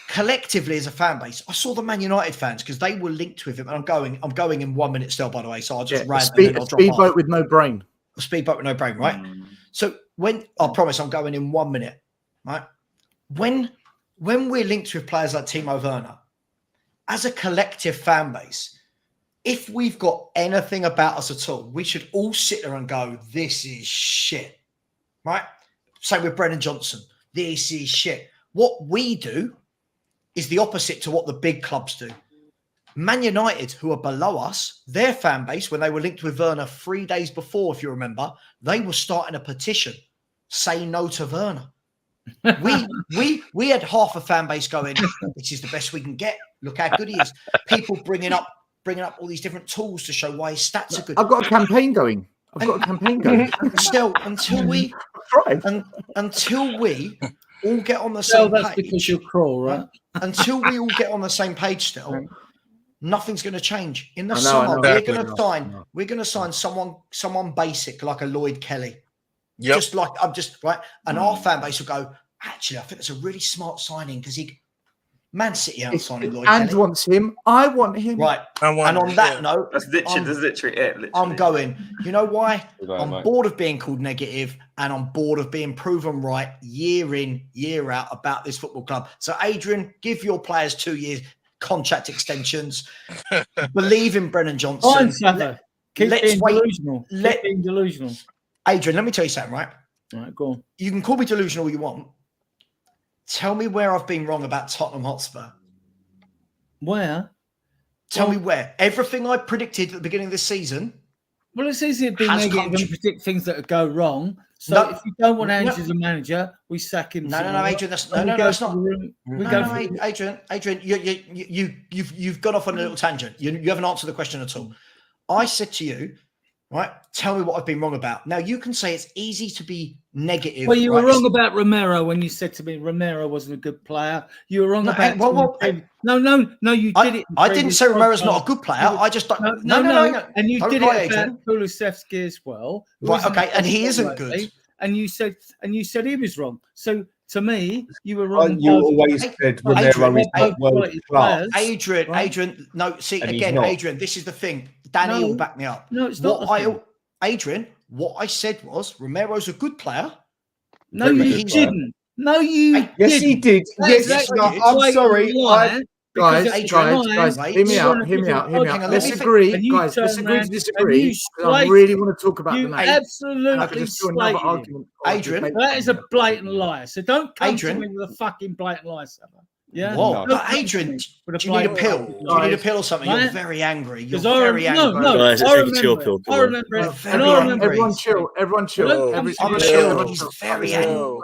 collectively as a fan base, I saw the Man United fans because they were linked with him. And I'm going in 1 minute still, by the way. So I'll just rant and then I'll drop off. Speedboat with no brain. A speedboat with no brain, right? So I promise I'm going in 1 minute, right? When we're linked with players like Timo Werner, as a collective fan base, if we've got anything about us at all, we should all sit there and go, this is shit, right? Same with Brennan Johnson. This is shit. What we do is the opposite to what the big clubs do. Man United, who are below us, their fan base, when they were linked with Werner 3 days before, if you remember, they were starting a petition, say no to Werner. We had half a fan base going, this is the best we can get. Look how good he is. People bringing up all these different tools to show why his stats are good. I've got a campaign going. Still, until we all get on the same that's page. Because you're cruel, right? Until we all get on the same page still, nothing's going to change. In the I know, summer, I we're going to sign someone basic like a Lloyd Kelly. Yep. Right. And our fan base will go, actually, I think that's a really smart signing because Man City aren't signing Lloyd And Kelly. wants him. I want him. Right. And on that note, that's literally it. I'm going, you know why? I'm bored of being called negative and I'm bored of being proven right year in, year out about this football club. So, Adrian, give your players 2 years contract extensions. Believe in Brennan Johnson. Keep being delusional. Adrian, let me tell you something, right? All right, go on. You can call me delusional all you want. Tell me where I've been wrong about Tottenham Hotspur. Where? Tell me where. Everything I predicted at the beginning of this season. Well, it's easy to be has negative come and predict things that go wrong. So if you don't want Ange as a manager, we sack him. No, Adrian. That's and we no, go that's to not. the room- we No, go no, through- Adrian. You've gone off on a little tangent. You haven't answered the question at all. I said to you, right? Tell me what I've been wrong about. Now you can say it's easy to be negative. Well, you right? were wrong about Romero when you said to me Romero wasn't a good player. You were wrong No, about no. You did it. I didn't say Romero's not a good player. I just don't. No. And you Don't did lie, it about Adrian. Kulusevski as well. who Right, isn't okay, and he good isn't lately, good. And you said he was wrong. So to me, you were wrong. You always said Romero is not world class. Adrian. No, see And he's again, not. Adrian. This is the thing. Danny will back me up. No, it's not. Adrian, what I said was Romero's a good player. No, you didn't. No, you. Yes, he did. Yes, no, I'm sorry. Guys, hear me out. Let's agree, guys. Let's agree to disagree. I really want to talk about the match. Absolutely slated him. Adrian, that is a blatant lie. So don't come Adrian. to me with a fucking blatant lie, Sava. Yeah. Whoa, Don't but come to Adrian, me with do you need a blatant pill? lie. Do you need a pill or something? You're Right? very angry. You're 'Cause I very remember- angry. no, Guys, let's I take a chill remember pill. it. Come I on. remember it. Very And I remember Everyone it. chill. Everyone chill. Don't Everyone come to me. chill. He's very angry.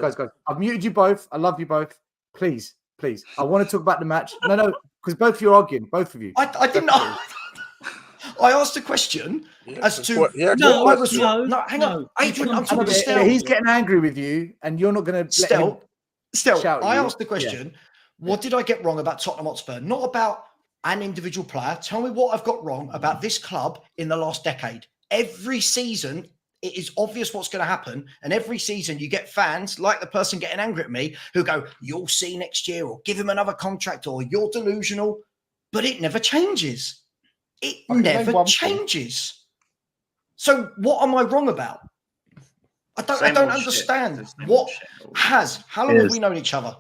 Guys. I've muted you both. I love you both. Please. I want to talk about the match. No, because both of you are arguing. Both of you. I didn't know. I asked a question as to No, what I was. no, No, hang on, no. Adrian. I'm You talking can't to do it. Stel. He's getting angry with you, and you're not going to let him Stel, shout at I you. asked the question. What did I get wrong about Tottenham Hotspur? Not about an individual player. Tell me what I've got wrong about this club in the last decade. Every season, it is obvious what's going to happen. And every season, you get fans like the person getting angry at me who go, "You'll see next year," or "Give him another contract," or "You're delusional." But it never changes. It never changes. So what am I wrong about? I don't understand. How long have we known each other?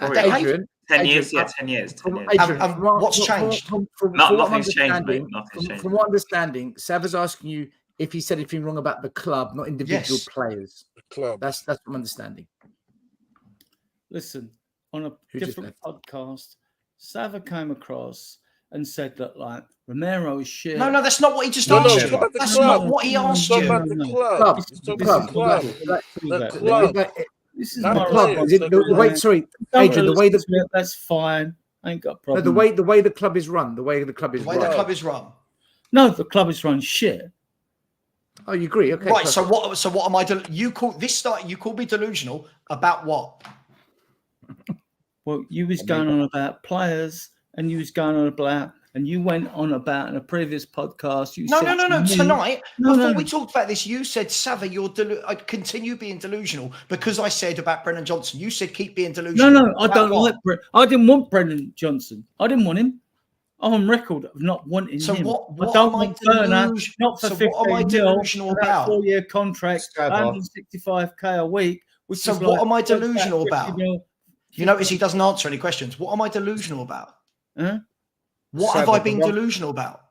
Adrian, 10 years, 10 years. 10 years. Adrian, what's changed? Nothing's changed, mate. Nothing's changed. From what I'm understanding, Sav is asking you if he said anything wrong about the club, not individual players. Club. That's what I'm understanding. Listen, on a Who just different podcast, Sava came across and said that like Romero is shit. No, that's not what he just asked you. That's not what he asked you. The club. This is Not my the club. response. Is it the way? Sorry, Don't Adrian. The way listen to it, that's fine. I ain't got a problem. the way the club is run. The way the club is The way run. the club is run. No, the club is run shit. Oh, you agree? Okay. Right. perfect. So what am I? You call this start? You call me delusional about what? Well, you was going on about players, and you was going on about, and you went on about in a previous podcast. You No. said to me- Tonight, No, before no. we talked about this, you said, "Sava, I continue being delusional because I said about Brennan Johnson." You said, "Keep being delusional." No, I About don't what? like. I didn't want Brendan Johnson. I didn't want him. I'm on record of not wanting So him. what I don't am I want Turner, delusion- not for so 15 what am I mil, delusional on that about? 4-year contract, Scabber. 165k a week. Which So is what like am I 50 delusional about? mil. You notice he doesn't answer any questions. What am I delusional about? Huh? What have I been delusional about?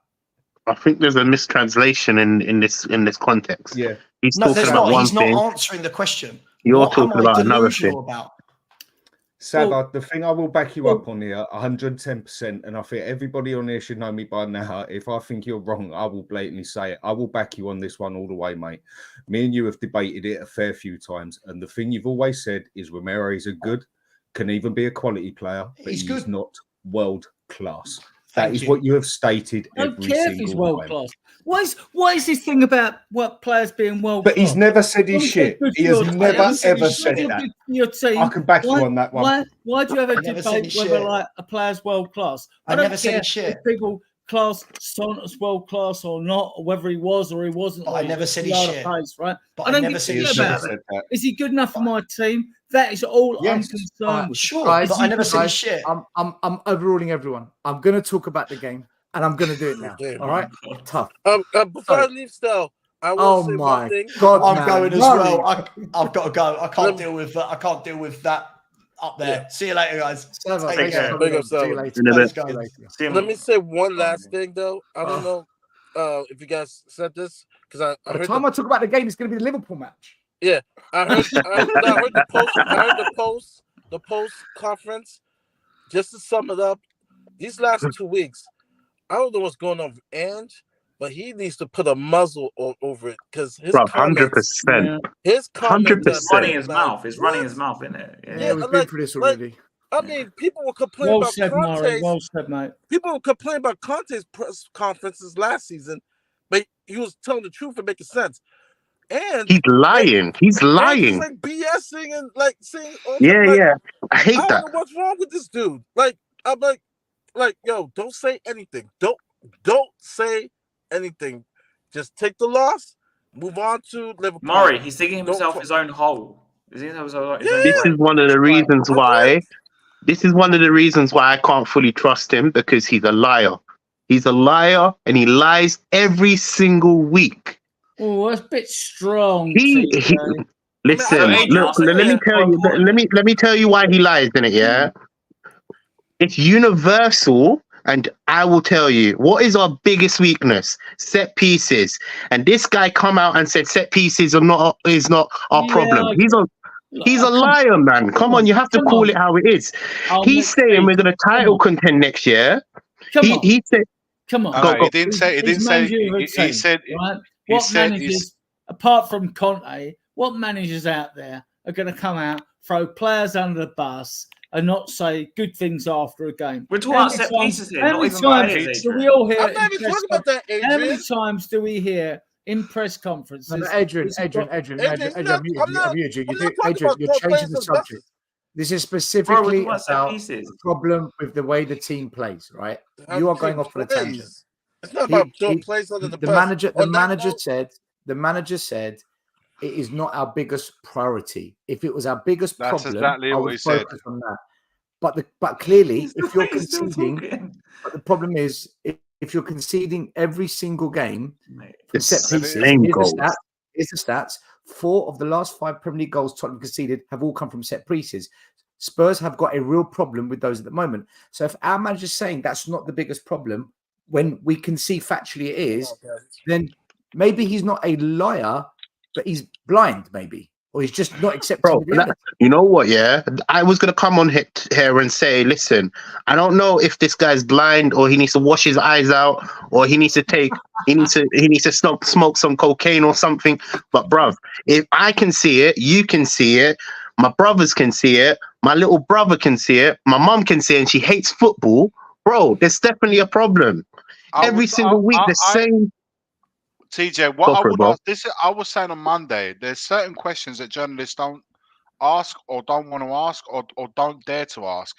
I think there's a mistranslation in this context. Yeah. He's No, talking there's about not. one He's not thing. answering the question. You're What am talking I about another delusional thing. about? Sava, the thing I will back you up on here 110%, and I think everybody on here should know me by now. If I think you're wrong, I will blatantly say it. I will back you on this one all the way, mate. Me and you have debated it a fair few times, and the thing you've always said is Romero is a good, can even be a quality player, but He's he's good. not world class. Thank That is you. what you have stated I don't every care if single he's world time. class. What is this thing about what players being world But class? he's never said he's shit. He has never ever said that. Your team. I can back you on that one. Why do you have a I never said debate he's whether shit. like a player's world class? I don't never said care he's shit. if people class Santos world class or not, or whether he was or he wasn't. But or I he's never just said a he's load of shit. pace, right? But I I don't never give a said shit he's about shit. it. Is he good enough for my team? That is all I'm Yes. concerned with. Sure, Guys, but I never said he's guys, shit. I'm overruling everyone. I'm going to talk about the game, and I'm going to do it now. Okay. All right? Tough. Before I leave, Stel, I want Oh to say my one thing. God, I'm man. going as No. well. I've got to go. I can't deal with that. I can't deal with that up there. See you later, guys. Sava, Take thanks care. for Big coming up, on. See you Sava. later. In a Let's bit. go. See him. Let me say one last thing, though. I don't know if you guys said this because I By the heard time I talk about the game, it's going to be the Liverpool match. Yeah, I heard the post. I heard the post conference. Just to sum it up, these last 2 weeks, I don't know what's going on with Ange, but he needs to put a muzzle over it because his Bro, comments, 100%. his comments, He's running his mouth. He's running his mouth, isn't it? Yeah, we've been through this already. I mean, people were complaining Well about said, Murray. Conte's. Well said, mate. People were complaining about Conte's press conferences last season, but he was telling the truth and making sense. And he's lying. He's lying. He's like BSing and like saying, Yeah. I hate I that. don't know what's wrong with this dude. Like, I'm like, yo, don't say anything. Don't say anything. Just take the loss. Move on to Liverpool. Murray, he's digging himself his own hole. Is he his own This is one of the reasons why. This is one of the reasons why I can't fully trust him, because he's a liar. He's a liar, and he lies every single week. Oh, that's a bit strong. Listen, look. Let me tell you why he lies in it. Yeah, it's universal, and I will tell you what is our biggest weakness: set pieces. And this guy come out and said set pieces are not our problem. He's a liar, man. Come on, you have to call it how it is. He's saying we're going to title contend next year. He said. Come on. No, he didn't say. He didn't say. He said. Right? He What said managers, apart from Conte, what managers out there are going to come out, throw players under the bus, and not say good things after a game? We're talking about set pieces here, not even about players, do we all hear? I'm not even talking about that, Adrian. How many times do we hear in press conferences? No, Adrian, I'm muted you. Adrian, you're changing the subject. This is specifically about the problem with the way the team plays, right? You are going off on a tangent. It's not about throwing plays under the bus. The manager said it is not our biggest priority. If it was our biggest problem, exactly I what would he said. focus on that. But clearly, if you're conceding, but the problem is if you're conceding every single game from set pieces, here's the stats. 4 of the last 5 Premier League goals Tottenham conceded have all come from set pieces. Spurs have got a real problem with those at the moment. So if our manager's saying that's not the biggest problem, when we can see factually it is, then maybe he's not a liar, but he's blind, maybe. Or he's just not accepting the reality. You know what, yeah? I was going to come on here and say, listen, I don't know if this guy's blind or he needs to wash his eyes out or he needs to smoke some cocaine or something. But bruv, if I can see it, you can see it, my brothers can see it, my little brother can see it, my mum can see it, and she hates football. Bro, there's definitely a problem. Every single week, the same... TJ, what I would ask, I was saying on Monday, there's certain questions that journalists don't ask or don't want to ask or don't dare to ask.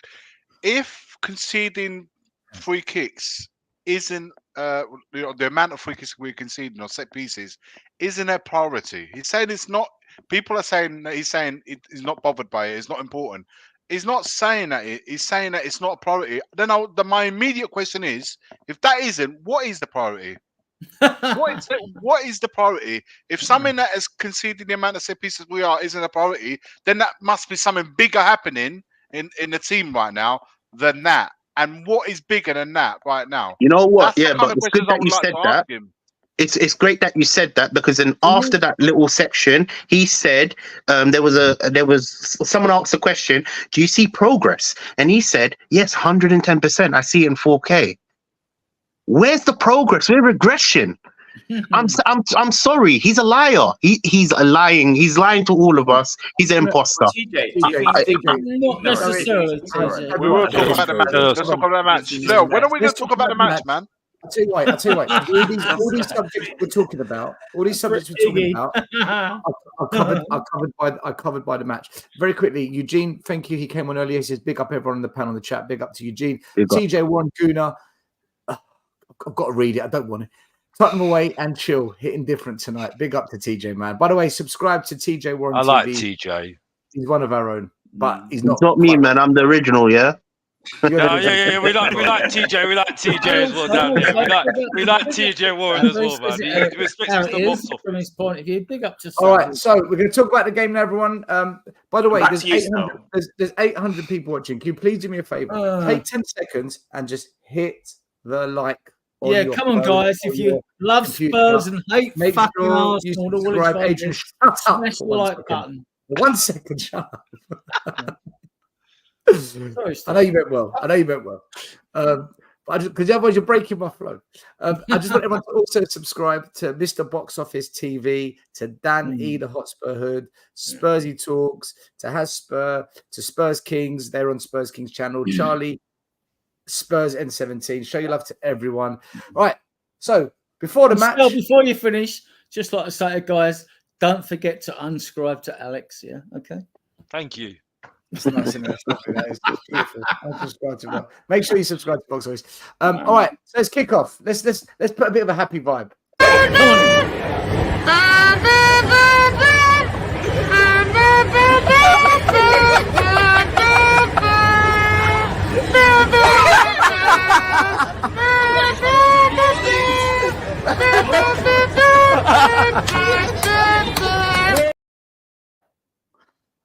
If conceding free kicks isn't the amount of free kicks we're conceding or set pieces isn't a priority. He's saying it's not. People are saying that he's saying he's not bothered by it. It's not important. He's not saying that. He's saying that it's not a priority. Then my immediate question is, if that isn't, what is the priority? What is the priority? If something that is conceding the amount of set pieces we are isn't a priority, then that must be something bigger happening in the team right now than that. And what is bigger than that right now? You know what? Yeah, but it's good that you said that. It's great that you said that, because then after that little section, he said there was someone asked a question. Do you see progress? And he said, yes, 110%. I see it in 4K. Where's the progress? Where's regression? I'm sorry. He's a liar. He's lying to all of us. He's an imposter. Not necessarily. We will talk about the match. Let's talk about the match. Leo, when are we going to talk about the match, man? I'll tell you what. All these subjects we're talking about, are covered by the match. Very quickly, Eugene, thank you. He came on earlier. He says, big up everyone on the panel, on the chat. Big up to Eugene. TJ Warren Guna. I've got to read it. I don't want to. Tottenham away and Chel hitting different tonight. Big up to TJ, man. By the way, subscribe to TJ Warren. I like TJ. He's one of our own, but he's not. It's not me, man. I'm the original, yeah. Yeah. We like TJ. We like TJ as well down there. We like TJ Warren as well, man. He respects the box off. From his point of view. Big up to. All right, so we're going to talk about the game now, everyone. By the way, there's 800 people watching. Can you please do me a favor? Take 10 seconds and just hit the like on Yeah, your come on, phone, guys. If on you your love computer. Spurs and hate Make fucking sure you Arsenal, all subscribe. it's Adrian, shut up smash for the 1 like second. button. For 1 second, shut up. Sorry, I know you meant well. I know you meant well. But because otherwise you're breaking my flow. I just want everyone to also subscribe to Mr. Box Office TV, to Dan E. the Hotspur Hood, Spursy Talks, to Has Spur, to Spurs Kings. They're on Spurs Kings channel. Charlie, Spurs N17. Show your love to everyone. Right. So before the match, before you finish, just like to say, guys, don't forget to unscribe to Alex. Yeah, okay. Thank you. It's nice and it's beautiful. I'll subscribe to that. Make sure you subscribe to Box Office. All right, so let's kick off. Let's put a bit of a happy vibe.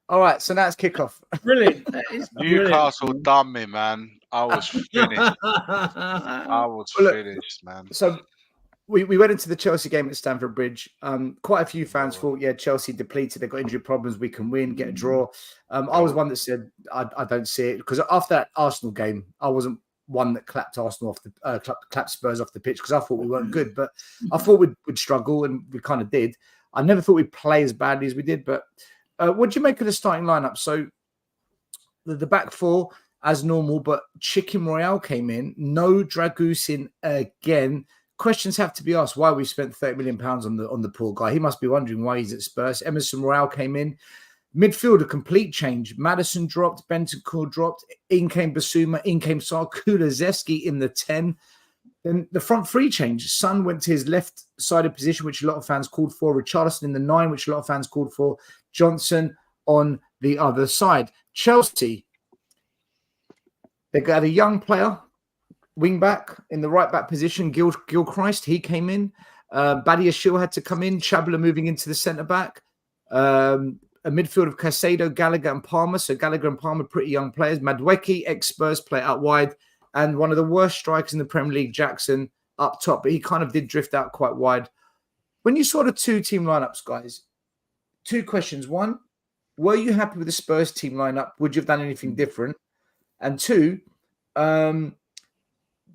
All right, so now it's kickoff. Brilliant. Newcastle done me, man. I was finished. I was finished, man. So we went into the Chelsea game at Stamford Bridge. Quite a few fans thought, yeah, Chelsea depleted. They've got injury problems. We can win, get a draw. I was one that said I don't see it, because after that Arsenal game, I wasn't one that clapped Arsenal off the clapped Spurs off the pitch, because I thought we weren't good, but I thought we'd struggle, and we kind of did. I never thought we'd play as badly as we did. But what do you make of the starting lineup? So the back four as normal, but Chicken Royale came in. No Dragusin again. Questions have to be asked why we spent £30 million on the poor guy. He must be wondering why he's at Spurs. Emerson Royale came in. Midfield, a complete change. Madison dropped, Bentancur dropped, in came Basuma, in came Sar, Kulusevski in the 10. Then the front three changed. Son went to his left-sided position, which a lot of fans called for. Richarlison in the 9, which a lot of fans called for. Johnson on the other side. Chelsea, they got a young player, wing-back in the right-back position. Gilchrist, he came in. Badiashile had to come in. Chabla moving into the centre-back. A midfield of Caicedo, Gallagher and Palmer. So Gallagher and Palmer, pretty young players. Madueke, ex-Spurs, play out wide. And one of the worst strikers in the Premier League, Jackson, up top. But he kind of did drift out quite wide. When you saw the two team lineups, guys, two questions. One, were you happy with the Spurs team lineup? Would you have done anything different? And two, when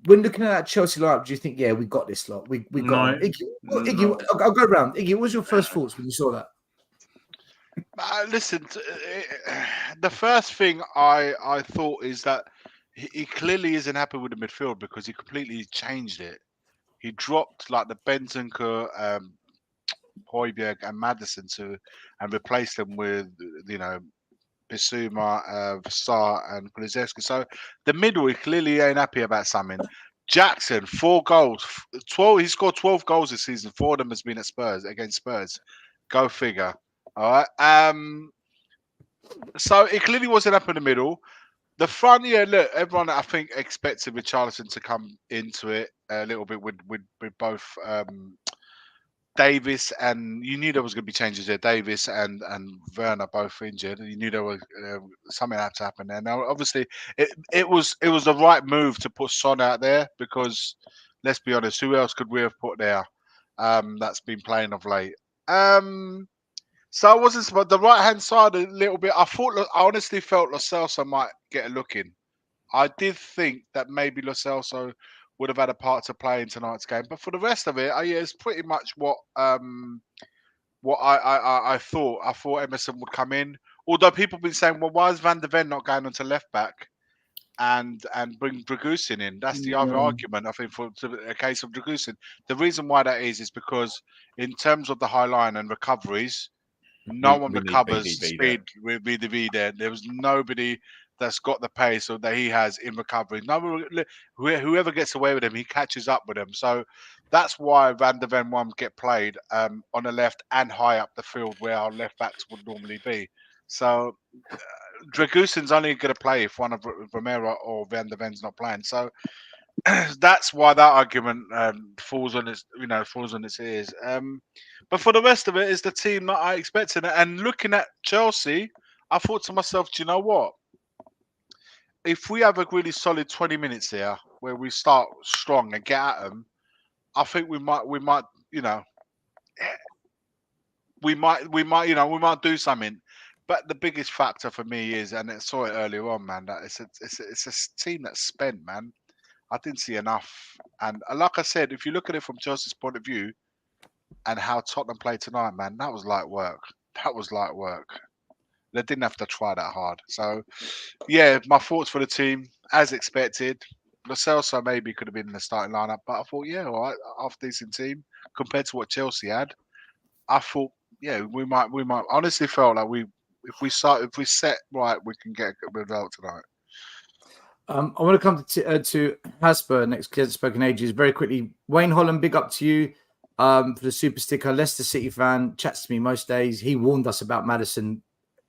looking at that Chelsea lineup, do you think, yeah, we got this lot? We got it. Iggy, I'll go around. Iggy, what was your first thoughts when you saw that? Listen, the first thing I thought is that he clearly isn't happy with the midfield, because he completely changed it. He dropped like the Bentancur, Højbjerg and Maddison and replaced them with, Bissouma, Sar and Kulusevski. So the middle, he clearly ain't happy about something. Jackson, 4 goals, 12. He scored 12 goals this season. 4 of them has been at Spurs, against Spurs. Go figure. All right. So it clearly wasn't up in the middle. The front, yeah, look, everyone I think expected Richarlison to come into it a little bit with both Davis, and you knew there was going to be changes there. Davis and Werner both injured. You knew there was something had to happen there. Now, obviously, it was the right move to put Son out there, because let's be honest, who else could we have put there that's been playing of late? So I wasn't, but the right hand side a little bit. I honestly felt Lo Celso might get a look in. I did think that maybe Lo Celso would have had a part to play in tonight's game, but for the rest of it, yeah, it's pretty much what I thought. I thought Emerson would come in. Although people have been saying, well, why is Van de Ven not going onto left back and bring Dragusin in? That's the other argument, I think, for a case of Dragusin. The reason why that is because in terms of the high line and recoveries, no one recovers speed with BDV there. There was nobody that's got the pace or that he has in recovery. Whoever gets away with him, he catches up with him. So that's why Van de Ven won't get played on the left and high up the field where our left backs would normally be. So Dragusin's only going to play if one of Romero or Van de Ven's not playing. So that's why that argument falls on its ears. But for the rest of it, is the team that I expected. And looking at Chelsea, I thought to myself, do you know what? if we have a really solid 20 minutes here where we start strong and get at them, I think we might, you know, we might do something. But the biggest factor for me is, and I saw it earlier on, man, that it's a team that's spent, man. I didn't see enough. And like I said, if you look at it from Chelsea's point of view and how Tottenham played tonight, man, that was light work. That was light work. They didn't have to try that hard. So, yeah, my thoughts for the team, as expected. Lo Celso maybe could have been in the starting lineup, but I thought, yeah, all right, half decent team compared to what Chelsea had. I thought, yeah, we might. Honestly, felt like if we set right, we can get a good result tonight. I want to come to Hasper next, because he hasn't spoken ages. Very quickly, Wayne Holland, big up to you for the super sticker. Leicester City fan, chats to me most days. He warned us about Maddison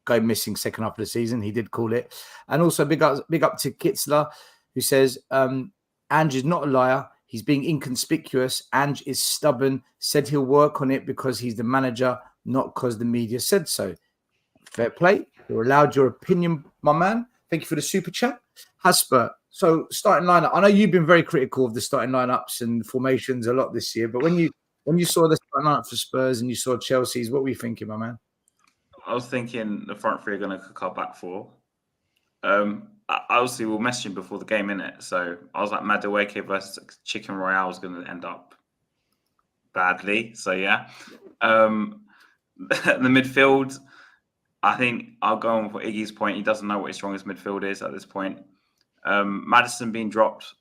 going missing second half of the season. He did call it. And also big up to Kitzler, who says, Ange is not a liar. He's being inconspicuous. Ange is stubborn, said he'll work on it because he's the manager, not because the media said so. Fair play. You're allowed your opinion, my man. Thank you for the super chat. Hasper, so starting lineup. I know you've been very critical of the starting lineups and formations a lot this year, but when you saw the starting lineup for Spurs and you saw Chelsea's, what were you thinking, my man? I was thinking the front three are going to cook our back four. I obviously we were messaging before the game, innit? So I was like, Madueke versus Chicken Royale is going to end up badly. So yeah. The midfield, I think I'll go on for Iggy's point. He doesn't know what his strongest midfield is at this point. Maddison being dropped,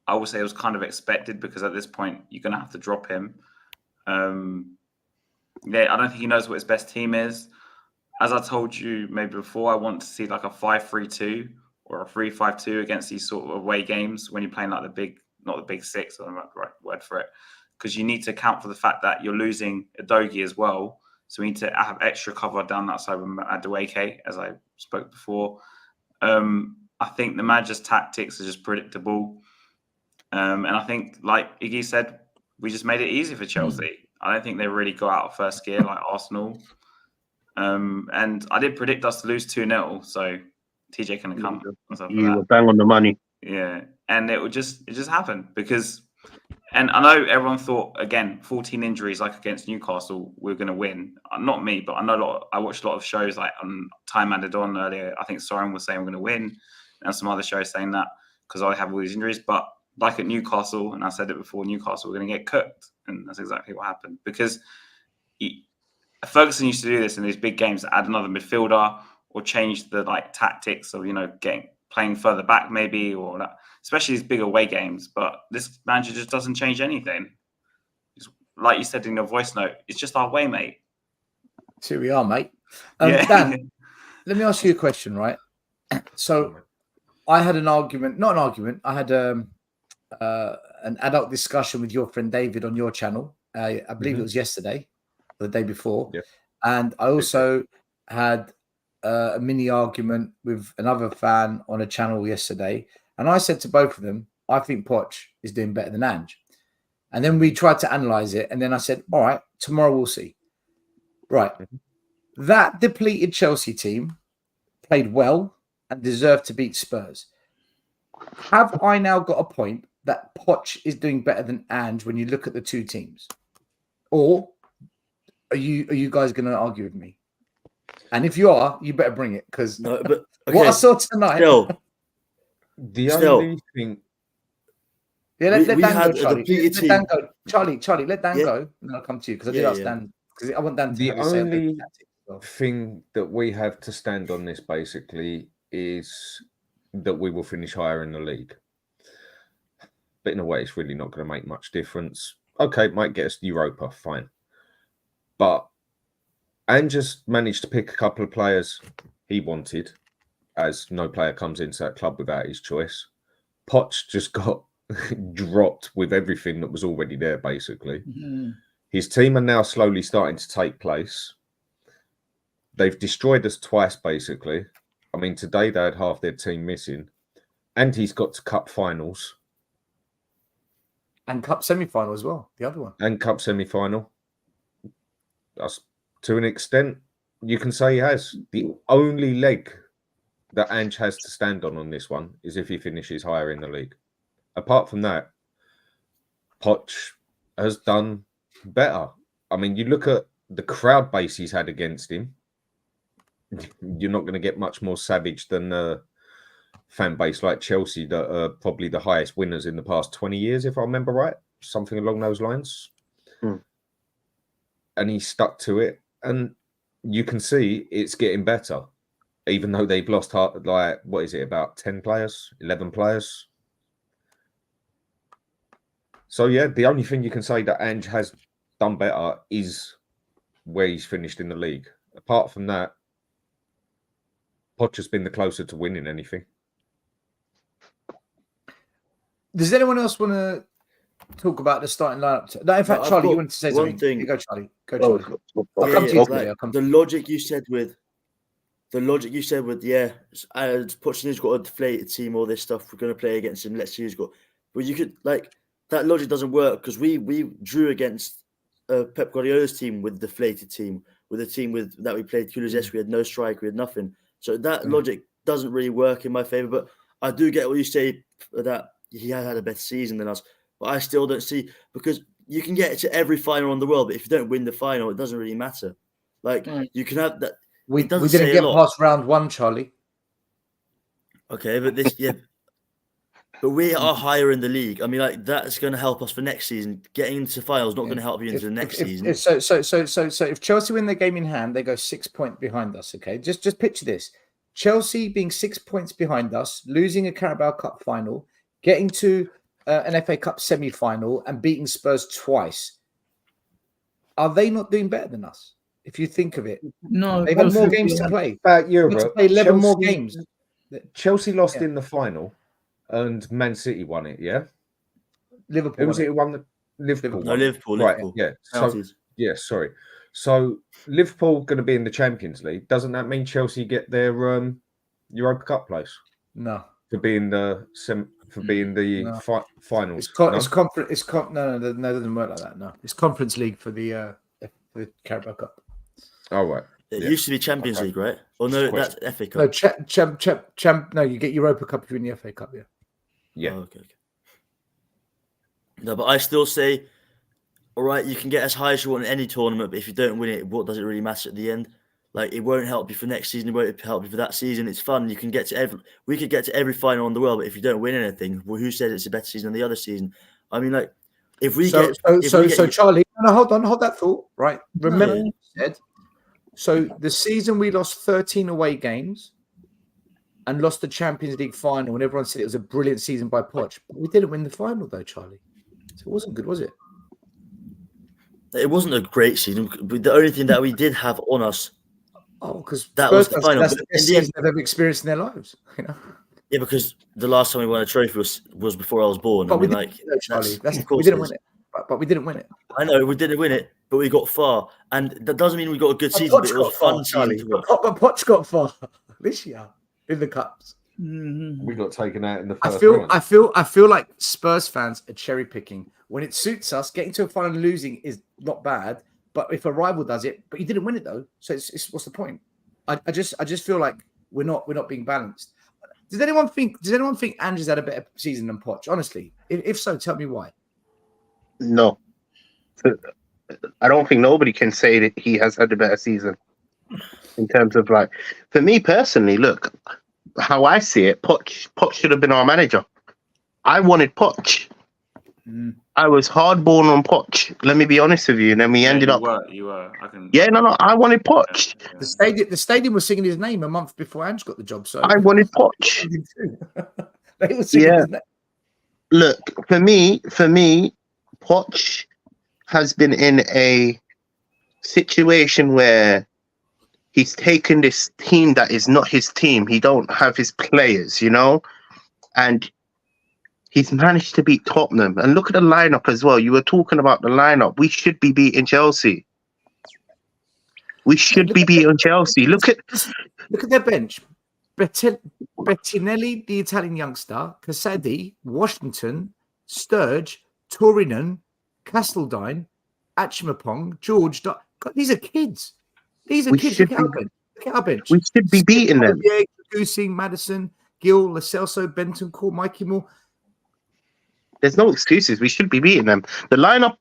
I would say it was kind of expected because at this point you're going to have to drop him. Yeah, I don't think he knows what his best team is. As I told you maybe before, I want to see like a 5-3-2 or a 3-5-2 against these sort of away games when you're playing like not the big six, I don't know the right word for it, because you need to account for the fact that you're losing Udogie as well. So we need to have extra cover down that side with Madueke, as I spoke before. I think the manager's tactics are just predictable. And I think, like Iggy said, we just made it easy for Chelsea. I don't think they really got out of first gear like Arsenal. And I did predict us to lose 2-0, so TJ can come. You were bang on the money. Yeah, and it just happened because, and I know everyone thought again 14 injuries like against Newcastle we're going to win. Not me, but I know I watched a lot of shows like on Time Added On earlier. I think Soren was saying we're going to win, and some other shows saying that because I have all these injuries. But like at Newcastle, and I said it before, Newcastle we're going to get cooked, and that's exactly what happened because Ferguson used to do this in these big games, add another midfielder or change the tactics of playing further back maybe, or that, especially these big away games. But this manager just doesn't change anything. It's, like you said in your voice note, it's just our way, mate. That's who we are, mate. Yeah. Dan, let me ask you a question, right? So I had an argument, not an argument. I had an adult discussion with your friend David on your channel. I believe it was yesterday, or the day before. Yeah. And I also had a mini argument with another fan on a channel yesterday. And I said to both of them, I think Poch is doing better than Ange. And then we tried to analyze it. And then I said, all right, tomorrow we'll see. Right. That depleted Chelsea team played well and deserved to beat Spurs. Have I now got a point that Poch is doing better than Ange when you look at the two teams? Or are you guys going to argue with me? And if you are, you better bring it, because what I saw tonight. The only thing. Yeah, let Dan go, Charlie. Let Dan go. Charlie, let Dan go, and then I'll come to you because I did ask Dan, because I want Dan to the have his say. only thing that we have to stand on this basically is that we will finish higher in the league. But in a way, it's really not going to make much difference. Okay, it might get us Europa, fine. But Ange just managed to pick a couple of players he wanted, as no player comes into that club without his choice. Poch just got dropped with everything that was already there, basically. Mm-hmm. His team are now slowly starting to take place. They've destroyed us twice, basically. I mean, today they had half their team missing. And he's got to cup finals. And cup semi-final as well, the other one. And cup semi-final. That's, to an extent, you can say he has. The only leg that Ange has to stand on this one is if he finishes higher in the league. Apart from that, Poch has done better. I mean, you look at the crowd base he's had against him, you're not going to get much more savage than a fan base like Chelsea that are probably the highest winners in the past 20 years, if I remember right. Something along those lines. And he stuck to it. And you can see it's getting better, even though they've lost, like, what is it, about 10 players, 11 players? So, yeah, the only thing you can say that Ange has done better is where he's finished in the league. Apart from that, Poch has been the closer to winning anything. Does anyone else want to talk about the starting lineup? No, in fact, No, I've Charlie, got you wanted to say one something. thing. You go, Charlie. Go, Oh, Charlie. I'll come to you. like, I'll come the logic you said with Pochettino's got a deflated team, all this stuff. We're going to play against him. Let's see who's got. But you could that logic doesn't work because we drew against Pep Guardiola's team with a deflated team, with a team that we played Kulusevski. We had no strike, we had nothing. So that logic doesn't really work in my favor. But I do get what you say that he has had a better season than us. But I still don't see, because you can get to every final in the world, but if you don't win the final, it doesn't really matter. Like you can have that. We it doesn't didn't say get a lot. past round one, Charlie. Okay, but but we are higher in the league. I mean, like, that's going to help us for next season. Getting into finals is not going to help you into the next season. So if Chelsea win their game in hand, they go 6 points behind us. Okay, just picture this: Chelsea being 6 points behind us, losing a Carabao Cup final, getting to an FA Cup semi-final, and beating Spurs twice. Are they not doing better than us? If you think of it, no, they've got more games to play. About They need to Europe, play 11 more games. Chelsea lost in the final, and Man City won it. Yeah, Liverpool. Who was it who won the Liverpool? No, won it. Liverpool. Right. Liverpool. Yeah. So Penalties. sorry. So Liverpool going to be in the Champions League. Doesn't that mean Chelsea get their Europa Cup place? No. For being the finals. No, it doesn't work like that. No, it's Conference League for the Carabao Cup. Oh, right. It used to be Champions League, right? Or no, that's FA Cup. No, no, you get Europa Cup if you're in the FA Cup. Yeah. Yeah. Oh, okay. No, but I still say, all right, you can get as high as you want in any tournament, but if you don't win it, what does it really matter at the end? Like, it won't help you for next season. It won't help you for that season. It's fun. You can get to we could get to every final in the world, but if you don't win anything, well, who said it's a better season than the other season? I mean, like, So Charlie, no, hold that thought. Right, remember you said. So the season we lost 13 away games and lost the Champions League final, and everyone said it was a brilliant season by Poch. But we didn't win the final though, Charlie. So it wasn't good, was it? It wasn't a great season. The only thing that we did have on us. Oh, because that was the final. That's the best season they've ever experienced in their lives. You know. Yeah, because the last time we won a trophy was before I was born. But I mean, we didn't win it. But we didn't win it. I know we didn't win it, but we got far, and that doesn't mean we got a good season. But it was fun, Charlie. But Poch got far this year in the cups. We got taken out in the first round. I feel like Spurs fans are cherry picking. When it suits us, getting to a final and losing is not bad. But if a rival does it, but you didn't win it though, so it's what's the point? I just feel like we're not being balanced. Does anyone think Ange has had a better season than Poch? Honestly, if so, tell me why. No, I don't think nobody can say that he has had a better season in terms of, like, for me personally. Look, how I see it, Poch should have been our manager. I wanted Poch. I was hardborn on Poch. Let me be honest with you. And then we ended up. You were. I wanted Poch. The stadium was singing his name a month before Ange got the job. So I wanted Poch. They were singing his name. Look, for me, Poch has been in a situation where he's taken this team that is not his team. He don't have his players, and he's managed to beat Tottenham. And look at the lineup as well. You were talking about the lineup. We should be beating Chelsea. We should be beating Chelsea. Look at their bench. Bettinelli, the Italian youngster, Casadi, Washington, Sturge, Torinen, Castledine, Achimapong, George. God, these are kids. Look at our bench. We should be beating them. Goosing, Madison, Gill, Lo Celso, Bentancur, Mikey Moore. There's no excuses. We should be beating them. The lineup,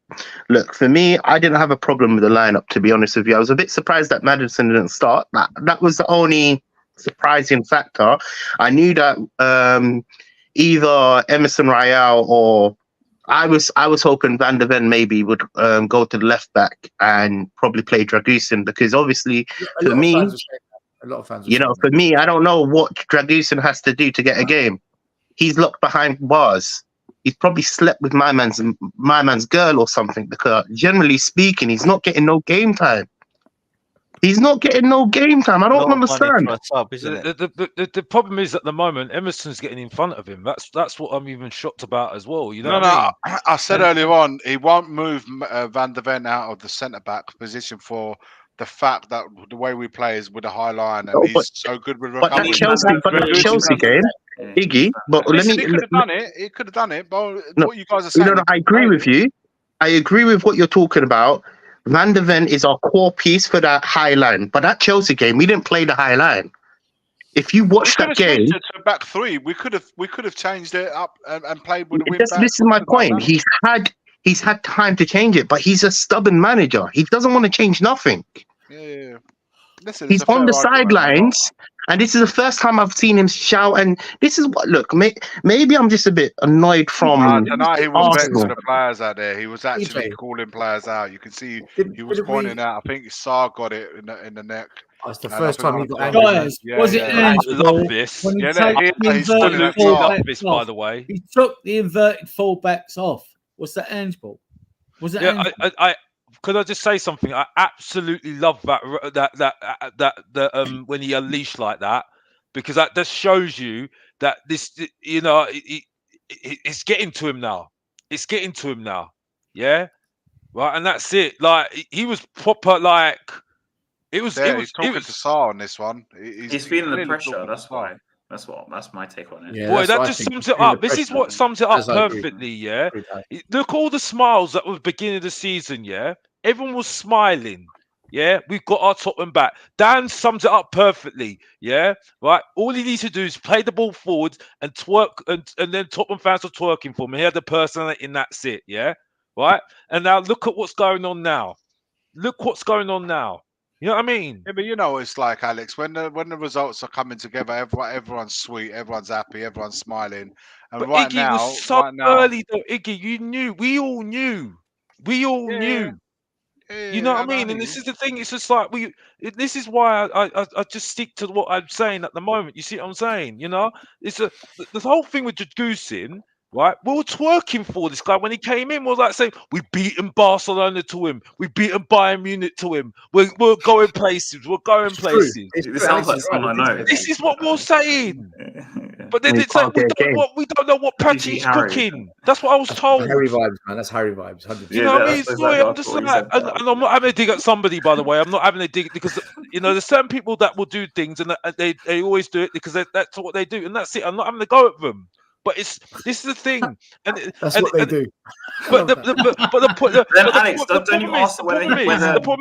look, for me, I didn't have a problem with the lineup, to be honest with you. I was a bit surprised that Madison didn't start. That was the only surprising factor. I knew that either Emerson Royale or I was hoping Van der Ven maybe would go to the left back and probably play Dragusin, because obviously for me, a lot of fans, you know, for me, I don't know what Dragusin has to do to get a game. He's locked behind bars. He's probably slept with my man's girl or something, because generally speaking, he's not getting no game time. He's not getting no game time. I don't understand. The problem is at the moment, Emerson's getting in front of him. That's what I'm even shocked about as well. You know what I mean? I said earlier on, he won't move Van der Ven out of the centre back position for the fact that the way we play is with a high line, and he's so good with recovery. But that Chelsea game, Iggy. But Listen, he could have done it. He could have done it. But what you guys are saying, I agree with you. I agree with what you're talking about. Van der Ven is our core piece for that high line. But that Chelsea game, we didn't play the high line. If you watch that game, to back three, we could have changed it up and played with a wing back. This is my point. He's had time to change it, but he's a stubborn manager. He doesn't want to change nothing. Yeah. Listen, he's on the sidelines, and this is the first time I've seen him shout. And this is what, look, maybe I'm just a bit annoyed from tonight. He was Arsenal. vexing the players out there. He was actually calling players out. You can see he was pointing out. I think Sarr got it in the neck. That's the first time he got angry. Guys, was it I love this. When he He's took love this, by the way. He took the inverted fullbacks off. Was that handball? Was it? Yeah, could I just say something? I absolutely love that when he unleashed like that, because that just shows you that this, you know, it's getting to him now. It's getting to him now. Yeah, right, and that's it. Like he was proper. Like it was. Yeah, it was. He's talking It was. to Sarr on this one. He's feeling the pressure. That's why. That's my take on it. Yeah, Boy, that just sums it up. This is what sums it up perfectly. Yeah, look, all the smiles that was beginning of the season. Yeah, everyone was smiling. Yeah, we've got our Tottenham back. Dan sums it up perfectly. Yeah, right. All he needs to do is play the ball forward and twerk, and then Tottenham fans are twerking for him. He had the personality, and that's it. Yeah, right. And now look at what's going on now. Look what's going on now. You know what I mean? Yeah, but you know it's like, Alex, when the results are coming together, everyone's sweet, everyone's happy, everyone's smiling. And But right Iggy now, was so early though. Iggy, you knew. We all knew. We all knew. You know what I mean? And this is the thing. It's just like this is why I just stick to what I'm saying at the moment. You see what I'm saying? You know, it's the whole thing with Goosing, right? We were twerking for this guy when he came in. We were like saying, we beaten Barcelona to him. We beaten Bayern Munich to him. We're going places. We're going places. It sounds like someone I know. This is what we're saying. But then it's like we don't know what Patrick's cooking. That's what I was told. Harry vibes, man. That's Harry vibes. 100%. You know what I mean? Sorry, I'm just like, and I'm not having a dig at somebody, by the way. I'm not having a dig because you know there's certain people that will do things and they always do it because that's what they do, and that's it. I'm not having to go at them. But this is the thing, and that's what they do. But the problem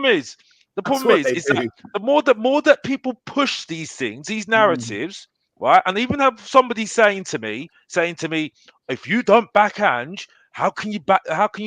is that the more that people push these things, these narratives, right? And even have somebody saying to me, if you don't back Ange, how can you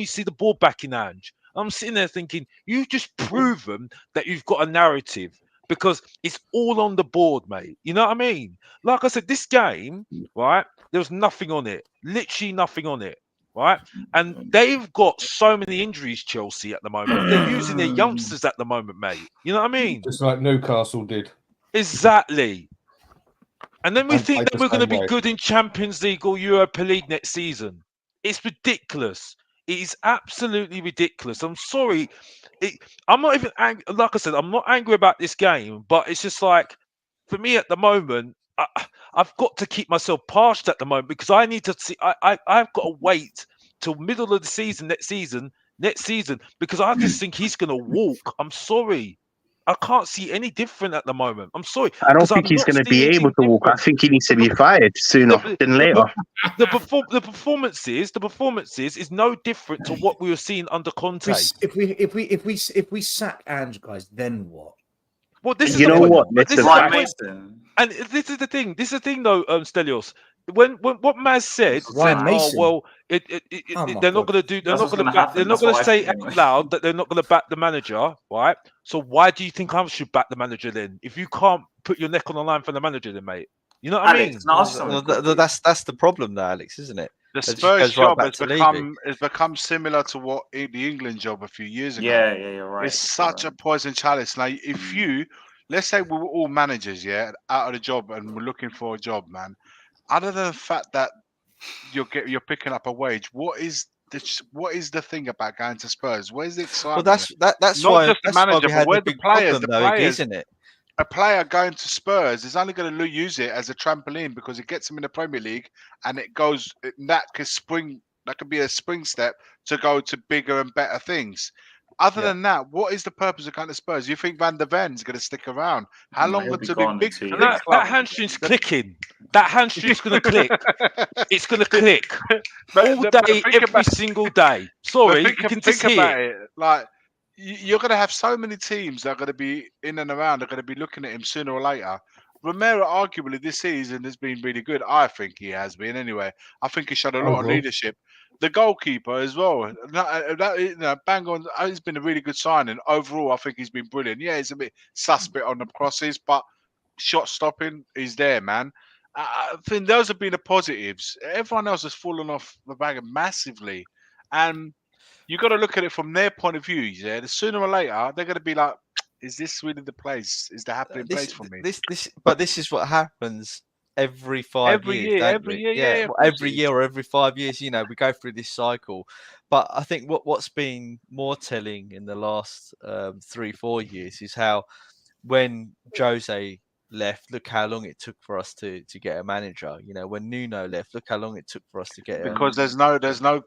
see the ball backing Ange? I'm sitting there thinking, you've just proven that you've got a narrative because it's all on the board, mate. You know what I mean? Like I said, this game, right? There was nothing on it, literally nothing on it, right? And they've got so many injuries, Chelsea, at the moment. They're using their youngsters at the moment, mate. You know what I mean? Just like Newcastle did. Exactly. And then we think that the we're going to same be way. good in Champions League or Europa League next season. It's ridiculous. It is absolutely ridiculous. I'm sorry. I'm not even angry. Like I said, I'm not angry about this game, but it's just like, for me at the moment, I've got to keep myself parched at the moment because I need to see. I've got to wait till middle of the season next season because I just think he's going to walk. I'm sorry. I can't see any different at the moment. I'm sorry. I don't think he's going to be able to walk. I think he needs to be fired sooner than later. The performances is no different to what we were seeing under Conte. If we sack Ange, guys, then what? Well, this is You the know point. what? But this is Ryan the point. Mason. And this is the thing. This is the thing, though, Stelios. When what Maz said, Ryan oh Mason. well, Oh my they're not God. going to do. They're That's not what's going to gonna back. happen. They're not That's going what to I say think out anyway. loud that they're not going to back the manager, right? So why do you think I should back the manager then? If you can't put your neck on the line for the manager, then mate, you know what I mean? Alex, can I ask you something quickly? That's the problem, though, Alex, isn't it? The It just Spurs goes right job back has to Levy. become similar to what the England job a few years ago. Yeah, you're right. It's such a poison chalice. Now, if you, let's say we were all managers, yeah, out of the job and we're looking for a job, man. Other than the fact that you're picking up a wage, what is the thing about going to Spurs? Where's the Well, excitement? that's Not why just the manager, we but had the where's the big players? problem, The though, Iggy, players. isn't it? A player going to Spurs is only going to use it as a trampoline because it gets him in the Premier League, and that could be a spring step to go to bigger and better things. Other than that, what is the purpose of going to Spurs? You think Van der Ven's going to stick around? How long he'll be until gone in big 2 And years. that hamstring's clicking. That hamstring's going to click. It's going to click all day, every single day. Sorry, But you can just think hear about it. it. Like you're going to have so many teams that are going to be in and around. They're going to be looking at him sooner or later. Romero, arguably, this season has been really good. I think he has been anyway. I think he showed a lot of leadership. The goalkeeper as well. Bang on. He's been a really good signing overall. I think he's been brilliant. Yeah, he's a bit suspect on the crosses, but shot stopping, he's there, man. I think those have been the positives. Everyone else has fallen off the wagon massively, and you got to look at it from their point of view. Yeah, sooner or later they're going to be like, "Is this really the place? Is the happening place for me?" But this is what happens every 5 years, don't we? Yeah, well, every year or every 5 years, we go through this cycle. But I think what's been more telling in the last 3-4 years is how when Jose left, look how long it took for us to get a manager. When Nuno left, look how long it took for us to get Because there's no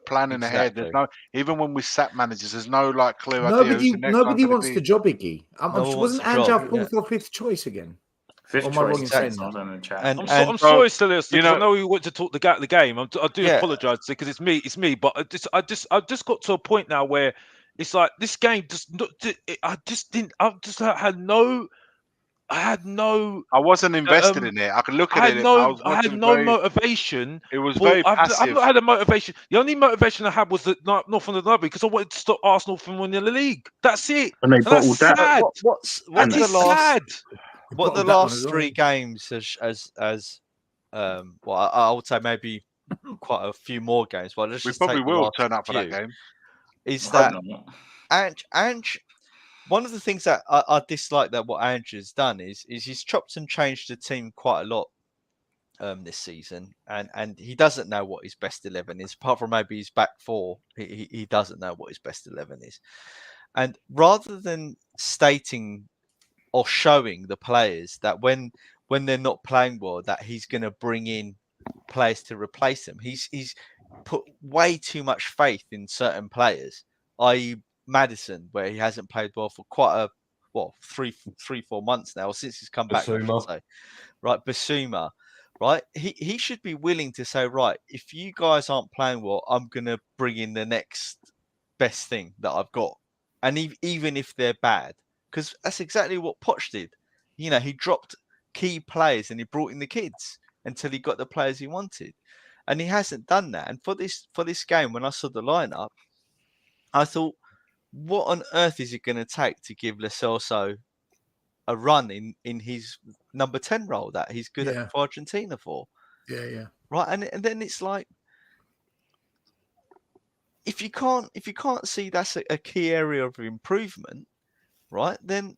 planning ahead. Exactly. There's no, even when we sat managers, there's no like clear idea who's the next one Nobody gonna wants be. the job, Iggy. No one wants Wasn't the Ange job, our fourth or fifth choice again? Fifth Or am I wrong choice. in saying Someone's that? in the chat. I'm sorry, Stelios, because I know you went to talk the game. I do apologise because it's me. But I just got to a point now where it's like this game just not. I wasn't invested in it. I could look at it. I had no motivation. It was very passive. I've not had a motivation. The only motivation I had was that not from the derby because I wanted to stop Arsenal from winning the league. That's it. And they that's bottled that. sad. What's That the is last? sad. What the last 3 games well, I would say maybe quite a few more games, but let's We just probably take the will last turn up for that few, game. Is I hope that not. Ange? One of the things that I dislike that what Ange has done is he's chopped and changed the team quite a lot this season, and he doesn't know what his best 11 is, apart from maybe his back four. He doesn't know what his best 11 is, and rather than stating or showing the players that when they're not playing well, that he's going to bring in players to replace them, he's put way too much faith in certain players, i.e. Maddison, where he hasn't played well for quite 3-4 months now, since he's come back. I should say. Right, Basuma, right? He should be willing to say, right, if you guys aren't playing well, I'm gonna bring in the next best thing that I've got, and even if they're bad, because that's exactly what Poch did. He dropped key players and he brought in the kids until he got the players he wanted, and he hasn't done that. And for this game, when I saw the lineup, I thought, what on earth is it going to take to give Lo Celso a run in his number 10 role that he's good at for Argentina for? Yeah. Right, and then it's like, if you can't see that's a key area of improvement, right? Then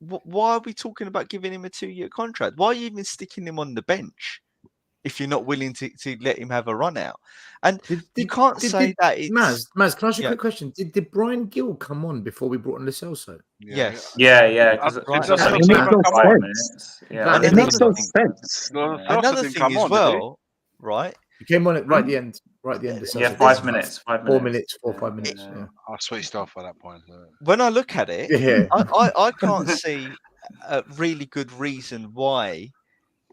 why are we talking about giving him a 2-year contract? Why are you even sticking him on the bench if you're not willing to let him have a run out? And you can't say that it's... Maz, can I ask you a quick question? Did Brian Gill come on before we brought in Lo Celso? Yes. Yeah. It makes no sense. It makes no sense. Another thing as well, right? He came on right at the end. Right at the end. Yeah, 5 minutes. 5 minutes. 4 or 5 minutes. Yeah. I switched off at that point. When I look at it, Yeah. I can't see a really good reason why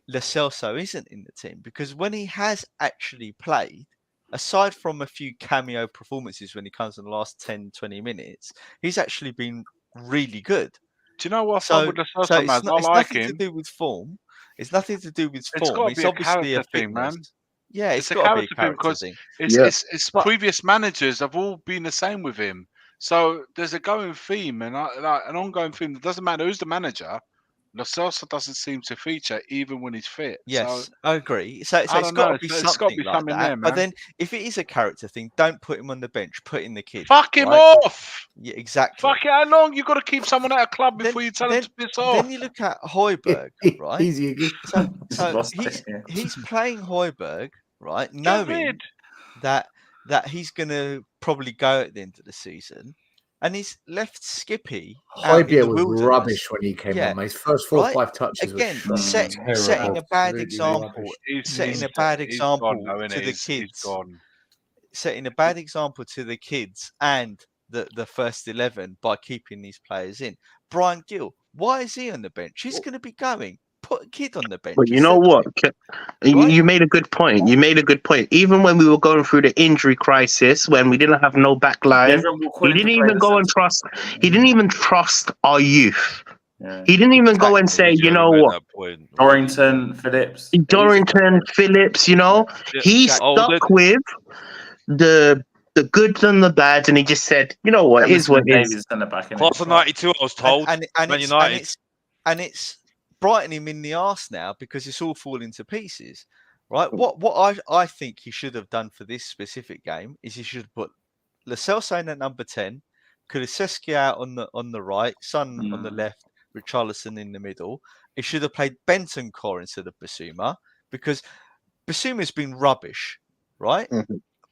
Lo Celso isn't in the team, because when he has actually played, aside from a few cameo performances when he comes in the last 10-20 minutes, he's actually been really good. Do you know what? So, With the so Sosa, Maz, I it's like nothing to him. do with form. It's nothing to do with It's form. got to It's be a obviously a character thing, fitness. man. Yeah, It's a got to be a character thing character because thing. it's But- previous managers have all been the same with him. So there's a going theme and like an ongoing theme. It doesn't matter who's the manager. Lo Celso doesn't seem to feature even when he's fit. Yes, So I agree. So I it's don't got know. to be It's got to something be like something that. there, But man. then, if it is a character thing, don't put him on the bench. Put in the kid. Fuck him right? off. Yeah, exactly. Fuck it. How long you got to keep someone at a club before you tell him to piss off? Then you look at Højbjerg, right? Easy again. So he's playing Højbjerg, right? Knowing rid. that he's going to probably go at the end of the season, and he's left Skippy out in Højbjerg the was wilderness. rubbish when he came on. His first 4 or 5 touches Again, were setting a bad example. Setting a bad example to the kids. Setting a bad example to the kids and the first 11 by keeping these players in. Brian Gill, why is he on the bench? He's going to be going. Put a kid on the bench. But you know what? You made a good point. You made a good point. Even when we were going through the injury crisis, when we didn't have no back line, he didn't even go and trust. He didn't even trust our youth. He didn't even go and say, you know what, Dorrington, Phillips. Phillips. You know, he stuck with the goods and the bads, and he just said, you know what, is what it is. Class of '92, I was told. And Man United. it's brightening him in the arse now because it's all falling to pieces, right? What I think he should have done for this specific game is he should have put Lo Celso in at number 10, Kulusevski out on the right, Son on the left, Richarlison in the middle. He should have played Bentancur instead of Basuma because Basuma's been rubbish, right?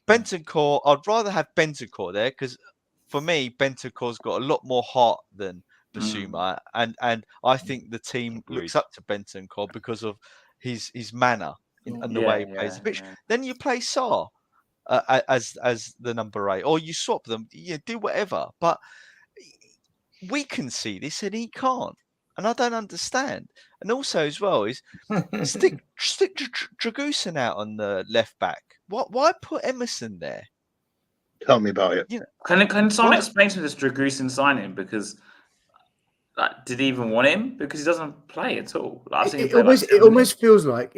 Bentancur, I'd rather have Bentancur there because for me, Bentancur's got a lot more heart than Basuma, and I think the team looks up to Bentancur because of his manner and the way he plays the pitch. Then you play Sarr as the number 8, or you swap them. You do whatever, but we can see this and he can't, and I don't understand. And also as well is stick Dragusin out on the left back. Why put Emerson there? Tell me about it. You know, Can someone explain to me this Dragusin signing? Because did he even want him? Because he doesn't play at all. It almost feels like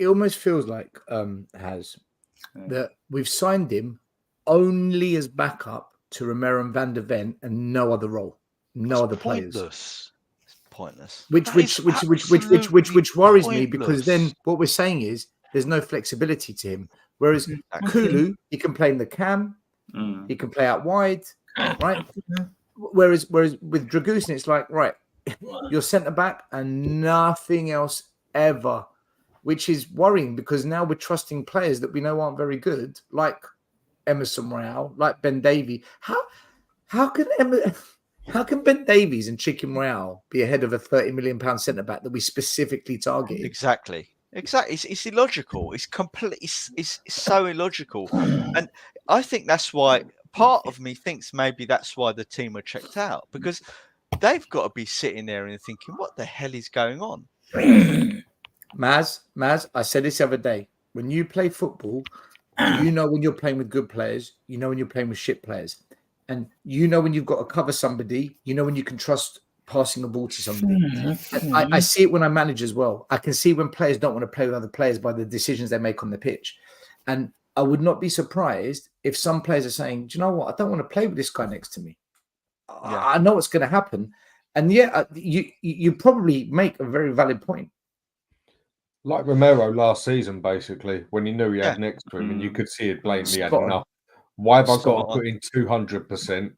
that we've signed him only as backup to Romero and Van der Ven and no other role, no other players. It's pointless. Which worries me because then what we're saying is there's no flexibility to him. Whereas Kulu, he can play in the cam, he can play out wide, right? Whereas with Dragusin, it's like, right, you're centre back and nothing else ever, which is worrying because now we're trusting players that we know aren't very good, like Emerson Royale, like Ben Davies. How can Ben Davies and Chicken Royale be ahead of a £30 million centre back that we specifically targeted? Exactly. It's illogical. It's completely. It's so illogical, and I think that's why part of me thinks maybe that's why the team are checked out because they've got to be sitting there and thinking, what the hell is going on? Maz, I said this the other day. When you play football, you know when you're playing with good players, you know when you're playing with shit players. And you know when you've got to cover somebody, you know when you can trust passing a ball to somebody. I see it when I manage as well. I can see when players don't want to play with other players by the decisions they make on the pitch. And I would not be surprised if some players are saying, do you know what? I don't want to play with this guy next to me. I know what's going to happen. And you probably make a very valid point. Like Romero last season, basically, when you knew he had next to him and you could see it blatantly had enough. Why have I got to put in 200%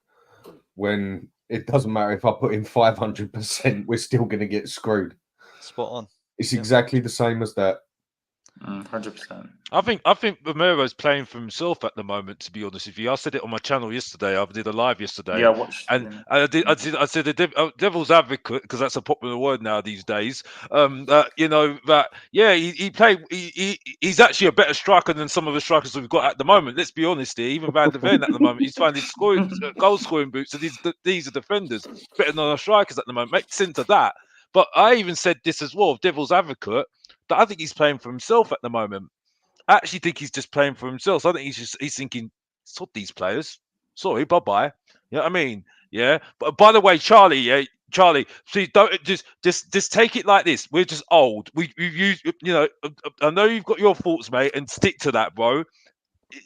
when it doesn't matter if I put in 500%, we're still going to get screwed. Spot on. It's exactly the same as that. 100%. I think Romero's playing for himself at the moment. To be honest with you, I said it on my channel yesterday. I did a live yesterday. Yeah, I watched. And I said the devil's advocate because that's a popular word now these days. He's actually a better striker than some of the strikers we've got at the moment. Let's be honest here. Even Van der Ven at the moment, he's finding goal scoring boots, and these are defenders better than our strikers at the moment. Makes sense of that. But I even said this as well, devil's advocate, that I think he's playing for himself at the moment. I actually think he's just playing for himself. So I think he's thinking, sod these players. Sorry, bye-bye. You know what I mean? Yeah. But by the way, Charlie, Charlie, please don't just take it like this. We're just old. We've used, I know you've got your thoughts, mate, and stick to that, bro.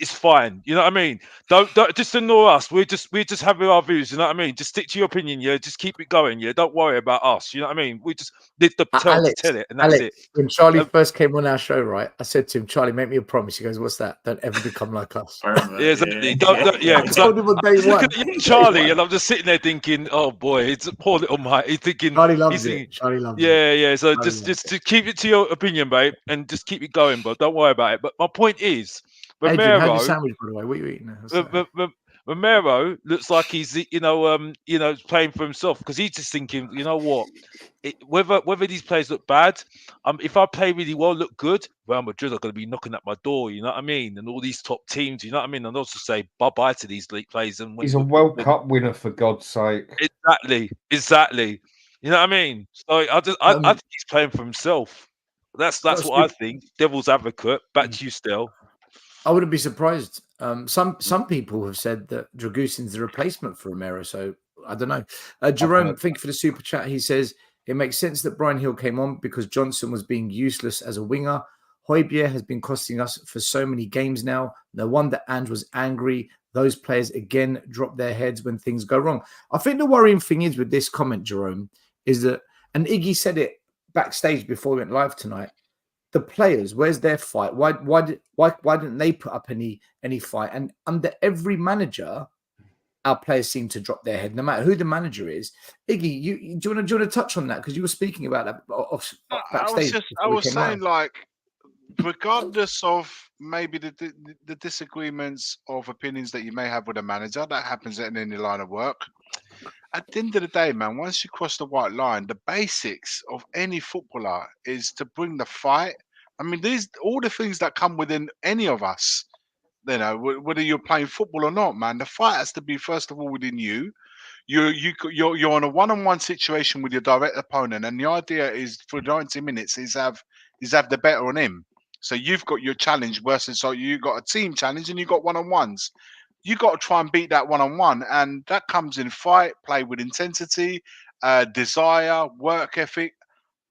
It's fine. You know what I mean? Don't just ignore us. We're just having our views. You know what I mean? Just stick to your opinion. Yeah, just keep it going. Yeah, don't worry about us. You know what I mean? We just did the turn to tell it, and that's it. When Charlie first came on our show, right? I said to him, "Charlie, make me a promise." He goes, "What's that? Don't ever become like us." Yeah, exactly. Don't I because told him on day just one. looking at young Charlie, and I'm just sitting there thinking, "Oh boy, it's a poor little mate." He's thinking, Charlie loves he's it. thinking, Charlie loves it. yeah. So Charlie just keep it to your opinion, babe, and just keep it going, bro. Don't worry about it. But my point is, Adrian, how's your Romero. sandwich, by the way? What are you eating now? Romero looks like he's playing for himself because he's just thinking, you know what, whether these players look bad, if I play really well, look good, Real Madrid are going to be knocking at my door. You know what I mean? And all these top teams, you know what I mean? And also say bye bye to these league players. And He's a World Cup winner, for God's sake. Exactly. You know what I mean? So I think he's playing for himself. That's what I think. Devil's advocate. Back to you, still. I wouldn't be surprised. Some people have said that Dragusin's the replacement for Romero, so I don't know. Jerome, thank you for the super chat. He says it makes sense that Bryan Hill came on because Johnson was being useless as a winger. Højbjerg has been costing us for so many games now. No wonder Ange was angry. Those players again drop their heads when things go wrong. I think the worrying thing is with this comment, Jerome, is that, and Iggy said it backstage before we went live tonight. The players, where's their fight? Why didn't they put up any fight? And under every manager, our players seem to drop their head, no matter who the manager is. Iggy, do you want to touch on that because you were speaking about that backstage? I was saying, like, regardless of maybe the disagreements of opinions that you may have with a manager, that happens in any line of work. At the end of the day, man, once you cross the white line, the basics of any footballer is to bring the fight. I mean, these all the things that come within any of us, you know, whether you're playing football or not, man, the fight has to be first of all within you. You're on a one-on-one situation with your direct opponent, and the idea is for 90 minutes is have the better on him. So you've got your challenge versus so you got a team challenge and you got one-on-ones. You got to try and beat that one-on-one, and that comes in fight, play with intensity, desire, work ethic.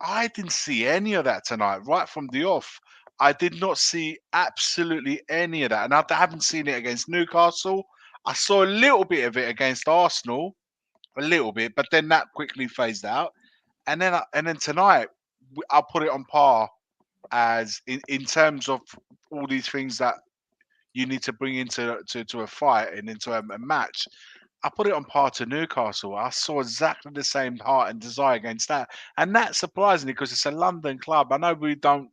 I didn't see any of that tonight, right from the off. I did not see absolutely any of that, and I haven't seen it against Newcastle. I saw a little bit of it against Arsenal, a little bit, but then that quickly phased out. And then tonight, I'll put it on par as in terms of all these things that you need to bring into a fight and into a match. I put it on par to Newcastle. I saw exactly the same heart and desire against that. And that's surprising because it's a London club. I know we don't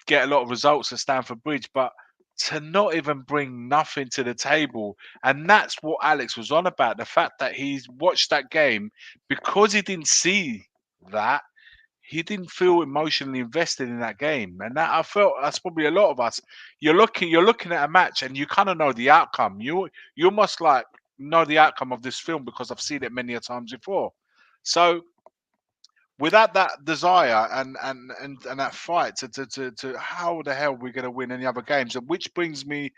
get a lot of results at Stamford Bridge, but to not even bring nothing to the table. And that's what Alex was on about. The fact that he's watched that game because he didn't see that. He didn't feel emotionally invested in that game, and that I felt that's probably a lot of us. You're looking at a match, and you kind of know the outcome. You must like know the outcome of this film because I've seen it many a times before. So, without that desire and that fight to how the hell we're going to win any other games, and which brings me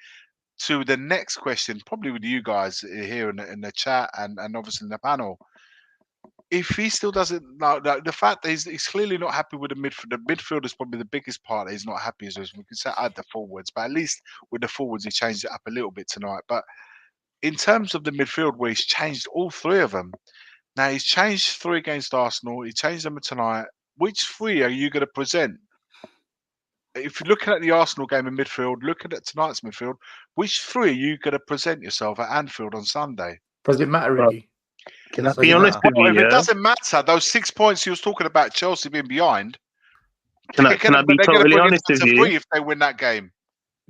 to the next question, probably with you guys here in the chat and obviously in the panel. If he still doesn't know the fact that he's clearly not happy with the midfield is probably the biggest part that he's not happy with. We can say add the forwards, but at least with the forwards he changed it up a little bit tonight. But in terms of the midfield, where he's changed all three of them, now he's changed 3 against Arsenal. He changed them tonight. Which 3 are you going to present? If you're looking at the Arsenal game in midfield, looking at tonight's midfield, which 3 are you going to present yourself at Anfield on Sunday? Does it matter, Ricky? Can I be honest with you? If it doesn't matter, those 6 points he was talking about Chelsea being behind. Can I be totally honest with you? If they win that game,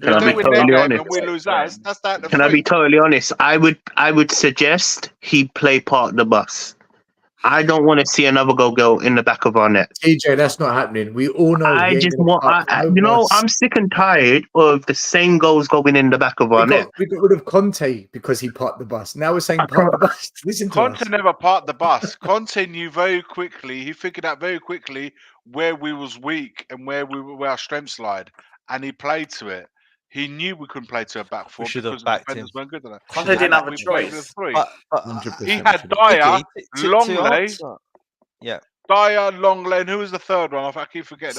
Can I be totally honest? and we lose that, that's that. Can I be totally honest? I would suggest he play part of the bus. I don't want to see another goal in the back of our net. TJ, that's not happening. We all know. I'm sick and tired of the same goals going in the back of our net. We got rid of Conte because he parked the bus. Now we're saying park the bus. Listen to us. Conte never parked the bus. Conte knew very quickly. He figured out very quickly where we was weak and where our strengths lied, and he played to it. he knew we couldn't play to a back four should have because the backed defenders him. weren't good enough. Conte didn't have a We played with a choice. three. But He had Dyer, Longley, Longley, and who was the third one? I keep forgetting.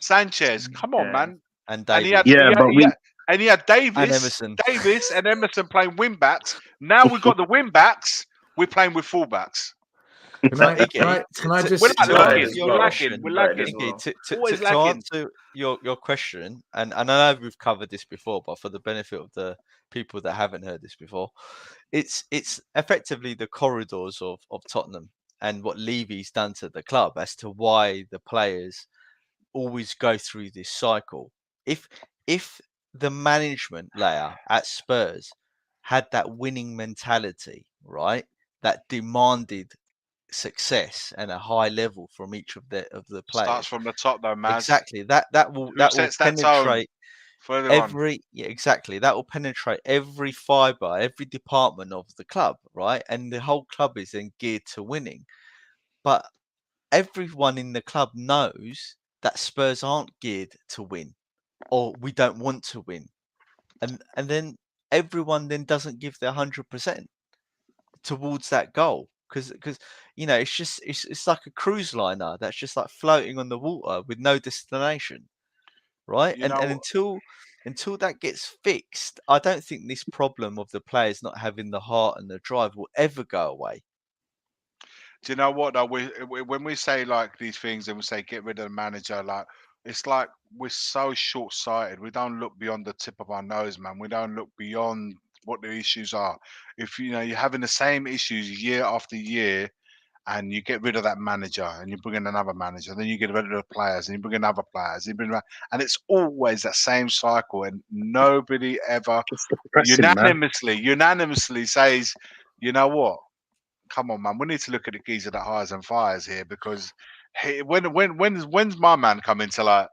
Sanchez. Come on, man. And Davies. Davies. And he had Davis, And Emerson. Davis, and Emerson playing wing backs. Now we've got the wing backs. We're playing with full backs. Can I just? We're not lacking. Your We're lacking. Always To lacking. answer your question, and I know we've covered this before, but for the benefit of the people that haven't heard this before, it's effectively the corridors of Tottenham and what Levy's done to the club as to why the players always go through this cycle. If the management layer at Spurs had that winning mentality, right, that demanded success and a high level from each of the players. Starts from the top though, Maz. Exactly. That will penetrate exactly. That will penetrate every fibre, every department of the club, right? And the whole club is then geared to winning. But everyone in the club knows that Spurs aren't geared to win, or we don't want to win. And then everyone then doesn't give their 100% towards that goal. Because it's like a cruise liner that's just like floating on the water with no destination, right? And until that gets fixed, I don't think this problem of the players not having the heart and the drive will ever go away. Do you know what though? When we say like these things and we say get rid of the manager, like it's like we're so short-sighted. We don't look beyond the tip of our nose, man. We don't look beyond what the issues are. If you're having the same issues year after year, and you get rid of that manager, and you bring in another manager, then you get rid of the players, and you bring in other players, and it's always that same cycle, and nobody ever unanimously says, you know what? Come on, man, we need to look at the geezer that hires and fires here because when's my man coming to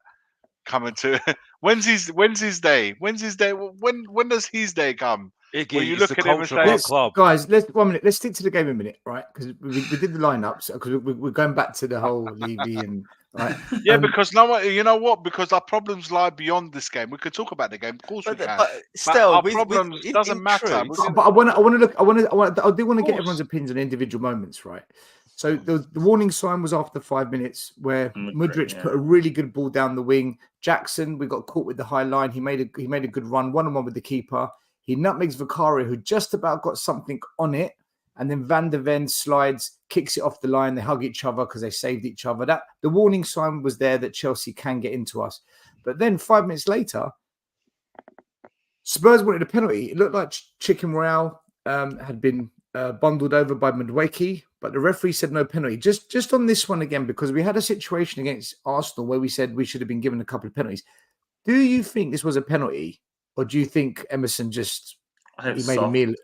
when's his day? When does his day come? Where you look at him and say, guys, let's 1 minute. Let's stick to the game a minute, right? Because we did the lineups because we're going back to the whole Levy and right. Yeah, because you know what? Because our problems lie beyond this game. We could talk about the game, of course we can. But still, our problems doesn't matter. But I want to look. I do want to get everyone's opinions on individual moments, right? So the warning sign was after 5 minutes where Mudryk put a really good ball down the wing. Jackson, we got caught with the high line. He made a good run, 1-on-1 with the keeper. He nutmegs Vicario, who just about got something on it. And then Van der Ven slides, kicks it off the line. They hug each other because they saved each other. That the warning sign was there that Chelsea can get into us. But then 5 minutes later, Spurs wanted a penalty. It looked like Chicken Royale had been bundled over by Madueke, but the referee said no penalty. Just on this one again, because we had a situation against Arsenal where we said we should have been given a couple of penalties. Do you think this was a penalty? Or do you think Emerson just made a meal?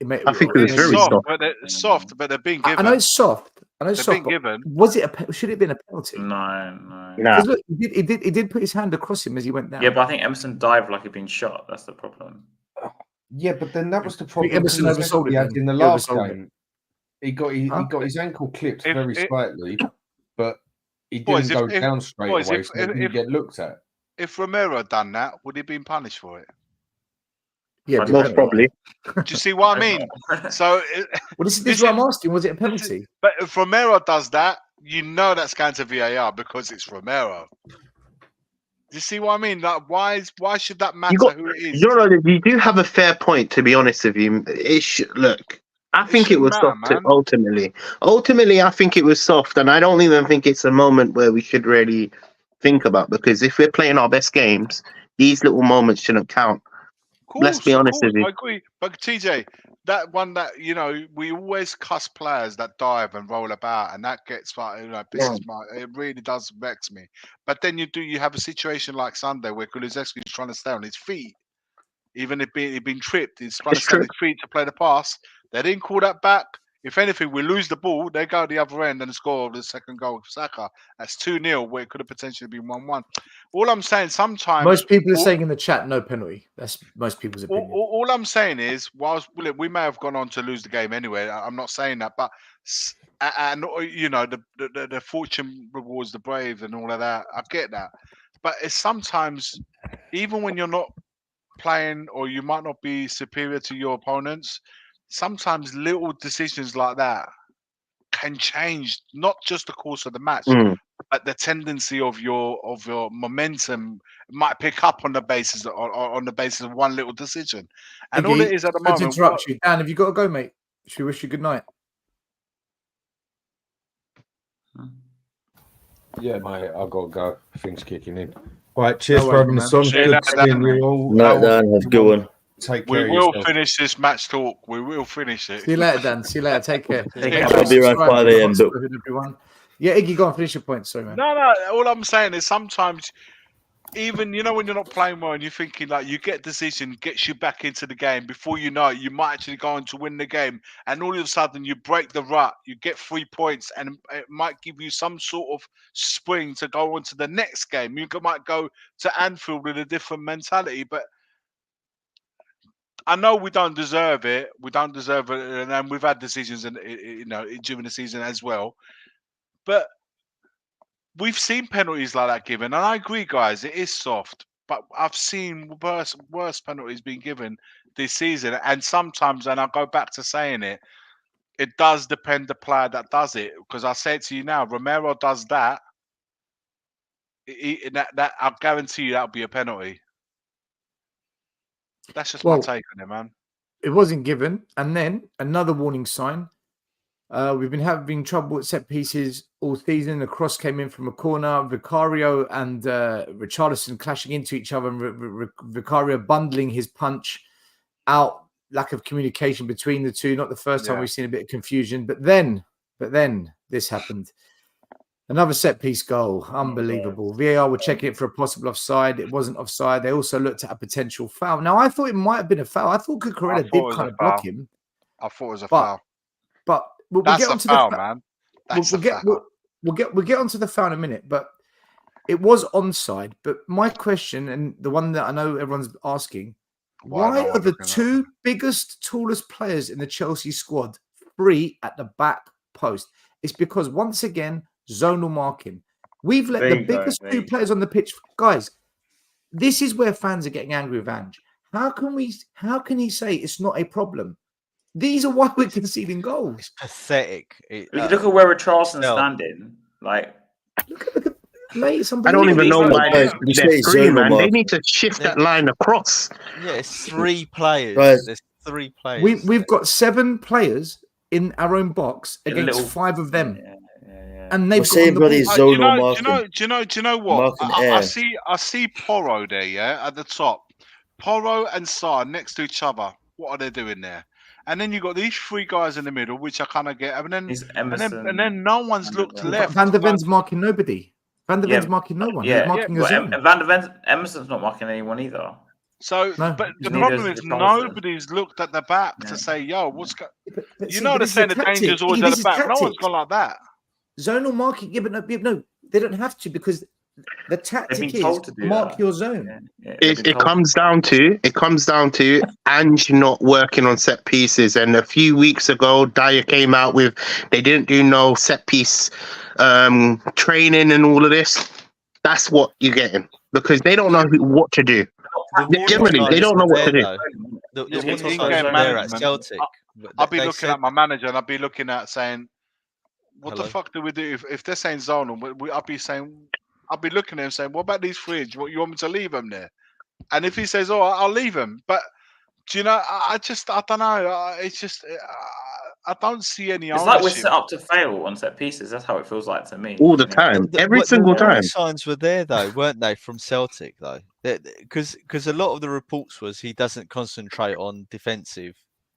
I think it was very soft. Soft, but they're being given. I know it's soft. Being given. Was it should it have been a penalty? No. Because look, he did put his hand across him as he went down. Yeah, but I think Emerson dived like he'd been shot. That's the problem. Yeah, but then that was the problem Emerson oversold he had it. in the last game. He got his ankle clipped very slightly, but he didn't go down straight away, so he didn't get looked at. If Romero had done that, would he have been punished for it? Yeah, most probably. Do you see what I mean? So, this is what I'm asking. Was it a penalty? But if Romero does that, you know that's going to VAR because it's Romero. Do you see what I mean? Like, why should that matter who it is? You do have a fair point, to be honest with you. Look, I think it was soft ultimately. Ultimately, I think it was soft, and I don't even think it's a moment where we should really think about, because if we're playing our best games, these little moments shouldn't count. Let's be honest with you. I agree. But TJ, that one that, we always cuss players that dive and roll about, and that gets it really does vex me. But then you have a situation like Sunday where Kulusevski is trying to stay on his feet. Even if he'd been tripped, he's trying to stay on his feet to play the pass. They didn't call that back. If anything, we lose the ball, they go the other end and score the second goal with Saka. That's 2-0, where it could have potentially been 1-1. All I'm saying, sometimes... Most people are saying in the chat, no penalty. That's most people's opinion. All I'm saying is, whilst we may have gone on to lose the game anyway, I'm not saying that, but... And, the fortune rewards the brave and all of that. I get that. but it's sometimes, even when you're not playing or you might not be superior to your opponents, sometimes little decisions like that can change not just the course of the match, but the tendency of your momentum might pick up on the basis of one little decision. And all it is at the sorry to moment. interrupt you, Dan. Have you got to go, mate? Should we wish you good night? Yeah, mate, I've got to go. Things kicking in. Right, cheers No for worries, having us man. on. See you Good later, seeing Dan. you all. Night, Dan. Have a good one. Take We care of will yourself. finish this match talk. We will finish it. See you later, Dan. See you later. Take care. I'll be around 5 a.m. But everyone. Yeah, Iggy, go on. Finish your point. Sorry, man. No. All I'm saying is sometimes, even when you're not playing well and you're thinking like you get a decision, gets you back into the game. Before you know it, you might actually go on to win the game, and all of a sudden you break the rut. You get 3 points, and it might give you some sort of spring to go on to the next game. You might go to Anfield with a different mentality, but I know we don't deserve it. We don't deserve it, and then we've had decisions, and during the season as well. But we've seen penalties like that given, and I agree, guys. It is soft, but I've seen worse penalties being given this season, and sometimes, and I'll go back to saying it, it does depend the player that does it. Because I say it to you now, Romero does that. That I'll guarantee you that'll be a penalty. That's just my take on it, man. It wasn't given, and then another warning sign. We've been having trouble with set pieces all season. The cross came in from a corner. Vicario and Richarlison clashing into each other, and Vicario bundling his punch out. Lack of communication between the two. Not the first time we've seen a bit of confusion. But then this happened. Another set piece goal. Unbelievable. VAR were checking it for a possible offside. It wasn't offside. They also looked at a potential foul. Now, I thought it might have been a foul. I thought Cucurella did kind of block him. I thought it was a foul. But we'll That's get a onto foul, the man. We'll get onto the foul in a minute. But it was onside. But my question, and the one that I know everyone's asking, why are the two biggest, tallest players in the Chelsea squad free at the back post? It's because, once again, zonal marking. We've let the biggest two players on the pitch. Guys, this is where fans are getting angry with Ange. How can he say it's not a problem? These are why we're conceding goals. It's pathetic. Look at where Richarlison's standing. Like, mate, I don't even know why they're free, man. They need to shift that line across. Yeah, it's 3 players. There's 3 players. We've got 7 players in our own box against 5 of them. And they've got do you know what? I see Porro there, yeah, at the top. Porro and Sarr next to each other. What are they doing there? And then you got these 3 guys in the middle, which I kind of get. And then no one's looked left. Van der Ven's marking nobody. Van der Ven's marking no one. He's marking a zone. Van der Ven's Emerson's not marking anyone either. So, but the problem is nobody's looked at the back to say, "Yo, what's going?" They're saying the danger's always at the back. No one's gone like that. Zonal marking, no, they don't have to, because the tactic is mark your zone. It comes down to Ange not working on set pieces. And a few weeks ago, Dyer came out with they didn't do no set piece training and all of this. That's what you're getting, because they don't know what to do. Generally, they don't know what to do. The in-game management at Celtic. I'll be looking at my manager and I'll be looking at saying, "What the fuck do we do if they're saying zonal?" I'll be looking at him saying, "What about these 3? You want me to leave them there?" And if he says, "Oh, I'll leave him," but do you know? I don't know. It's just I don't see any. It's like we're set up to fail on set pieces. That's how it feels like to me. All the time, every single time. Signs were there though, weren't they, from Celtic though? Because a lot of the reports was he doesn't concentrate on defensive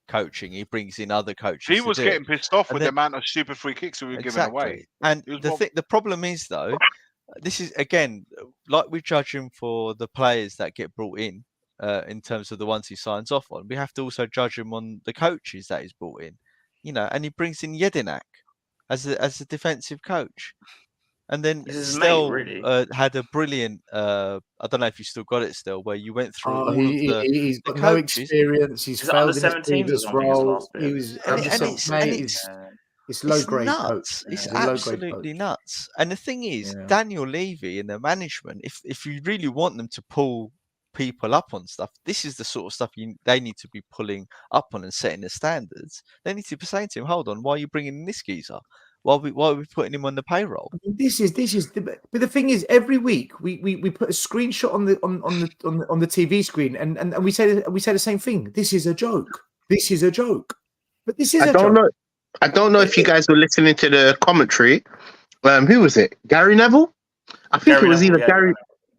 coaching. He brings in other coaches. He was getting pissed off with the amount of stupid free kicks we were giving away. And the problem is though, this is again like we judge him for the players that get brought in terms of the ones he signs off on. We have to also judge him on the coaches that he's brought in. And he brings in Jedinak as a defensive coach, and then Stel had a brilliant. I don't know if you still got it still, where you went through all of the. He's got no experience. He's failed in his previous role. He was It's low grade nuts. coach. It's a low-grade absolutely coach. nuts. And the thing is, Yeah. Daniel Levy and the management, if you really want them to pull people up on stuff, this is the sort of stuff they need to be pulling up on and setting the standards. They need to be saying to him, "Hold on, why are you bringing in this geezer? Why are we putting him on the payroll?" This is but the thing is, every week we put a screenshot on the TV screen and we say the same thing. This is a joke. This is a joke. But this is I don't know. I don't know if you guys were listening to the commentary. Who was it? Gary Neville? I think it was either Gary.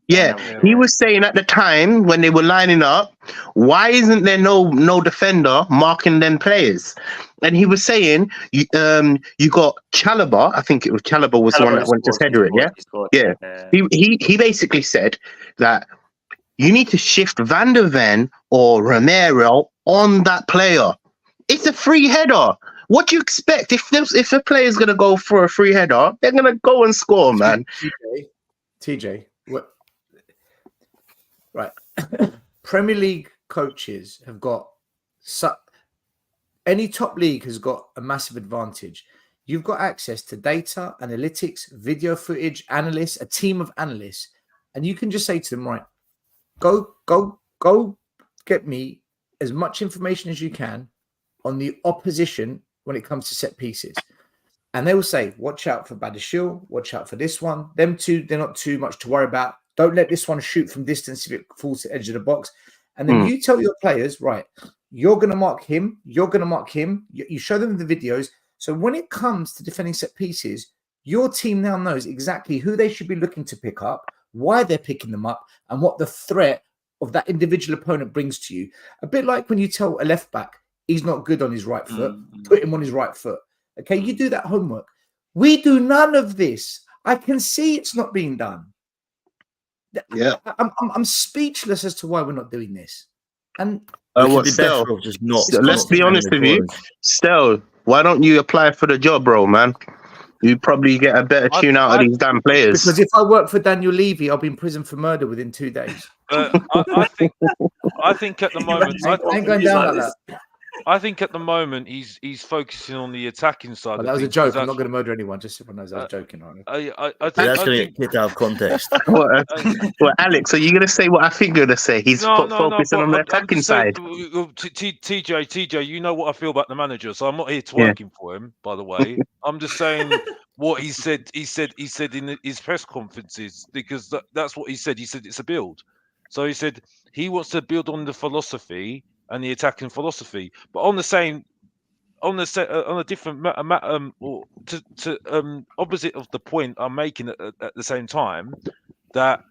Yeah, he was saying at the time when they were lining up, why isn't there no defender marking them players? And he was saying, you got Chalobah. I think it was Chalobah was the one that went to header it. Yeah. He basically said that you need to shift Van der Ven or Romero on that player. It's a free header. What do you expect if a player's gonna go for a free header? They're gonna go and score, man. TJ, what? Right. Premier League coaches have got any top league has got a massive advantage. You've got access to data, analytics, video footage, analysts, a team of analysts, and you can just say to them, right, go get me as much information as you can on the opposition when it comes to set pieces. And they will say, watch out for Badashil, watch out for this one. Them two, they're not too much to worry about. Don't let this one shoot from distance if it falls to the edge of the box. And then you tell your players, right, you're going to mark him, you're going to mark him. You show them the videos. So when it comes to defending set pieces, your team now knows exactly who they should be looking to pick up, why they're picking them up, and what the threat of that individual opponent brings to you. A bit like when you tell a left back he's not good on his right foot, put him on his right foot. Okay, you do that homework. We do none of this. I can see it's not being done. Yeah, I'm speechless as to why we're not doing this. And let's be honest with you. Still, why don't you apply for the job, bro, man? You probably get a better tune out of these damn players. Because if I work for Daniel Levy, I'll be in prison for murder within 2 days. I think at the moment, I ain't going down like that. I think at the moment he's focusing on the attacking side. Well, that was a joke. I'm not going to murder anyone. Just so everyone knows I was joking. That's going to get kicked out of context. Well, Alex, are you going to say what I think you're going to say? He's focusing on the attacking side. TJ, you know what I feel about the manager, so I'm not here twerking for him. By the way, I'm just saying what he said. He said in his press conferences, because that's what he said. He said it's a build. So he said he wants to build on the philosophy and the attacking philosophy, but on a different opposite of the point I'm making at the same time, that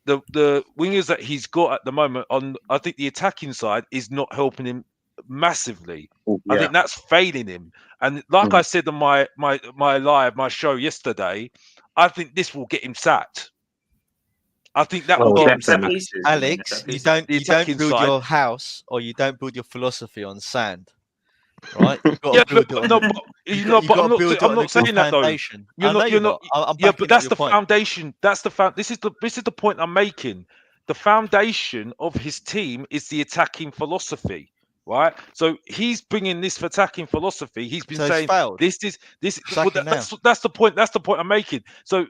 the wingers that he's got at the moment on, I think the attacking side is not helping him massively. I think that's failing him. And like I said on my show yesterday, I think this will get him sacked. I think that will get him sacked. Alex, you don't build your house or you don't build your philosophy on sand, right? You've got to build it on I'm not saying that though. You're not. But that's the foundation. This is the point I'm making. The foundation of his team is the attacking philosophy. Right, so he's bringing this attacking philosophy. He's been saying this. Well, that's the point. That's the point I'm making. So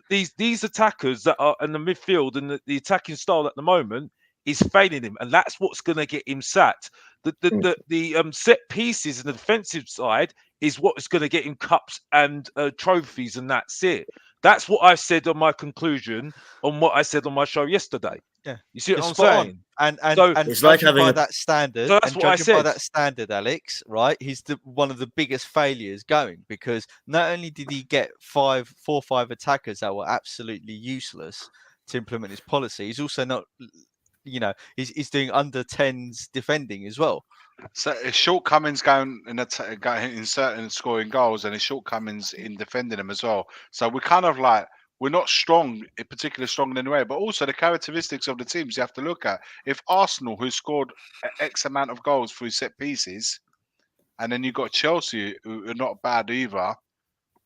these attackers that are in the midfield and the attacking style at the moment is failing him, and that's what's going to get him sacked. The set pieces and the defensive side is what is going to get him cups and trophies, and that's it. That's what I said on my conclusion on what I said on my show yesterday. Yeah, you see what I'm saying? And so it's like having that standard. So that's what I said. By that standard, Alex, right? He's one of the biggest failures going, because not only did he get 4 or 5 attackers that were absolutely useless to implement his policy, he's also not, he's doing under 10s defending as well. So his shortcomings going in certain scoring goals, and his shortcomings in defending them as well. So we're kind of like, we're not strong, particularly strong in any way, but also the characteristics of the teams you have to look at. If Arsenal, who scored X amount of goals through set pieces, and then you've got Chelsea, who are not bad either,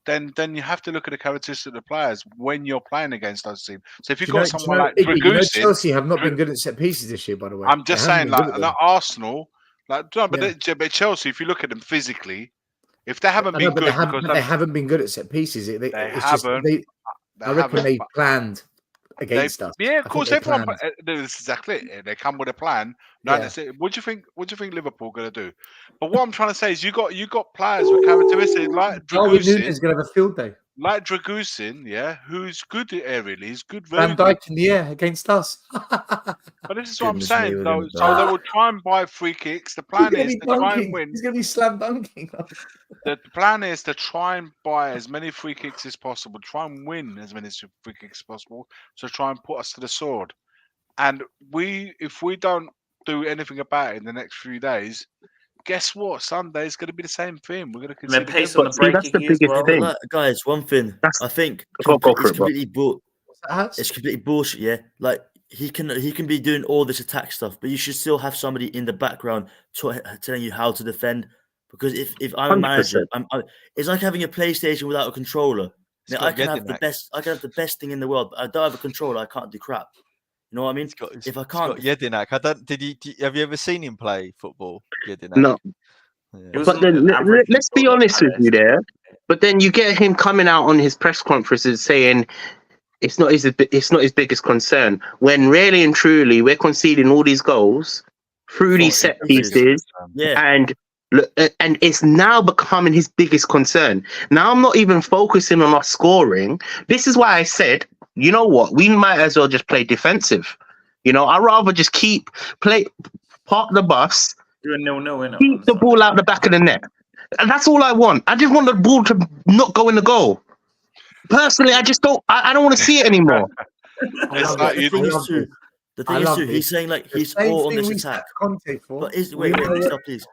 then you have to look at the characteristics of the players when you're playing against those teams. So if you've got someone like Dragusin, Chelsea have not been good at set pieces this year, by the way. I'm just saying, like Arsenal, but Chelsea, if you look at them physically, If they haven't I know, been good, because but they haven't been good at set pieces. they It's haven't. just I reckon haven't. they planned against us. Yeah, of I think course. they Everyone. planned. That's exactly it. They come with a plan. Now Yeah. that's it. What do you think? What do you think Liverpool going to do? But what I'm trying to say is, you got players with characteristics like Darwin Dragusin, Nunes is going to have a field day. like Dragusin, yeah, who's good aerially. He's good, Van very good. Dijk in the air against us. But this is what I'm Goodness me, saying, we're though. gonna So die. they will try and buy free kicks. The He's plan going to is be to try and dunking. win. He's going to be slam dunking. The plan is to try and buy as many free kicks as possible. Try and win as many free kicks as possible. So try and put us to the sword. And if we don't do anything about it in the next few days, guess what? Sunday is going to be the same thing. We're going to concede again. But see, that's the biggest thing. Like, guys, one thing I think Go for it's it, bro. completely it's completely bullshit. Yeah, like he can be doing all this attack stuff, but you should still have somebody in the background telling you how to defend. Because if I'm a manager, 100%. it's like having a PlayStation without a controller. Now, I got can have the Jedinak. best. I can have the best thing in the world, but I don't have a controller. I can't do crap. You know what I mean? If I can't, Jedinak. Have you ever seen him play football? Jedinak. No. Yeah. But then let's be honest with you there. But then you get him coming out on his press conferences saying it's not his biggest concern. When really and truly we're conceding all these goals through these set pieces, and it's now becoming his biggest concern. Now I'm not even focusing on us scoring. This is why I said, you know what, we might as well just play defensive. You know, I'd rather just park the bus. Do a 0-0, Keep the ball out the back of the net. And that's all I want. I just want the ball to not go in the goal. Personally, I just don't. I don't want to see it anymore. The thing is too, he's saying like he's all on this attack. But wait, stop, please.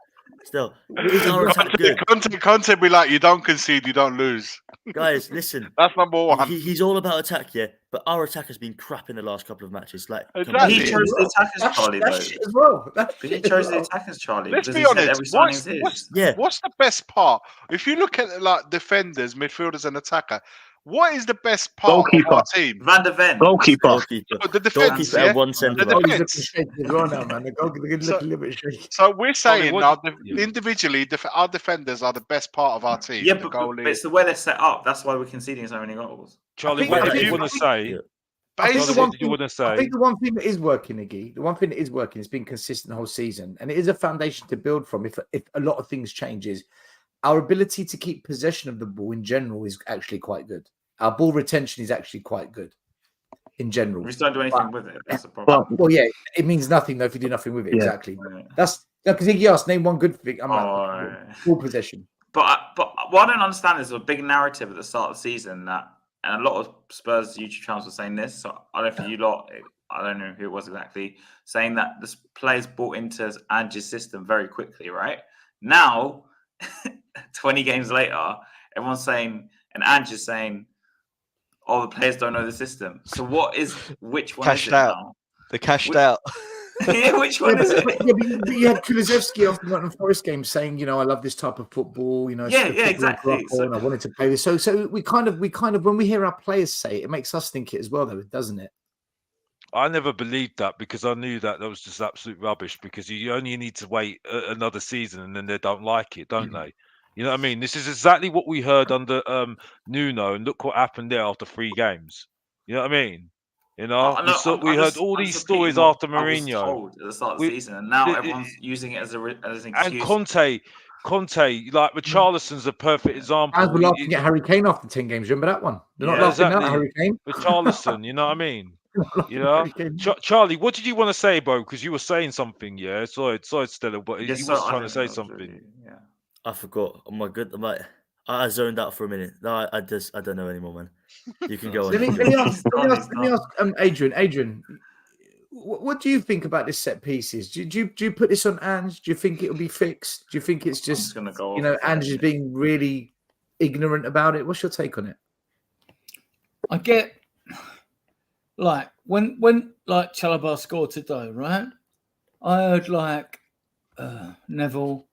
Still, is our attack good? Conte be like, you don't concede, you don't lose. Guys, listen. That's number one. He's all about attack, yeah. But our attack has been crap in the last couple of matches. Like He chose the attackers, Charlie, though. as well. He chose the attackers, Charlie. Let's because be he said honest. every signing's his. What's the best part? If you look at like defenders, midfielders, and attacker, what is the best part of our team? Van der Ven. Goalkeeper. The defense, yeah? The defense. So we're saying now, individually, our defenders are the best part of our team. Yeah, the but goalie. it's the way they're set up. That's why we're conceding so many goals. Charlie, what did you want to say? I think the one thing that is working, Iggy, the one thing that is working, it's been consistent the whole season, and it is a foundation to build from. If a lot of things changes, our ability to keep possession of the ball in general is actually quite good. Our ball retention is actually quite good in general. We just don't do anything with it. That's the problem. Well, yeah, it means nothing though if you do nothing with it. Yeah. Exactly. That's because Iggy asked, name one good thing. I'm like, ball possession. But what I don't understand is a big narrative at the start of the season that, and a lot of Spurs YouTube channels were saying this. So I don't know if you lot, I don't know who it was exactly, saying that the players bought into Ange's system very quickly, right? Now, 20 games later, everyone's saying, and Ange is saying, oh, the players don't know the system. So which one Cashed is it out. now? They cashed out. Yeah, which one is it? But you had Kulusevski after the Nottingham Forest game saying, you know, I love this type of football. You know, Yeah, exactly. And I wanted to play this. So we kind of when we hear our players say it, it makes us think it as well, though, doesn't it? I never believed that because I knew that was just absolute rubbish. Because you only need to wait another season, and then they don't like it, don't they? You know what I mean? This is exactly what we heard under Nuno, and look what happened there after 3 games. You know what I mean? You know, we heard all these stories after Mourinho. I was told at the start of the season, and now everyone's using it as an excuse. And Conte, like Richarlison's a perfect example. As we're laughing at Harry Kane after 10 games. Remember that one? They're not laughing at Harry Kane. Richarlison, you know what I mean? You know, Charlie, what did you want to say, bro? Because you were saying something, yeah. Sorry, Stella, but you was trying to say something. Yeah, I forgot. Oh my god, I zoned out for a minute. No, I don't know anymore, man. You can go on. Let me ask Adrian. Adrian, what do you think about this set pieces? Do you put this on Ange? Do you think it'll be fixed? Do you think it's just going to go? You know, Ange is being really ignorant about it. What's your take on it? I get like when like Chalobah scored today, right? I heard like Neville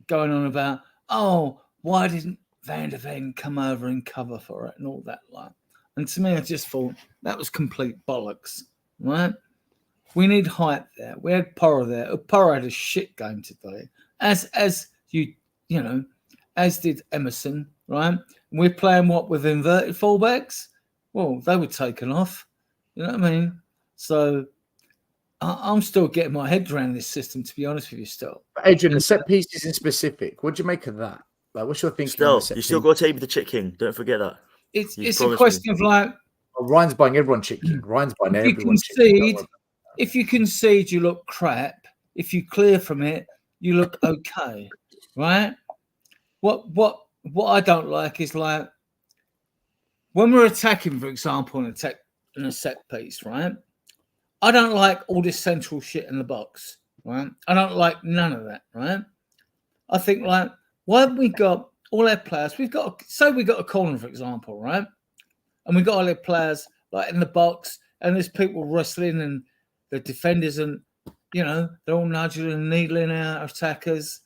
going on about, oh, why didn't Van der Ven come over and cover for it and all that, like. And to me, I just thought that was complete bollocks, right? We need height there. We had Porro there. Porro had a shit game today, as you know, as did Emerson, right? And we're playing what with inverted fullbacks? Well, they were taken off. You know what I mean? So I'm still getting my head around this system, to be honest with you, still. But Adrian, the set pieces in specific, what do you make of that? Like, what's your thinking on the Still, set you still piece? got to take me to Chick King. Don't forget that. It's a question of like, oh, Ryan's buying everyone Chick King. Ryan's buying if you everyone Chick King. concede, if you concede, you look crap. If you clear from it, you look okay, right? What I don't like is like when we're attacking, for example, in a set piece, right? I don't like all this central shit in the box, right? I don't like none of that, right? I think like, why haven't we got all our players? We've got a corner, for example, right? And we've got all our players like in the box, and there's people wrestling, and the defenders, and they're all nudging and needling our attackers.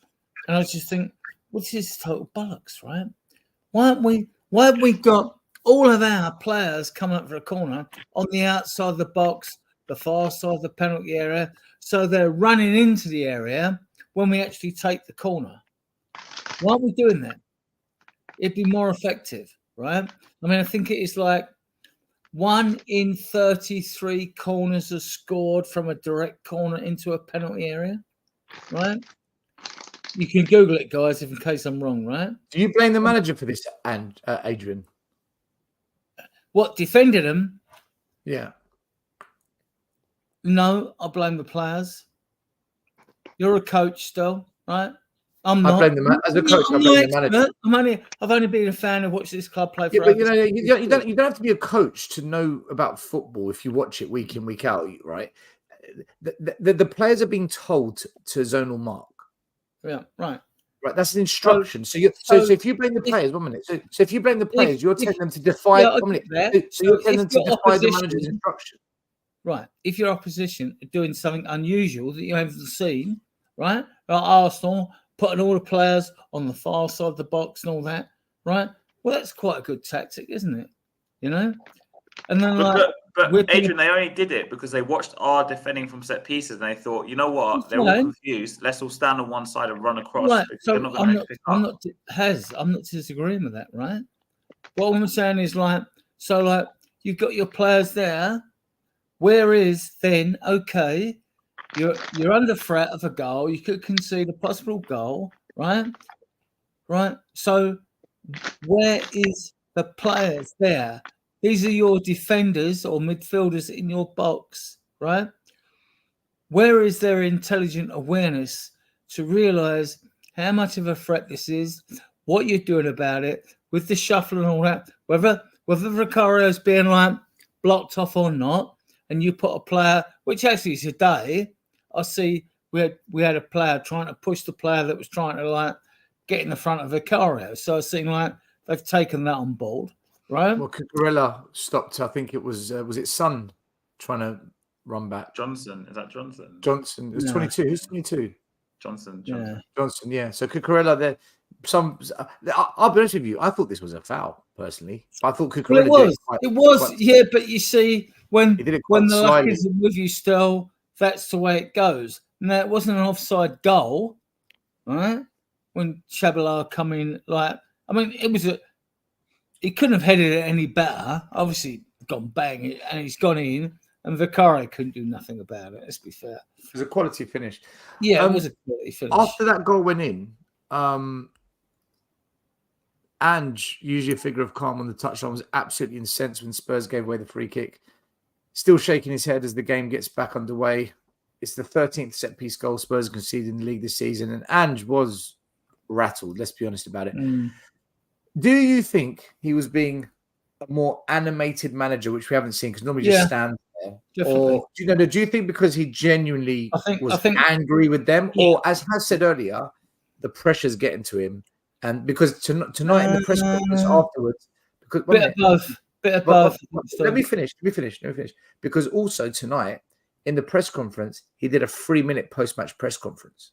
And I just think, this is total bollocks, right? Why haven't we got all of our players coming up for a corner on the outside of the box, the far side of the penalty area, so they're running into the area when we actually take the corner? Why aren't we doing that? It'd be more effective, right? I mean, I think it is like 1 in 33 corners are scored from a direct corner into a penalty area, right? You can Google it, guys, if in case I'm wrong, right? Do you blame the manager for this, and Adrian? What, defended them? Yeah. No, I blame the players. You're a coach still, right? I'm I not. blame the as a coach. I blame the manager. I've only been a fan of watching this club play for. Yeah, but you don't have to be a coach to know about football if you watch it week in, week out, right? The players are being told to zonal mark. Yeah, right. Right, that's an instruction. So if you blame the players, 1 minute. So if you blame the players, you're telling them to defy. 1 minute. So you're telling them to defy the manager's instruction. Right. If your opposition are doing something unusual that you haven't seen, right? Like Arsenal putting all the players on the far side of the box and all that, right? Well, that's quite a good tactic, isn't it? And then but Adrian, they only did it because they watched our defending from set pieces and they thought, you know what? They're all confused. Let's all stand on one side and run across. Right. So I'm not disagreeing with that, right? What I'm saying is you've got your players there. Where is then you're under threat of a goal. You could concede a possible goal, right? Right. So where is the players there? These are your defenders or midfielders in your box, right? Where is their intelligent awareness to realize how much of a threat this is, what you're doing about it, with the shuffle and all that, whether Vicario's being blocked off or not, and you put a player, which actually today, I see we had a player trying to push the player that was trying to get in the front of Vicario. So I seem they've taken that on board. Right. Well, Cucurella stopped. I think it was it Son trying to run back. Johnson, is that Johnson? Johnson. It was 22. Who's 22? Johnson. Johnson. Yeah. So Cucurella there. I'll be honest with you. I thought this was a foul personally. I thought Cucurella. Well, it was. Yeah, but you see, when the luck isn't with you, still, that's the way it goes. Now it wasn't an offside goal, right? When Chabala come in, it was a. He couldn't have headed it any better. Obviously, gone bang, and he's gone in, and Vicario couldn't do nothing about it. Let's be fair. It was a quality finish. Yeah, it was a quality finish. After that goal went in, Ange, usually a figure of calm on the touchline, was absolutely incensed when Spurs gave away the free kick. Still shaking his head as the game gets back underway. It's the 13th set-piece goal Spurs conceded in the league this season, and Ange was rattled, let's be honest about it. Do you think he was being a more animated manager, which we haven't seen because normally just stands there? Definitely. Or do you think because he genuinely was angry with them? Yeah. Or as Has said earlier, the pressure's getting to him? And because tonight in the press conference afterwards, because bit of both. Let me finish. Because also tonight in the press conference, he did a 3-minute post-match press conference.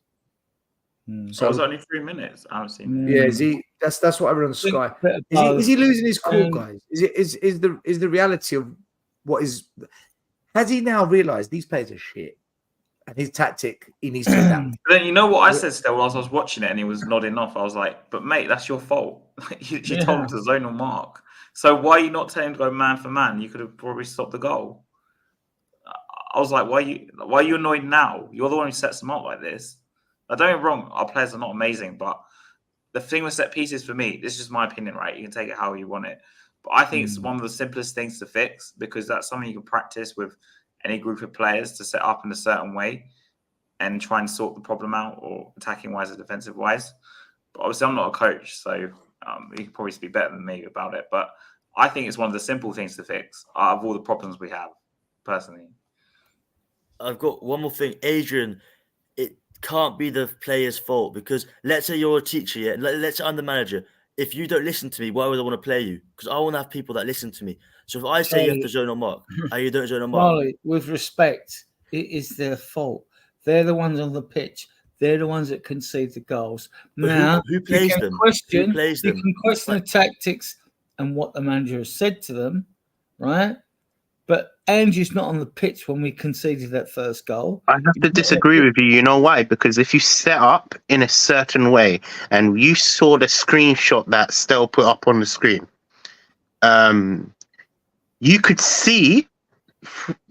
So it was only 3 minutes. I was seeing. Yeah, that's what I read on Sky. Is he losing his cool, guys? Is the reality of what is? Has he now realised these players are shit, and his tactic, he needs to adapt. But then you know what I said still whilst I was watching it and he was nodding off. I was like, "But mate, that's your fault. you told him to zonal mark. So why are you not telling him to go man for man? You could have probably stopped the goal." I was like, "Why are you annoyed now? You're the one who sets them up like this." Now, don't get me wrong, our players are not amazing, but the thing with set pieces for me, this is just my opinion, right? You can take it how you want it, but I think it's one of the simplest things to fix because that's something you can practice with any group of players to set up in a certain way and try and sort the problem out, or attacking wise or defensive wise. But obviously, I'm not a coach, so you can probably speak better than me about it. But I think it's one of the simple things to fix out of all the problems we have, personally. I've got one more thing, Adrian. It can't be the player's fault because let's say you're a teacher, yeah. Let's say I'm the manager. If you don't listen to me, why would I want to play you? Because I want to have people that listen to me. So if I say you have to zone or mark, and you don't zone or mark, Charlie, with respect, it is their fault. They're the ones on the pitch. They're the ones that concede the goals. But Now, who plays you can them? question, Who plays you them? can question the tactics and what the manager has said to them, right? But Andrew's not on the pitch when we conceded that first goal. I have to disagree with you. You know why? Because if you set up in a certain way, and you saw the screenshot that Stel put up on the screen, you could see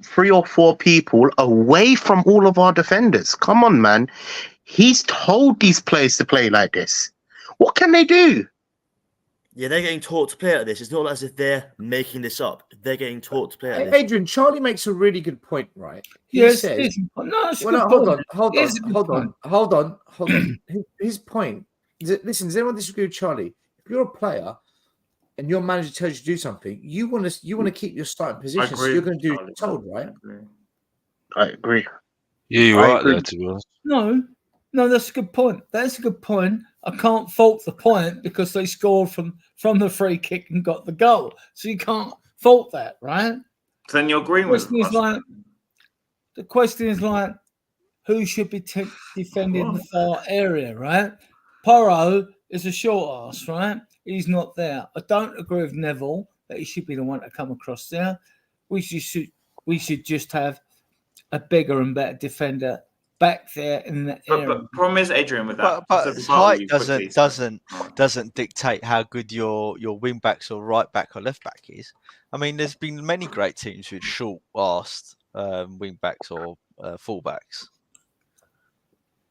3 or 4 people away from all of our defenders. Come on, man. He's told these players to play like this. What can they do? Yeah, they're getting taught to play like this. It's not as if they're making this up. They're getting taught to play like this. Adrian, Charlie makes a really good point, right? He Yes, says, it is. No, it's a well, good no, point. hold It is a good point. on. His point. Listen, does anyone disagree with Charlie? If you're a player and your manager tells you to do something, you want to keep your starting position, so you're going to do what you're told, right? I agree. Yeah, you're right there, to be honest. No, that's a good point. That's a good point. I can't fault the point because they scored from the free kick and got the goal. So you can't fault that, right? So then you're agreeing with the question is like, who should be defending the far area, right? Porro is a short ass, right? He's not there. I don't agree with Neville that he should be the one to come across there. We should just have a bigger and better defender back there in that area. But problem is, Adrian, with that, But height doesn't dictate how good your wing backs or right back or left back is. I mean, there's been many great teams with short-assed wing backs or full backs.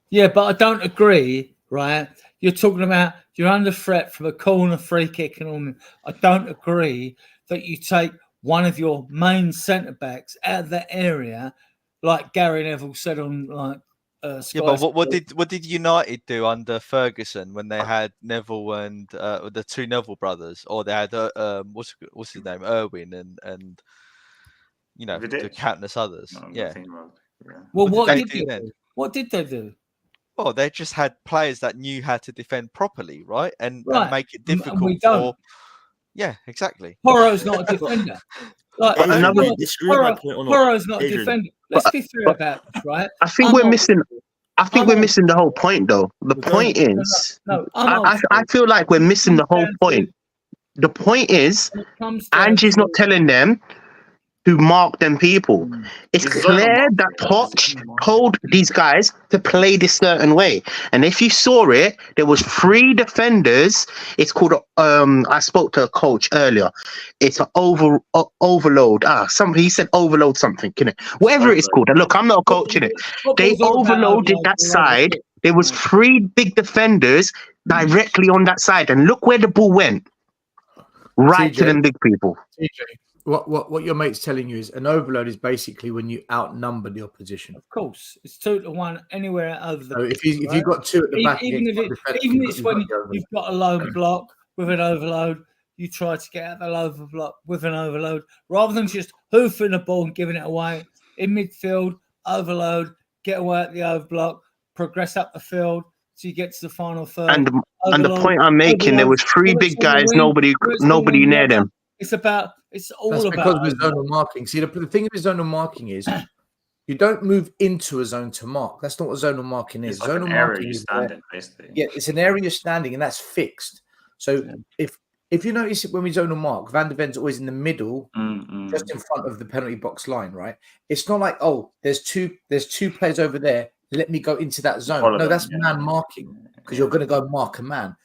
Yeah, but I don't agree, right? You're talking about you're under threat from a corner, free kick, and all. I don't agree that you take one of your main centre backs out of that area, like Gary Neville said on Sky. Yeah, but what did United do under Ferguson when they had Neville and the 2 Neville brothers, or they had what's his name, Irwin and you know the countless others? Well, what did they do? What did they do? Well, they just had players that knew how to defend properly, right? And make it And difficult we don't. Yeah, exactly. Porro's not a defender. Porro's not a defender. Let's be fair about this, right? I think we're missing the whole point, though. The point is, I feel like we're missing the whole point. The point is, Angie's not telling them to mark them people. It's clear that Poch told these guys to play this certain way. And if you saw it, there was 3 defenders. It's called I spoke to a coach earlier. It's an overload. He said overload something, innit? Whatever it's called. And look, I'm not a coach, innit? They overloaded that side. There was 3 big defenders directly on that side. And look where the ball went. Right to them big people. What your mate's telling you is an overload is basically when you outnumber the opposition. Of course, it's 2-1 anywhere over the. So if you've got 2 at the back, even if it's when you've got a low block with an overload, you try to get out the low block with an overload rather than just hoofing the ball and giving it away in midfield. Overload, get away at the overblock, progress up the field so you get to the final third. And the point I'm making, there was 3 big guys, nobody near them. It's all That's about because of zonal marking. See, the thing with zonal marking is you don't move into a zone to mark. That's not what zonal marking is. It's like zonal an area marking you is stand in, basically. Yeah, it's an area you're standing, and that's fixed. So if if you notice when we zonal mark, Van de Ven's always in the middle, Mm-mm. just in front of the penalty box line, right? It's not like, oh, there's two players over there. Let me go into that zone. Follow No, them, that's yeah. man marking because you're going to go mark a man.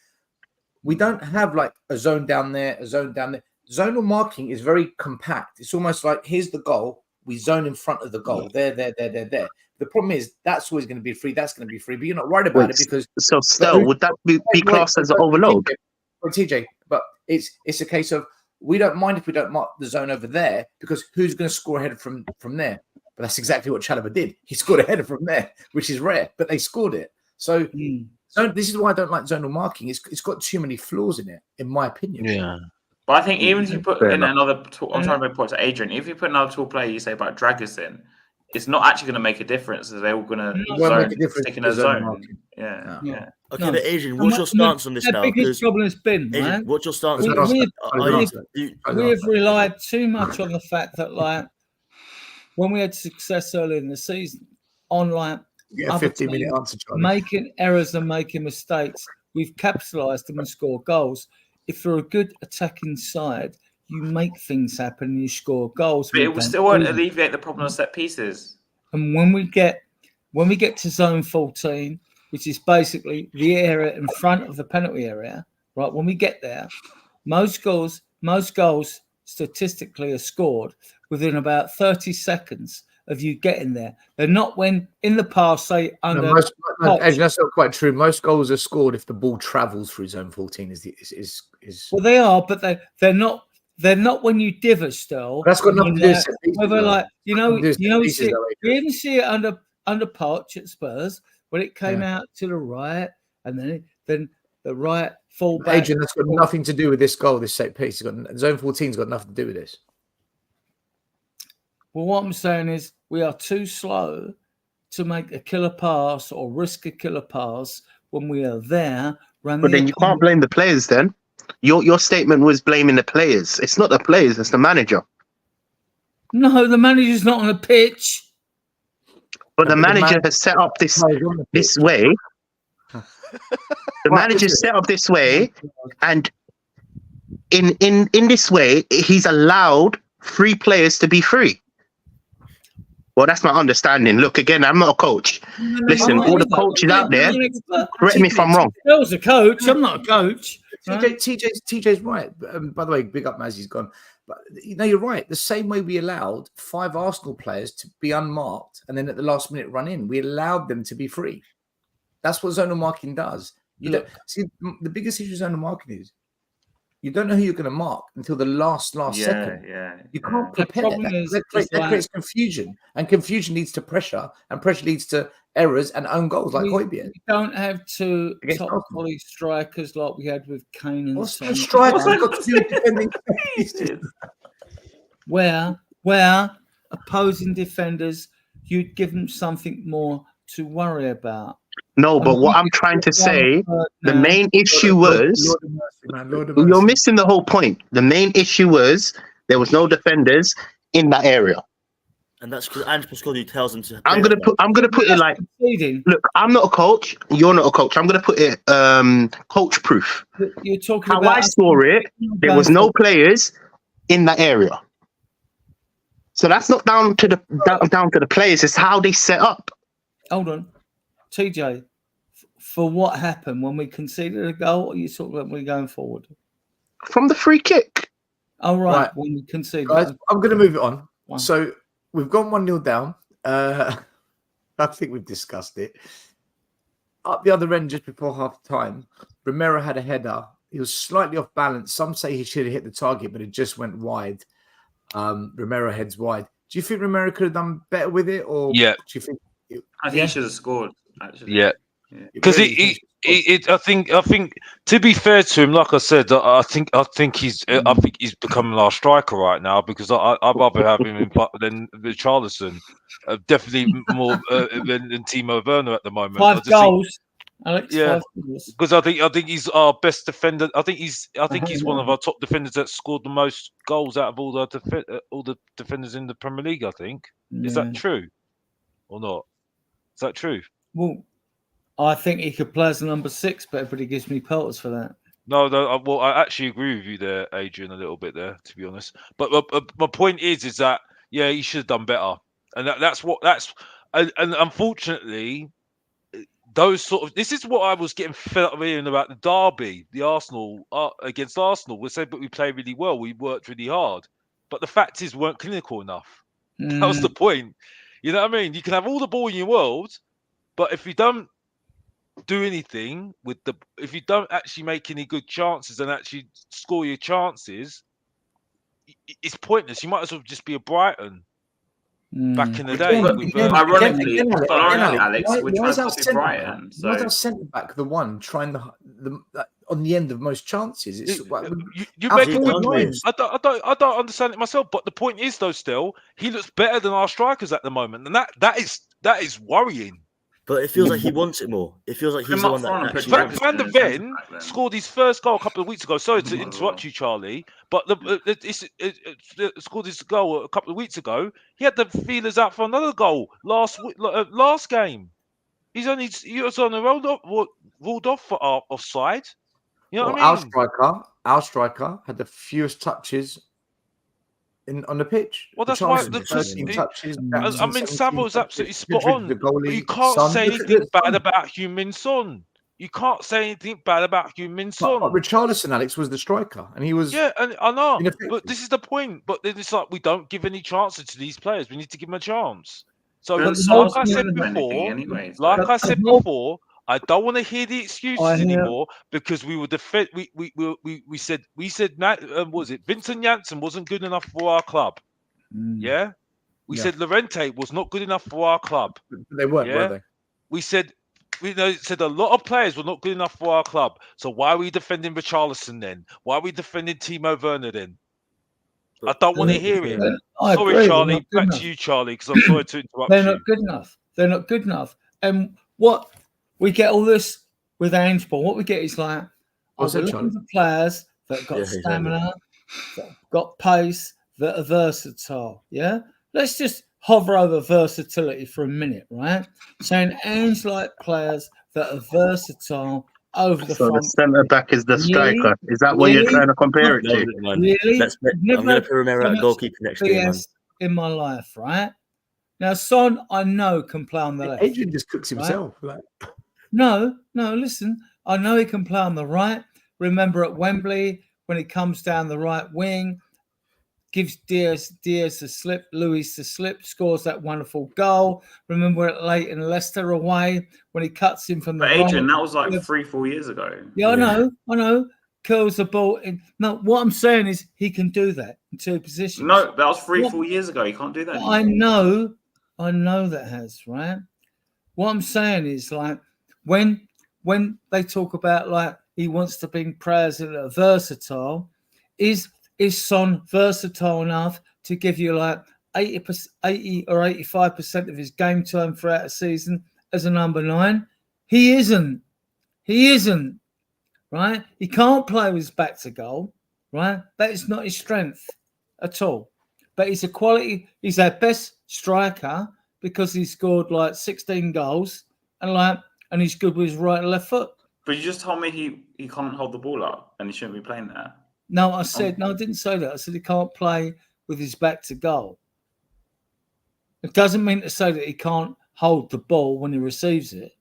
We don't have like a zone down there, a zone down there. Zonal marking is very compact. It's almost like here's the goal. We zone in front of the goal. There. The problem is that's always going to be free. That's going to be free, but you're not worried about it because. So still, would that be classed as an overload? TJ, but it's a case of we don't mind if we don't mark the zone over there because who's going to score ahead from there? But that's exactly what Chalobah did. He scored ahead from there, which is rare, but they scored it. So this is why I don't like zonal marking. It's got too many flaws in it, in my opinion. Yeah. But I think even if you put Fair in enough. another, I'm trying to make a point to Adrian. If you put another tall player, you say about Dragus in, it's not actually going to make a difference. They're all going to stick in a zone. Yeah. Okay, No. but Adrian, what's your stance on this the now? biggest problem has been, Adrian, right? what's your stance we, on this? we've relied too much on the fact that, like, when we had success early in the season, on like Get a other 15-minute teams answer, Charlie. making errors and making mistakes, we've capitalised them and scored goals. If you're a good attacking side, you make things happen and you score goals. But it still won't alleviate the problem of set pieces. And when we get to zone 14, which is basically the area in front of the penalty area, right? When we get there, most goals statistically are scored within about 30 seconds of you getting there. They're not when in the past, say under. Adrian, that's not quite true. Most goals are scored if the ball travels through zone 14. Well, they are, but they're not. They're not when you divot still. That's got nothing to do with set pieces, whether, like, we Adrian. didn't see it under Poch at Spurs when it came out to the right, and then the right fullback. Adrian, that's got nothing to do with this goal. This set piece. Zone 14's got nothing to do with this. Well, what I'm saying is we are too slow to make a killer pass or risk a killer pass when we are there. But then you can't blame the players then. Your statement was blaming the players. It's not the players, it's the manager. No, the manager's not on the pitch. But the manager has set up this way. The manager's set up this way, and in this way, he's allowed 3 players to be free. Well, that's my understanding. Look, again, I'm not a coach. Listen, all the coaches out there, correct me if I'm wrong. I was a coach. I'm not a coach. TJ's right. By the way, big up Mazzy's gone. But you're right. The same way we allowed 5 Arsenal players to be unmarked and then at the last minute run in, we allowed them to be free. That's what zonal marking does. You don't see the biggest issue with zonal marking is you don't know who you're going to mark until the last second. You can't prepare. That creates confusion, and confusion leads to pressure, and pressure leads to errors and own goals like Højbjerg. We don't have 2 top quality strikers like we had with Kane and What's Son. the strikers? We've got 2 defending pieces. Where opposing defenders, you'd give them something more to worry about. No, but what I'm trying to say, the main issue was, you're missing the whole point. The main issue was there was no defenders in that area. And that's because Ange Pascoli tells them to. I'm gonna put it like, look, I'm not a coach. You're not a coach. I'm gonna put it coach proof. You're talking how about I saw it. There was no players in that area. So that's not down to the players. It's how they set up. Hold on, TJ. For what happened when we conceded a goal? Or are you talking about when we're going forward? From the free kick. Oh, right. When we conceded. Guys, I'm going to move it on. Wow. So we've gone 1-0 down. I think we've discussed it. Up the other end, just before half time, Romero had a header. He was slightly off balance. Some say he should have hit the target, but it just went wide. Romero heads wide. Do you think Romero could have done better with it, or do you think? I think he should have scored. Actually. Yeah. Because I think to be fair to him, like I said, I think he's becoming our striker right now, because I'd rather have him than Richarlison, definitely more than Timo Werner at the moment. 5 goals. Alex, 5 goals. Because I think he's our best defender. I think he's one of our top defenders that scored the most goals out of all the defenders in the Premier League. I think is that true or not? Is that true? Well, I think he could play as a number 6, but everybody gives me pelters for that. No, well, I actually agree with you there, Adrian, a little bit there, to be honest. But my point is that yeah, he should have done better, and and unfortunately, those sort of this is what I was getting fed up hearing about the derby, the Arsenal against Arsenal. We said, but we played really well, we worked really hard, but the fact is, we weren't clinical enough. That was the point. You know what I mean? You can have all the ball in your world, but if you don't do anything if you don't actually make any good chances and actually score your chances, it's pointless. You might as well just be a Brighton back in the day. Ironically, Alex, why we're trying is to our copy centre Brighton. back? Why is our centre back the one trying the on the end of most chances? It's You make a good point. I don't understand it myself, but the point is though, still he looks better than our strikers at the moment, and that is worrying. But it feels like he wants it more. It feels like he's the one that actually. Van der Ven scored his first goal a couple of weeks ago. Sorry to interrupt you, Charlie, but scored his goal a couple of weeks ago. He had the feelers out for another goal last game. He was on the ruled off for offside. You know what I mean? Our striker had the fewest touches on the pitch. Well, that's why the 13 touches. I mean, Savil's absolutely spot on. But you can't say anything bad about Heung-min Son. You can't say anything bad about Heung-min Son. But Richarlison, Alex, was the striker, and he was. Yeah, and I know. But this is the point. But then it's like we don't give any chances to these players. We need to give them a chance. So, like I said before, I don't want to hear the excuses anymore because we were defend. We said was it Vincent Janssen wasn't good enough for our club? Yeah, we said Llorente was not good enough for our club. They weren't, were they? We said said a lot of players were not good enough for our club. So why are we defending Richarlison then? Why are we defending Timo Werner then? I don't want to hear it. Sorry, Charlie. Back to you, Charlie, because I'm sorry to interrupt They're you. not good enough. They're not good enough. And what we get all this with Ange Ball, what we get is like, we're looking for players that got stamina, that got pace, that are versatile. Yeah, let's just hover over versatility for a minute, right? Saying Ange like players that are versatile over the front. The centre back is the striker. Is that what you're trying to compare it to? Really? I'm going to put Romero at goalkeeper next game, man. In my life, right? Now, Son, I know can play on the left. Adrian just cooks himself. Right? No, listen. I know he can play on the right. Remember at Wembley when he comes down the right wing, gives Diaz the slip, Luis the slip, scores that wonderful goal. Remember it late in Leicester away when he cuts him from the right. Adrian, that was like 3-4 years ago. Yeah, I know. Curls the ball in. No, what I'm saying is he can do that in two positions. No, that was 3-4 years ago. He can't do that anymore. I know that has, right? What I'm saying is like when they talk about like he wants to bring players that are versatile, is Son versatile enough to give you like 80 or 85% of his game time throughout a season as a number 9? He isn't. Right? He can't play with his back to goal. Right? That is not his strength at all. But he's he's our best striker because he scored like 16 goals and he's good with his right and left foot. But you just told me he can't hold the ball up and he shouldn't be playing there. No, I didn't say that. I said he can't play with his back to goal. It doesn't mean to say that he can't hold the ball when he receives it.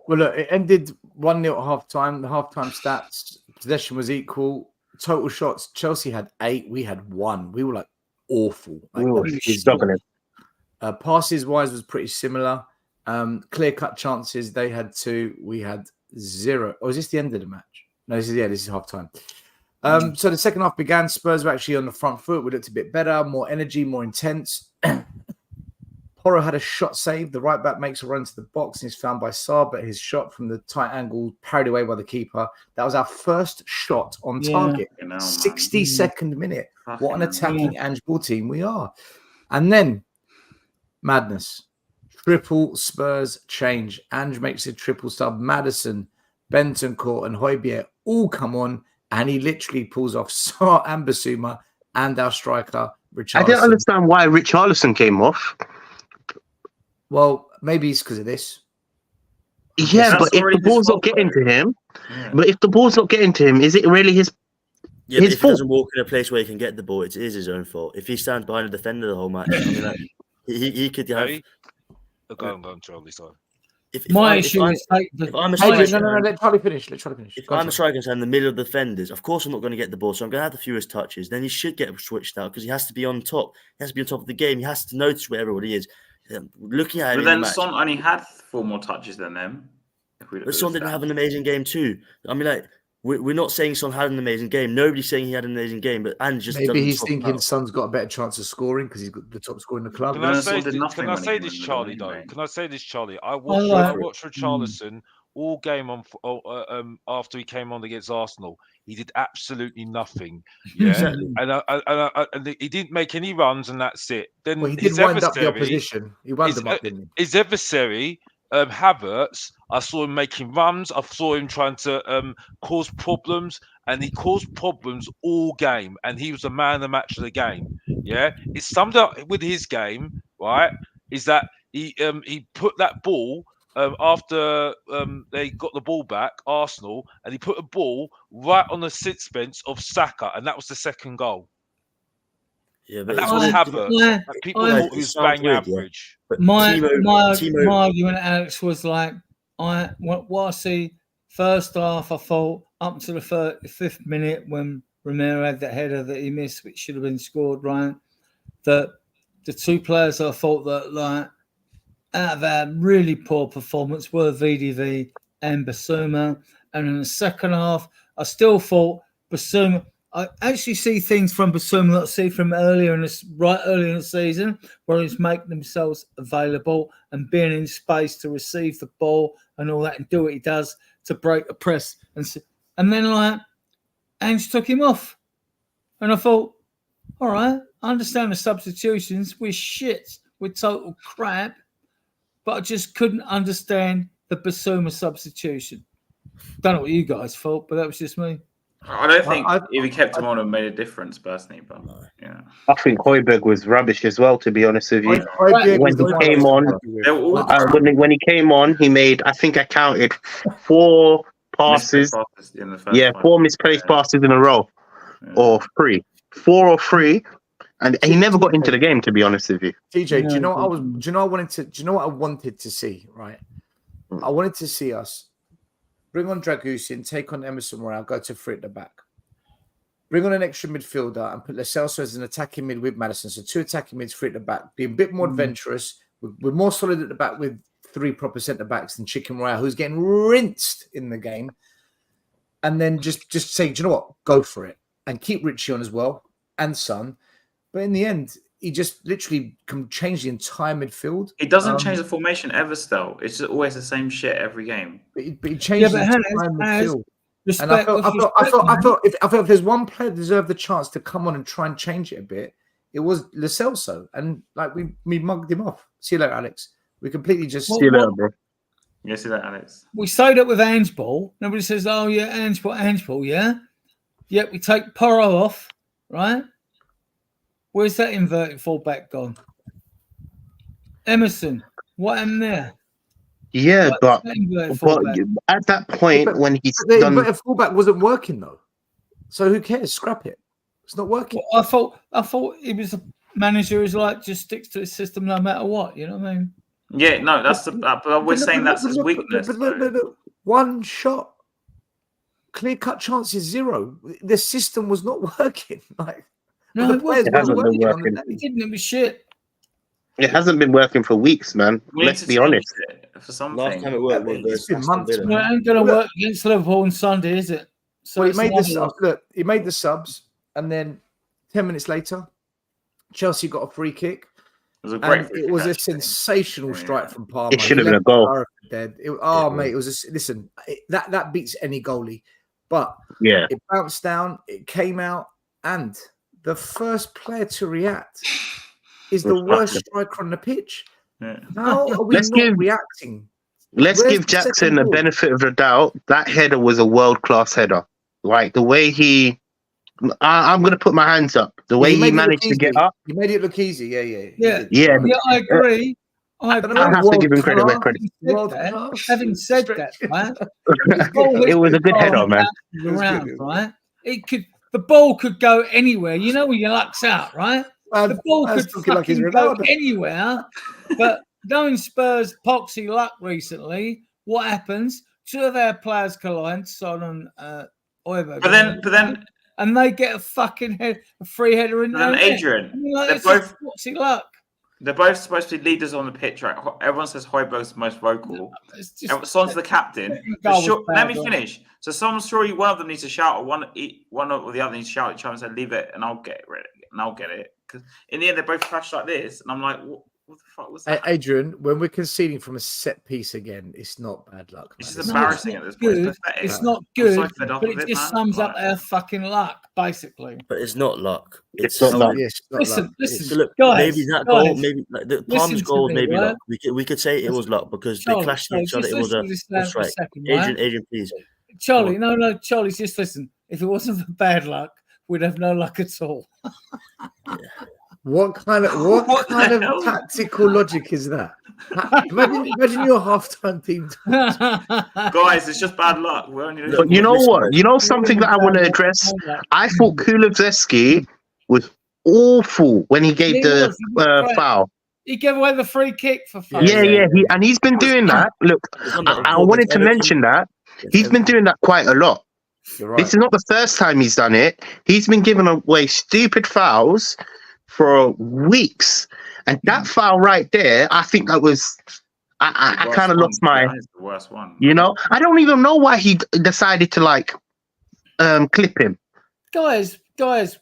Well, look, it ended 1-0 at half-time. The half-time stats, possession was equal. Total shots, Chelsea had 8. We had 1. We were like awful. Passes-wise was pretty similar. Clear-cut chances, they had 2. We had 0. Or is this the end of the match? No, this is half-time. So the second half began. Spurs were actually on the front foot. We looked a bit better, more energy, more intense. Porro had a shot saved. The right back makes a run to the box and is found by Saar, but his shot from the tight angle parried away by the keeper. That was our first shot on target. 62nd minute. What an attacking Ange Ball team we are. And then madness. Triple Spurs change. Ange makes a triple sub. Maddison, Bentancur, and Højbjerg all come on. And he literally pulls off Saar and Basuma and our striker, Richarlison. I didn't understand why Richarlison came off. Well, maybe it's because of this. Yeah, but if the ball's not getting to him, But if the ball's not getting to him, is it really his Yeah, but if he fault? doesn't walk in a place where he can get the ball, it is his own fault. If he stands behind a defender the whole match, I mean, like, he could have. Go on, Charlie. Sorry. If My I'm issue is if I'm a Hey, striker, no, let Charlie finish. Let Charlie finish. if Go on, I'm a striker and I'm in the middle of the defenders, of course I'm not going to get the ball, so I'm going to have the fewest touches. Then he should get switched out because he has to be on top. He has to be on top of the game. He has to notice where everybody is. Looking at him But in the then match, Son only had 4 more touches than them. but Son didn't have an amazing game too. I mean, like, we're not saying Son had an amazing game. Nobody's saying he had an amazing game, but and just Maybe doesn't he's top thinking out. Son's got a better chance of scoring because he's got the top score in the club. Can I say this, Charlie? Though, can I say this, Charlie? I watched Richarlison all game on after he came on against Arsenal. He did absolutely nothing. Yeah, Exactly. and he didn't make any runs, and that's it. Then Well, he his did wind up the adversary- opposition. He wound them up, didn't his adversary, Havertz, I saw him making runs. I saw him trying to cause problems, and he caused problems all game. And he was the man of the match of the game. Yeah, it summed up with his game, right? Is that he put that ball after they got the ball back, Arsenal, and he put a ball right on the sixpence of Saka, and that was the second goal. Yeah, And but that it's was only- Havertz. And people Guys, thought he it was sounds bang weird, yeah, average. but My Timo- argument, Alex, was like, what I see first half, I thought up to the 35th minute when Romero had that header that he missed, which should have been scored, right? That the two players I thought that, like, out of our really poor performance were VDV and Basuma. And in the second half, I still thought Basuma. I actually see things from Basuma that I see from earlier in the season, where he's making themselves available and being in space to receive the ball and all that, and do what he does to break the press. And then, like, Ange took him off, and I thought, all right, I understand the substitutions. We're shit. We're total crap. But I just couldn't understand the Basuma substitution. Don't know what you guys thought, but that was just me. I don't think if he kept him on, it made a difference personally. But yeah, I think Højbjerg was rubbish as well, to be honest with you. Højbjerg When was he the came one on, when he came on, he made, I think I counted 4 passes. in the first Yeah, 4 misplaced passes in a row, or 3, 4 or 3, and he never got into the game. To be honest with you, TJ, do you know what I was? Do you know what I wanted to see? Right, I wanted to see us bring on Dragusin, take on Emerson Royal, go to 3 at the back. Bring on an extra midfielder and put Lo Celso as an attacking mid with Maddison. So 2 attacking mids, 3 at the back. Be a bit more adventurous. We're more solid at the back with 3 proper centre backs than Chicken Royal, who's getting rinsed in the game. And then just say, do you know what? Go for it. And keep Richie on as well, and Son. But in the end, he just literally can change the entire midfield. he doesn't change the formation ever. Still, it's just always the same shit every game. But he changed the entire midfield. And I felt if there's one player that deserved the chance to come on and try and change it a bit, it was Lo Celso. And like we mugged him off. See you later, Alex. We completely just See you later, bro. Yeah, see that, Alex. We say that with Ange Ball. Nobody says, oh, yeah, Ange Ball, yeah? Yet we take Porro off, right? Where's that inverted fullback gone? Emerson, what happened there? Yeah, but fullback? at that point when he's the done, inverted fullback wasn't working though. So who cares? Scrap it. It's not working. Well, I thought he was a manager who's like just sticks to his system no matter what. You know what I mean? Yeah, no, that's the. But we're saying that's his weakness. But look, one shot, clear cut chances 0. The system was not working. Like No, the it players hasn't weren't been working on working. the day. It didn't. It was shit. It hasn't been working for weeks, man. We Let's need to be change honest. it for something. Last time it worked was It's been months. Well, it ain't going to work against Liverpool on Sunday, is it? So Well, he it's made the another subs. Look, he made the subs, and then 10 minutes later, Chelsea got a free kick. It was a great And free it kick, was a actually. sensational strike from Palmer. It should have He been a left goal. Barra for dead. Mate, it was listen. That beats any goalie, but Yeah. it bounced down. It came out, and the first player to react is the worst striker on the pitch. How are we not reacting? Let's Where's give the second Jackson the ball? benefit of the doubt. That header was a world-class header. Like the way I'm going to put my hands up. The way he made it look managed to get easy. up. He made it look easy. Yeah. Yeah. I agree. I have to give him credit where credit. Having said that, right? It was a good header, man. Around, right? The ball could go anywhere. You know when your luck's out, right? The ball could fucking go anywhere. But knowing Spurs' poxy luck recently, what happens? Two of their players collide, Son and Højbjerg. But then, and they get a fucking free header in there. Adrian, they're both poxy luck. They're both supposed to be leaders on the pitch, right? Everyone says Højbjerg's the most vocal. Son's the captain. Let me finish. So surely one of them needs to shout, or one or the other needs to shout at each other and say, "Leave it," and I'll get it. Because in the end, they both crash like this, and I'm like, what the fuck was that? Adrian, when we're conceding from a set piece again, it's not bad luck. It's just embarrassing at this point. It's not good, but it just sums up their fucking luck, basically. But it's not luck. It's not luck. Listen, look, guys, maybe that goal, maybe like the Palmer's goal, maybe luck. We could say it was luck because they clashed with each other. It was a strike. Adrian, please. Charlie, no, Charlie, just listen. If it wasn't for bad luck, we'd have no luck at all. What kind of tactical logic is that? Imagine your halftime team. Guys, it's just bad luck. But you know what? You know something that I want to address? I thought Kulusevski was awful when he gave the foul. He gave away the free kick for fun. Yeah. He's been doing that. Look, I wanted to mention that. He's been doing that quite a lot. Right. This is not the first time he's done it. He's been giving away stupid fouls for weeks. And that foul right there, I think that was... I kind of lost my... That is the worst one. You know? I don't even know why he decided to, clip him. Guys,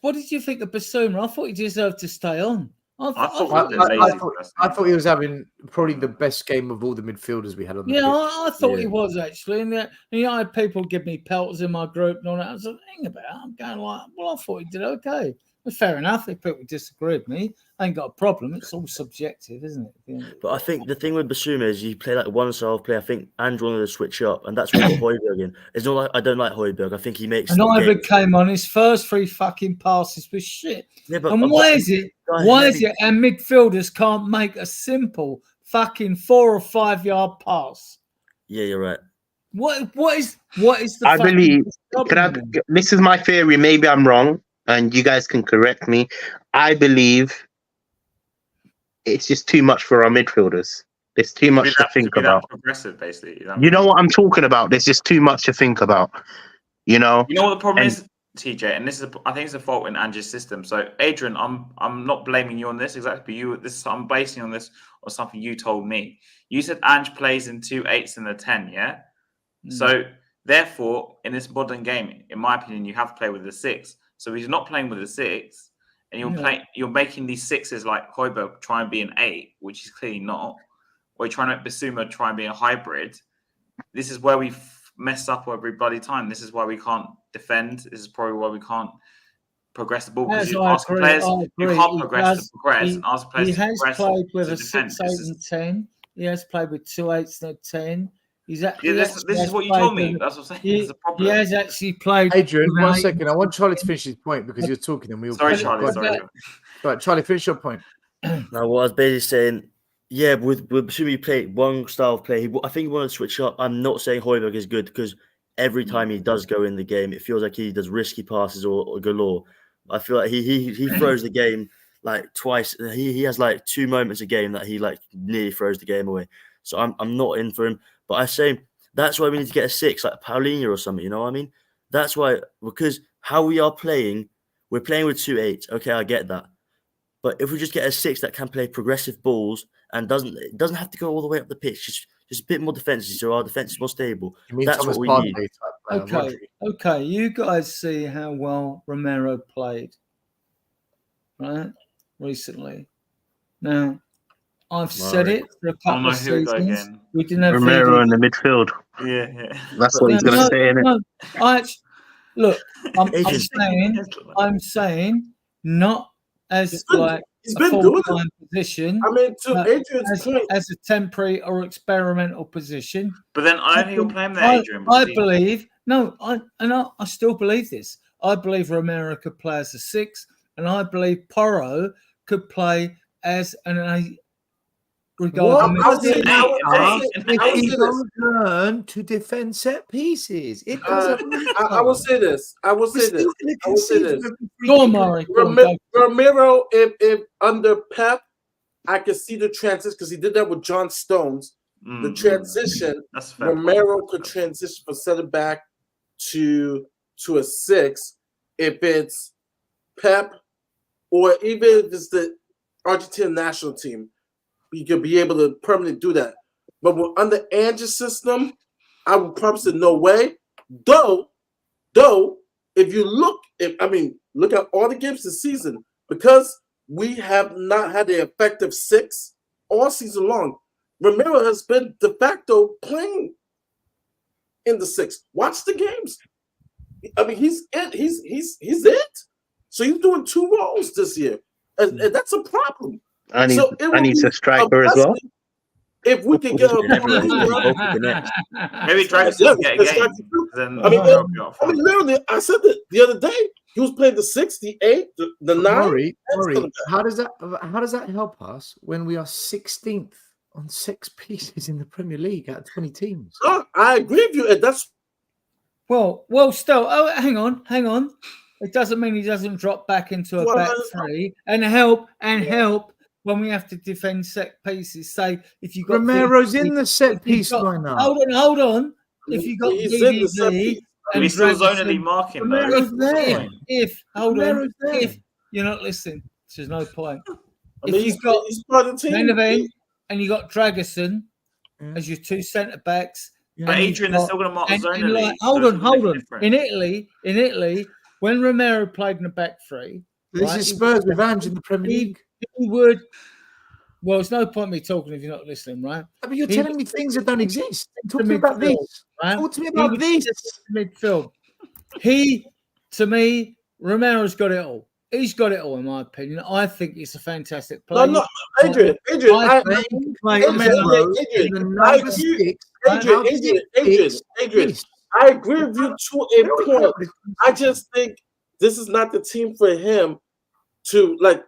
what did you think of Basuma? I thought he deserved to stay on. I thought he was having probably the best game of all the midfielders we had on the pitch. I thought he was actually. And I had people give me pelts in my group and all that. I was like, hang about. I'm going like, well, I thought he did okay. Well, fair enough. If people disagree with me, I ain't got a problem. It's all subjective, isn't it? But I think the thing with Basuma is you play like one style of play. I think Andrew wanted to switch up, and that's why I got Højbjerg in. It's not like I don't like Højbjerg. I think he makes. And Højbjerg came on, his first 3 fucking passes was shit. Yeah, but and why is it our midfielders can't make a simple fucking 4 or 5 yard pass? Yeah, you're right. What is the? I believe. This is my theory. Maybe I'm wrong, and you guys can correct me. I believe it's just too much for our midfielders. There's too much to think about. Progressive, basically. You know what I'm talking about? There's just too much to think about. You know. You know what the problem is, TJ, and this is I think it's a fault in Ange's system. So, Adrian, I'm not blaming you on this exactly. But I'm basing on this or something you told me. You said Ange plays in 2 8s and a 10, yeah. So therefore, in this modern game, in my opinion, you have to play with the 6. So he's not playing with the 6, and you're making these 6s like Højbjerg try and be an 8, which he's clearly not, or you're trying to make Basuma try and be a hybrid. This is where we mess up every bloody time. This is why we can't defend. This is probably why we can't progress the ball, because you ask players you can't progress to progress, and ask players to progress. He has played with a 6, 8, and 10. He has played with 2 8s and a 10. This is what you told me. That's what I'm saying. There's a problem. He has actually played. Adrian, 1 second. I want Charlie to finish his point because you're talking and we all. Sorry, Charlie. Sorry. Right, Charlie, finish your point. Now, what I was basically saying, yeah, with assuming you play one style of play, I think he wanted to switch up. I'm not saying Højbjerg is good because every time he does go in the game, it feels like he does risky passes or galore. I feel like he throws the game like twice. He has like 2 moments a game that he like nearly throws the game away. So I'm not in for him. But I say that's why we need to get a 6, like Paulinho or something. You know what I mean? That's why, because how we are playing, we're playing with 2 8s. Okay, I get that. But if we just get a 6 that can play progressive balls and doesn't have to go all the way up the pitch, just a bit more defensive, so our defense is more stable. That's what we need. Okay. You guys see how well Romero played, right? Recently. Now, I've said it for a couple of seasons. We didn't have Romero in the midfield. Yeah. That's what he's going to say, innit? Look, I'm saying not as like a full-time position. I mean, to Adrian's point, as a temporary or experimental position. But then I think you'll play him there, Adrian. I still believe this. I believe Romero could play as a 6, and I believe Porro could play as an regarding What does Messi. it matter if you don't learn to defend set pieces? It doesn't matter. I will say this. I will say this. I will say this. Go on, Murray. Go on, go. Ramiro, if under Pep, I could see the transition because he did that with John Stones. The transition, Romero could transition from center back to a 6 if it's Pep, or even if it's the Argentina national team, he could be able to permanently do that. But under Ange's system, I would probably say no way. Though, if you look at all the games this season, because we have not had the effective 6 all season long. Romero has been de facto playing in the 6. Watch the games. I mean, he's it. He's it. So he's doing 2 roles this year, and that's a problem. And so he's a striker as well. If we could get maybe Dragon's get a game. Then literally, I said that the other day. He was playing the 6, the 8, the 9. Murray, how does that help us when we are 16th on 6 pieces in the Premier League out of 20 teams? Oh, I agree with you, and that's well. Still, hang on. It doesn't mean he doesn't drop back into a back 3 and help when we have to defend set pieces. Say if you got Romero's in the set piece lineup. Hold on. If you got DVD and he's still zonally marking though. If you're not listening, there's no point. If he's you've got part of the team, and you got Dragerson as your 2 centre backs, but Adrian is still going to mark zonally. Hold on. In Italy, when Romero played in the back 3, this is Spurs revenge in the Premier League. He would. Well, it's no point me talking if you're not listening, right? But you're telling me things that don't exist. Talk to me about this. Right? Talk to me about this. Midfield. To me, Romero's got it all. He's got it all, in my opinion. I think he's a fantastic player. No, Adrian. I agree with you to a point. I just think this is not the team for him to like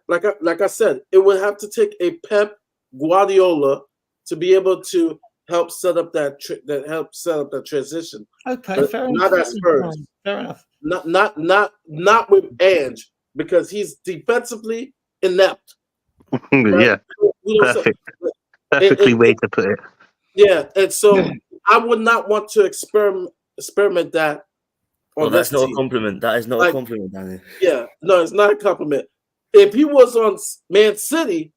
I said. It would have to take a Pep Guardiola to be able to help set up that transition. Okay, fair enough. Not at Spurs. Fair enough. Not with Ange, because he's defensively inept. Yeah, perfectly way to put it. Yeah, and so I would not want to experiment that. Well, that's not a compliment. That is not a compliment, Danny. Yeah, no, it's not a compliment. If he was on Man City,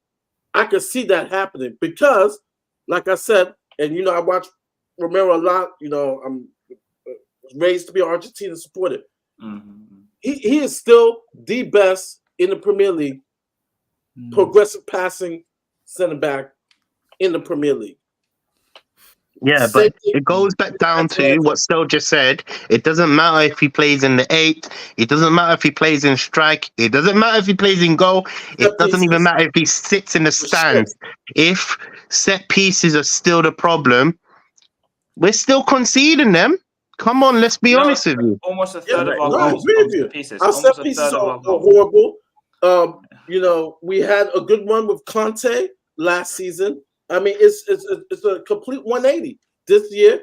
I could see that happening because, like I said, and I watch Romero a lot. I'm raised to be an Argentina supporter. Mm-hmm. He is still the best in the Premier League, progressive passing center back in the Premier League. Yeah, but it goes back down to what Stel just said. It doesn't matter if he plays in the 8. It doesn't matter if he plays in strike. It doesn't matter if he plays in goal. It doesn't even matter if he sits in the stands. If set pieces are still the problem, we're still conceding them. Come on, let's be honest with you. Almost a third of our goals. Our set pieces are horrible. We had a good one with Conte last season. I mean, it's a complete 180. This year,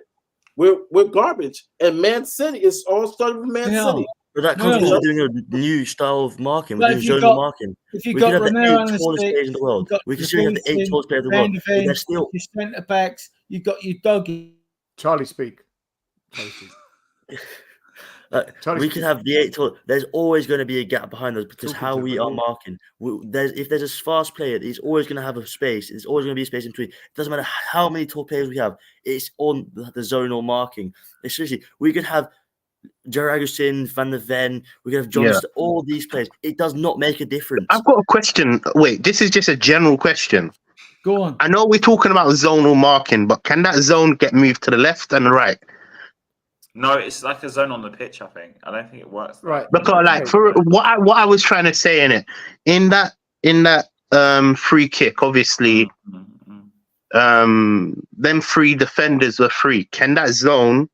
we're garbage, and Man City is all started with Man City. But that comes because we're doing a new style of marking. We're doing zonal marking. If you we got could have Romero the 8 tallest players in the world. We could still have the 8 tallest players in the world. But they're still your centre backs. You got your doggy. Charlie, speak. We can have the 8 tall. There's always going to be a gap behind us because how we are marking. If there's a fast player, he's always going to have a space. There's always going to be a space in between. It doesn't matter how many tall players we have. It's on the zonal marking. Seriously, we could have Jaragusin, Van der Ven. We could have Johnston. All these players. It does not make a difference. I've got a question. Wait, this is just a general question. Go on. I know we're talking about zonal marking, but can that zone get moved to the left and the right? No, it's like a zone on the pitch. I think. I don't think it works. Right. Because for what I was trying to say in that free kick, obviously, them 3 defenders were free. Can that zone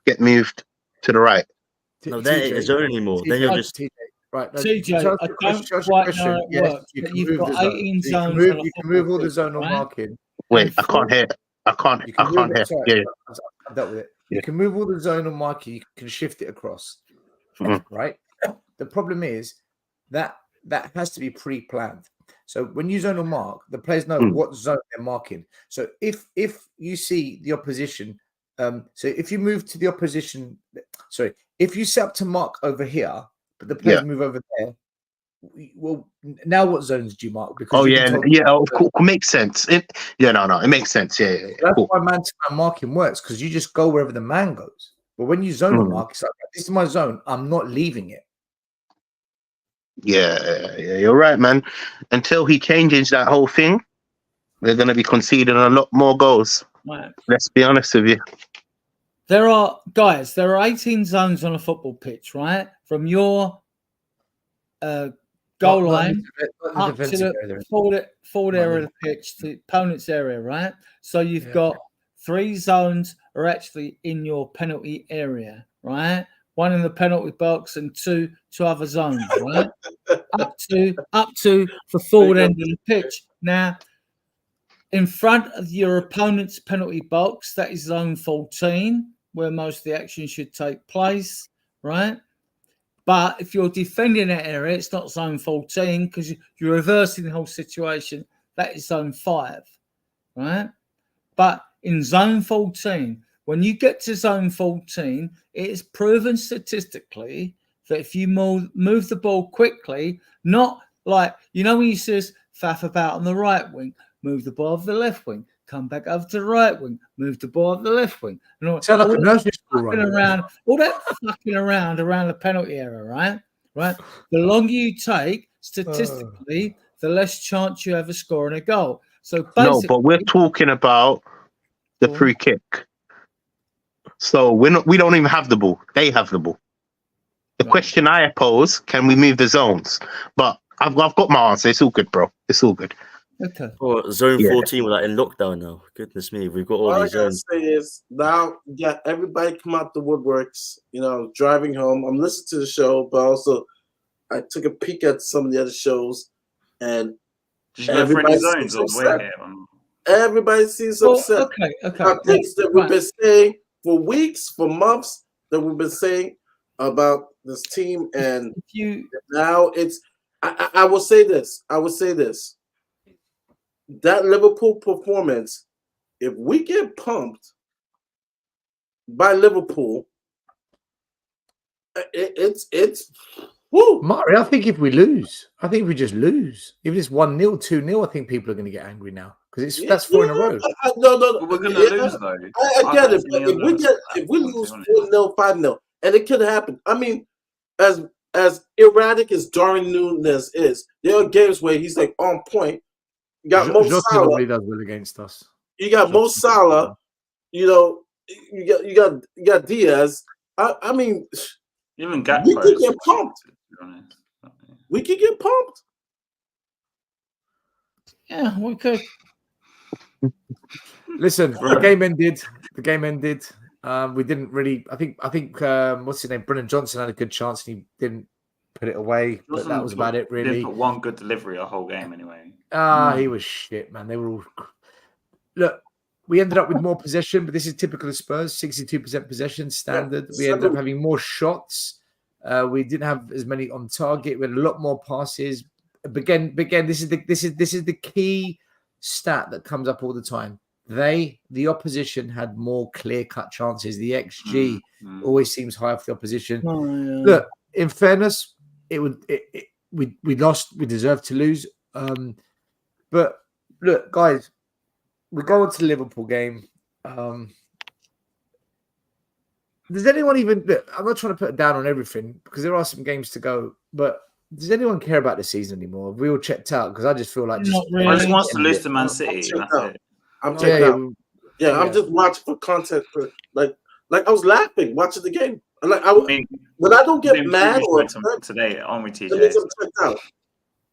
get moved to the right? No, they ain't a zone anymore. Then you're just right. TJ, I don't quite know how it works. You can move all the zonal marking. Wait, I can't hear. I can't hear. Sorry, Yeah. I've dealt with it. Yeah. You can move all the zonal marking. You can shift it across. Right. The problem is that has to be pre-planned. So when you zonal mark, the players know what zone they're marking. So if you see the opposition, so if you move to the opposition, sorry, if you set up to mark over here, but the players move over there, well, now what zones do you mark? Because Oh you've yeah, been told yeah. Of course, makes sense. It makes sense. Yeah. that's Cool. why man-to-man marking works, because you just go wherever the man goes. But when you zonal mark, it's like, this is my zone. I'm not leaving it. Yeah, you're right, man. Until he changes that whole thing, they're going to be conceding a lot more goals. Right. Let's be honest with you. There are 18 zones on a football pitch, right? From your goal line up to the forward area of the pitch to the opponent's area, right? So you've got 3 zones are actually in your penalty area, right? 1 in the penalty box and two other zones, right? up to the forward end of the pitch. Now, in front of your opponent's penalty box, that is zone 14, where most of the action should take place, right? But if you're defending that area, it's not zone 14 because you're reversing the whole situation. That is zone 5, right? But in zone 14, when you get to zone 14, it is proven statistically that if you move the ball quickly, not like, when you see us faff about on the right wing, move the ball over the left wing, come back over to the right wing, move the ball over the left wing. And all that fucking around the penalty area, right? Right. The longer you take, statistically, the less chance you have of scoring a goal. So basically, No, but we're talking about the free kick. So we don't even have the ball. They have the ball. The question I pose: can we move the zones? But I've got my answer. It's all good, bro. It's all good. Okay. Oh, zone 14, we're like in lockdown now. Goodness me, we've got all All I these gotta zones. say is now, everybody come out the woodworks. Driving home, I'm listening to the show, but also I took a peek at some of the other shows, and everybody seems upset. Everybody seems upset. Okay. About things that we've been saying for weeks, for months, that we've been saying about this team, and now it's. I will say this. That Liverpool performance, if we get pumped by Liverpool, it's woo. Mari, I think if we lose, if we just lose, if it's 1-0, 2-0, I think people are going to get angry now because that's 4 in a row. No, But we're going to lose though. I get it, but if we lose 4-0, 5-0, and it could happen. I mean, as erratic as Darwin Núñez is, there are games where he's like on point. You got Mo Salah. Normally does well against us. You got Mo Salah. You got Diaz. I mean, even we could get pumped. We could get pumped. Yeah, we could. Listen, the game ended. We didn't really. I think. What's his name? Brennan Johnson had a good chance and he didn't put it away. But that was about it, really. Didn't put one good delivery a whole game anyway. He was shit, man. They were all. Look, we ended up with more possession, but this is typical of Spurs. 62% possession standard. We ended up having more shots. We didn't have as many on target. We had a lot more passes. But again, this is the key stat that comes up all the time. The opposition had more clear-cut chances. The XG always seems higher for the opposition. Look, in fairness, we lost. We deserved to lose. But look, guys, we go on to the Liverpool game. Does anyone even? Look, I'm not trying to put it down on everything because there are some games to go. But does anyone care about the season anymore? Have we all checked out? Because I just feel like I just want to lose to Man City. I'm checked out. Yeah, I'm just watching for content. Like I was laughing watching the game. Like when I don't get mad or upset, today, aren't we, TJ? that means I'm checked out.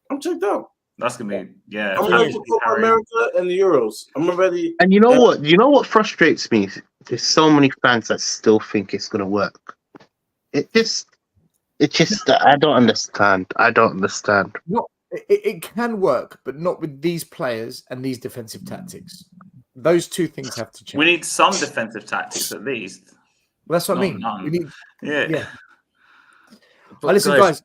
I'm checked out. That's gonna be I'm ready for Copa America and the Euros. I'm ready. And you know what? You know what frustrates me? There's so many fans that still think it's gonna work. It just I don't understand. It can work, but not with these players and these defensive tactics. Those two things have to change. We need some defensive tactics at least. Well, that's what I Not mean. none. We need, Yeah. Listen, guys,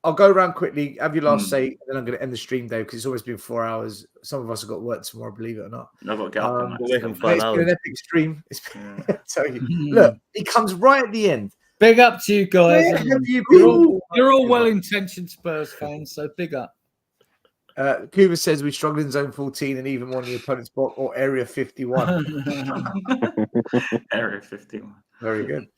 I'll go around quickly. Have your last say, and then I'm going to end the stream, Dave, because it's always been 4 hours. Some of us have got work tomorrow, believe it or not. I've got to get up and It's been an epic stream. Tell you. Look, he comes right at the end. Big up to you guys. Where have you You're all well-intentioned Spurs fans, so big up. Cuba says we struggled in zone 14 and even one in the opponent's box or area 51. Area 51. Very good.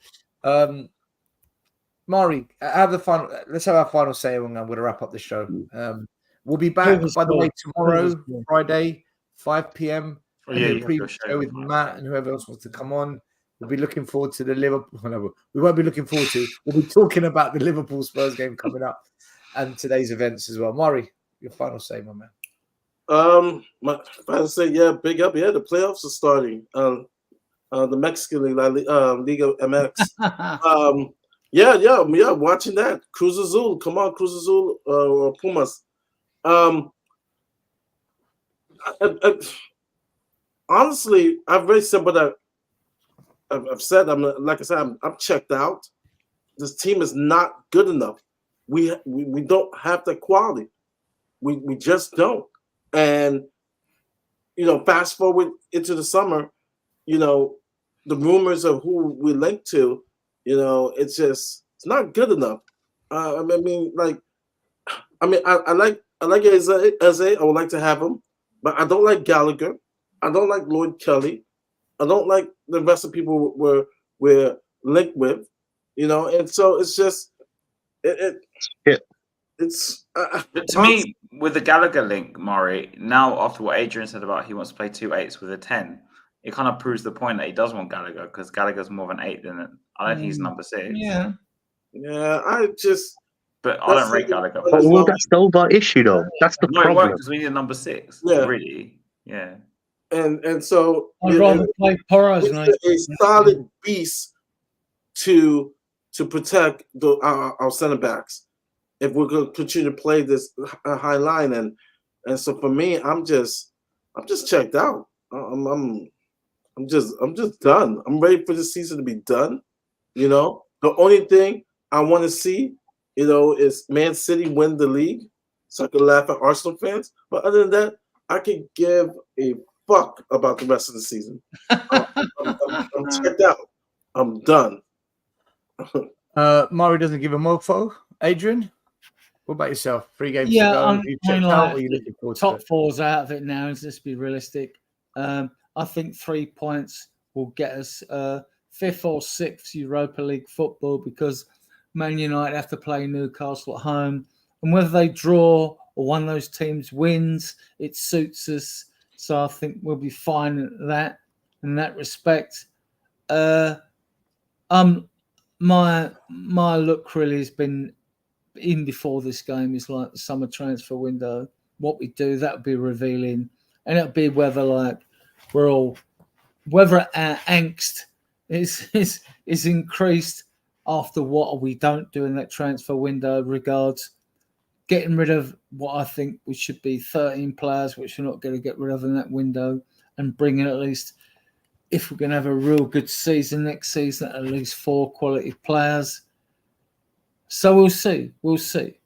Mari, have the final. Let's have our final say, and I'm going to wrap up the show. We'll be back, by the way, tomorrow, Friday, 5 p.m. Preview show with Matt and whoever else wants to come on. We'll be looking forward to the Liverpool. No, we won't be looking forward to. We'll be talking about the Liverpool Spurs game coming up and today's events as well. Mari, your final say, my man. My final say, yeah, big up. Yeah, the playoffs are starting. The Mexican League, Liga MX. Yeah. Watching that. Cruz Azul, come on, Cruz Azul or Pumas. Honestly, I've already said what I've said. I'm checked out. This team is not good enough. We don't have the quality. We just don't. And fast forward into the summer, the rumors of who we link to, it's not good enough. I like Eze. I would like to have him, but I don't like Gallagher. I don't like Lloyd Kelly. I don't like the rest of people we're linked with, and so it's just it's But to me, with the Gallagher link, Maury, now after what Adrian said about he wants to play 2 8s with a 10, it kind of proves the point that he does want Gallagher because Gallagher's more of an 8 than I don't think he's number 6. Yeah, But I don't rate Gallagher. Well, that's the whole issue, though. That's the No, it won't problem. because we need a number 6. Yeah. Really. Yeah. And so I'd rather play Porras, we mate. need a solid beast to protect our center backs if we're going to continue to play this high line. And so for me, I'm just checked out. I'm just done. I'm ready for the season to be done. The only thing I want to see, is Man City win the league so I can laugh at Arsenal fans. But other than that, I can give a fuck about the rest of the season. I'm checked out. I'm done. Mari doesn't give a mofo. Adrian, what about yourself? 3 games Yeah, to go. I'm You checked out, or are you looking forward to top it? 4's out of it now. Let's be realistic. I think 3 points will get us 5th or 6th Europa League football because Man United have to play Newcastle at home, and whether they draw or one of those teams wins, it suits us. So I think we'll be fine at that in that respect. My look really has been in before this game is like the summer transfer window. What we do, that would be revealing, and it'll be whether whether our angst is increased after what we don't do in that transfer window regards getting rid of what I think we should be 13 players, which we're not going to get rid of in that window, and bringing at least, if we're going to have a real good season next season, at least 4 quality players. So we'll see. We'll see.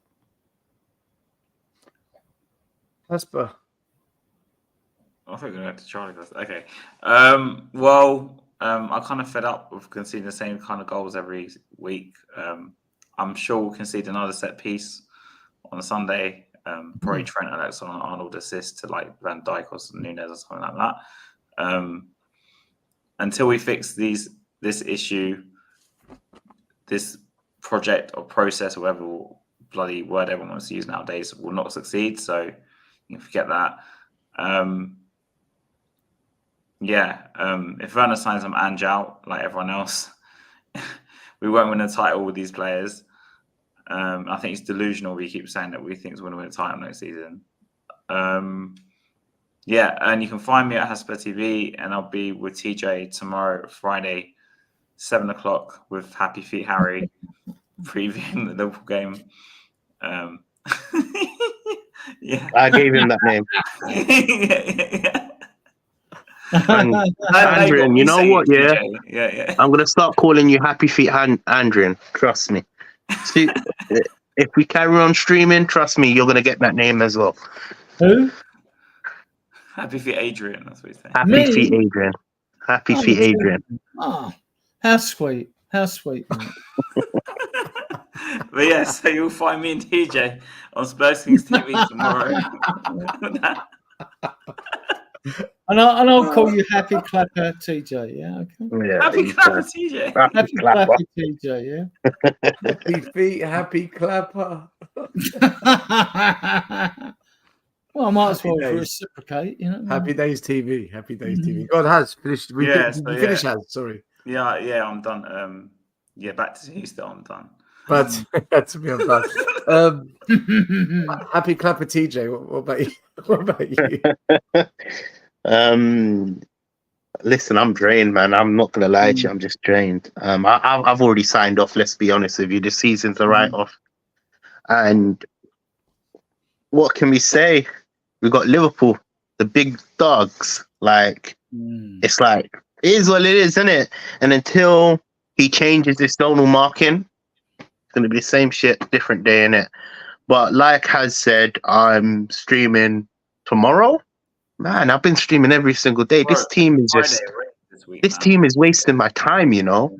Casper. I think we're going to have to Charlie first. Okay. I kind of fed up with conceding the same kind of goals every week. I'm sure we'll concede another set piece on a Sunday. Probably Trent Alexander-Arnold assist to like Van Dijk or Nunez or something like that. Until we fix this issue, this project or process, or whatever bloody word everyone wants to use nowadays, will not succeed. So you can forget that. If Werner signs some Ange out like everyone else, we won't win a title with these players. I think it's delusional. We keep saying that we think we're going to win a title next season. And you can find me at Hasper TV, and I'll be with TJ tomorrow, Friday, 7:00 with Happy Feet Harry, previewing the Liverpool game. I gave him that name. And Andrian, you know what? Yeah, yeah. I'm gonna start calling you Happy Feet Andrian. Trust me. See, if we carry on streaming, trust me, you're gonna get that name as well. Who? Happy for Adrian. That's what he's saying. Happy Feet Adrian. Happy Feet Adrian. Oh, how sweet. How sweet, mate. But yeah, so you'll find me and TJ on Spurs Kings TV tomorrow. And I'll call you Happy Clapper TJ. Yeah, okay. Yeah, Happy Clapper TJ. Happy Clapper TJ. Yeah. Happy feet, happy clapper. Well, I might as well days. reciprocate. You know. Happy Days TV. Happy Days TV. God has finished. We Yeah, did, so you finish yeah. has. Sorry, Yeah, I'm done. Yeah, back to Houston. I'm done. but to be on Happy Clapper TJ. What about you? What about you? Listen, I'm drained, man. I'm not gonna lie to you. I'm just drained. I've already signed off. Let's be honest with you. The season's a write-off, and what can we say? We got Liverpool, the big dogs. Like it's like it is what it is, isn't it? And until he changes his zonal marking, it's gonna be the same shit, different day, innit? But like Has said, I'm streaming tomorrow. Man, I've been streaming every single day. This team is just this team is wasting my time, you know.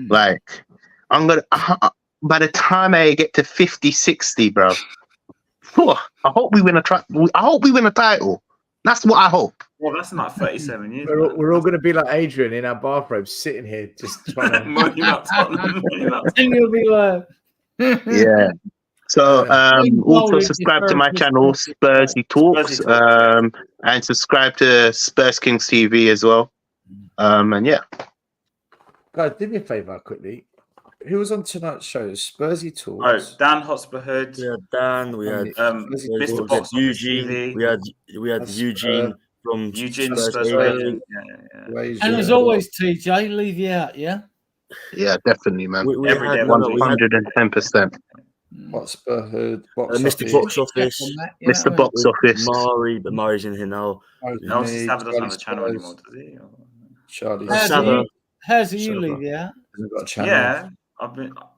Like I'm gonna by the time I get to 50, 60, bro. I hope we win I hope we win a title. That's what I hope. Well, that's not 37 years. We're all going to be like Adrian in our bathrobes, sitting here just trying to. And you'll be like, yeah. So also subscribe to my channel, Spursy Talks, and subscribe to Spurs Kings TV as well. And yeah. Guys, do me a favor quickly. Who was on tonight's show? Spursy Talks. Oh, Dan Hotspur Hood. We had Dan. We had Mr. Box Eugene. TV. We had Eugene from Eugene Spurs Spurs Radio. and as always, TJ, leave you out, yeah? Yeah, definitely, man. We had 110%. Hotspur Hood. Mr. Box Office. Mr. Box Office. Mari, but Mari's in here now. No, Sava doesn't have a channel anymore, does he? Charlie. How's you leave you out? Yeah,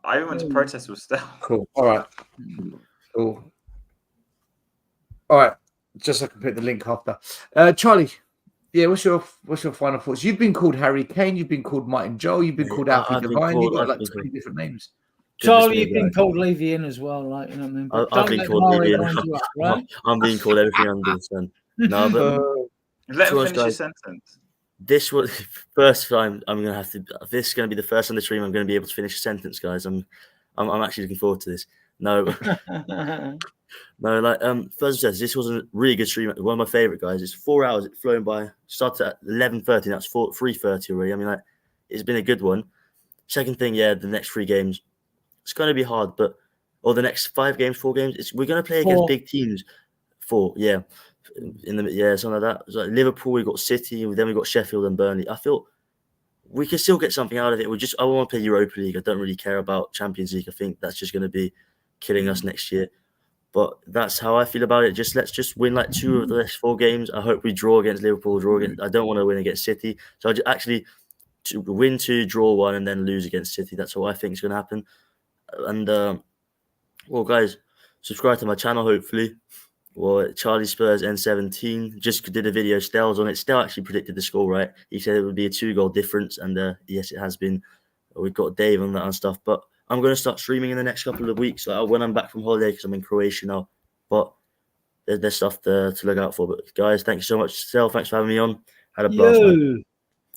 I went to protest with Stell. Cool. All right. Cool. All right. Just so I can put the link after. Charlie, yeah, what's your final thoughts? You've been called Harry Kane, you've been called Martin Joel, you've been called Alfie Devine, you've got like 20 different names. Charlie, you've been called Levy in as well, like, you know what I mean? But I've been called Levy in. Right? I'm being called everything under the sun. No, but let him finish his sentence. This was the first time I'm gonna have to. This is gonna be the first on the stream I'm gonna be able to finish a sentence, guys. I'm actually looking forward to this. No, no, like Fuzz says, this was a really good stream. One of my favorite, guys. It's 4 hours. It's flown by. Started at 11:30. That's 3:30 already. I mean, like, it's been a good one. Second thing, yeah, the next 3 games, it's gonna be hard, but or the next 5 games, 4 games, we're gonna play against big teams. 4, yeah. Something like that. It's like Liverpool, we got City, then we got Sheffield and Burnley. I feel we can still get something out of it. I want to play Europa League. I don't really care about Champions League. I think that's just going to be killing us next year. But that's how I feel about it. Let's just win like 2 of the next 4 games. I hope we draw against Liverpool. I don't want to win against City. So I actually to win 2, draw 1, and then lose against City. That's what I think is going to happen. And well, guys, subscribe to my channel. Hopefully. Well, Charlie Spurs N17 just did a video. Stell's on it. Stell actually predicted the score right. He said it would be a 2-goal difference, and yes, it has been. We've got Dave on that and stuff. But I'm going to start streaming in the next couple of weeks when I'm back from holiday because I'm in Croatia now. But there's stuff to look out for. But guys, thank you so much, Stell. Thanks for having me on. Had a blast.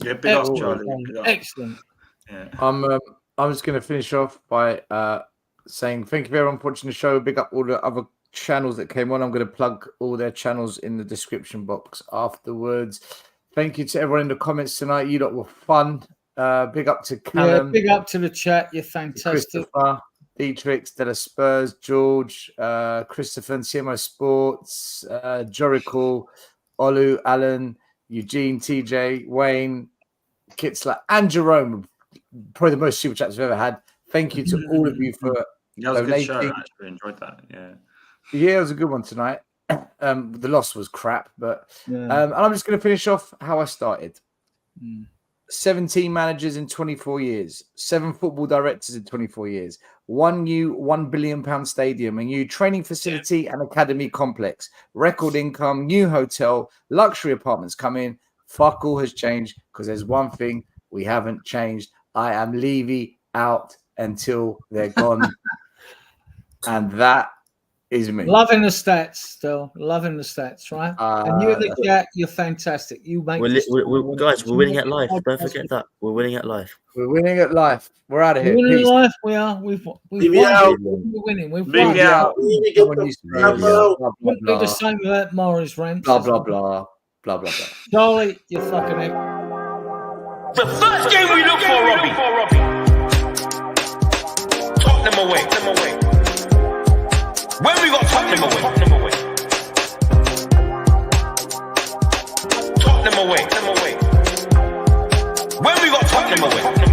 Yeah, big up, Charlie. Excellent. Yeah. I'm just going to finish off by saying thank you for everyone for watching the show. Big up all the other channels that came on. I'm going to plug all their channels in the description box afterwards. Thank you to everyone in the comments tonight. You lot were fun. Big up to Callum. Yeah, big up to the chat. You're fantastic. Christopher, Dietrich, Stella Spurs, George, Christopher, CMO Sports, Jorical, Olu, Alan, Eugene, TJ, Wayne, Kitzler, and Jerome. Probably the most super chats we've ever had. Thank you to all of you for that was a good donating. show. I actually enjoyed that. Yeah. Yeah, it was a good one tonight. The loss was crap, but Yeah. and I'm just going to finish off how I started. Mm. 17 managers in 24 years, 7 football directors in 24 years, 1 new £1 billion stadium, a new training facility and academy complex, record income, new hotel, luxury apartments come in. Fuck all has changed because there's one thing we haven't changed. I am Levy out until they're gone. And that is me. Loving the stats, still loving the stats, right? And you in the chat, you're fantastic. You make Guys, we're winning at life. Don't forget that. We're winning at life. We're winning at life. We're out of here. We're winning Peace. at life. We are. We've won. We're winning. We've Leave won. me out. Wouldn't be the same without Morris Rents. Blah blah blah. Blah blah blah. Charlie, you're fucking it. The first game we look for, Robbie. Tottenham away. When we got Tottenham away. Tottenham away. When we got Tottenham away.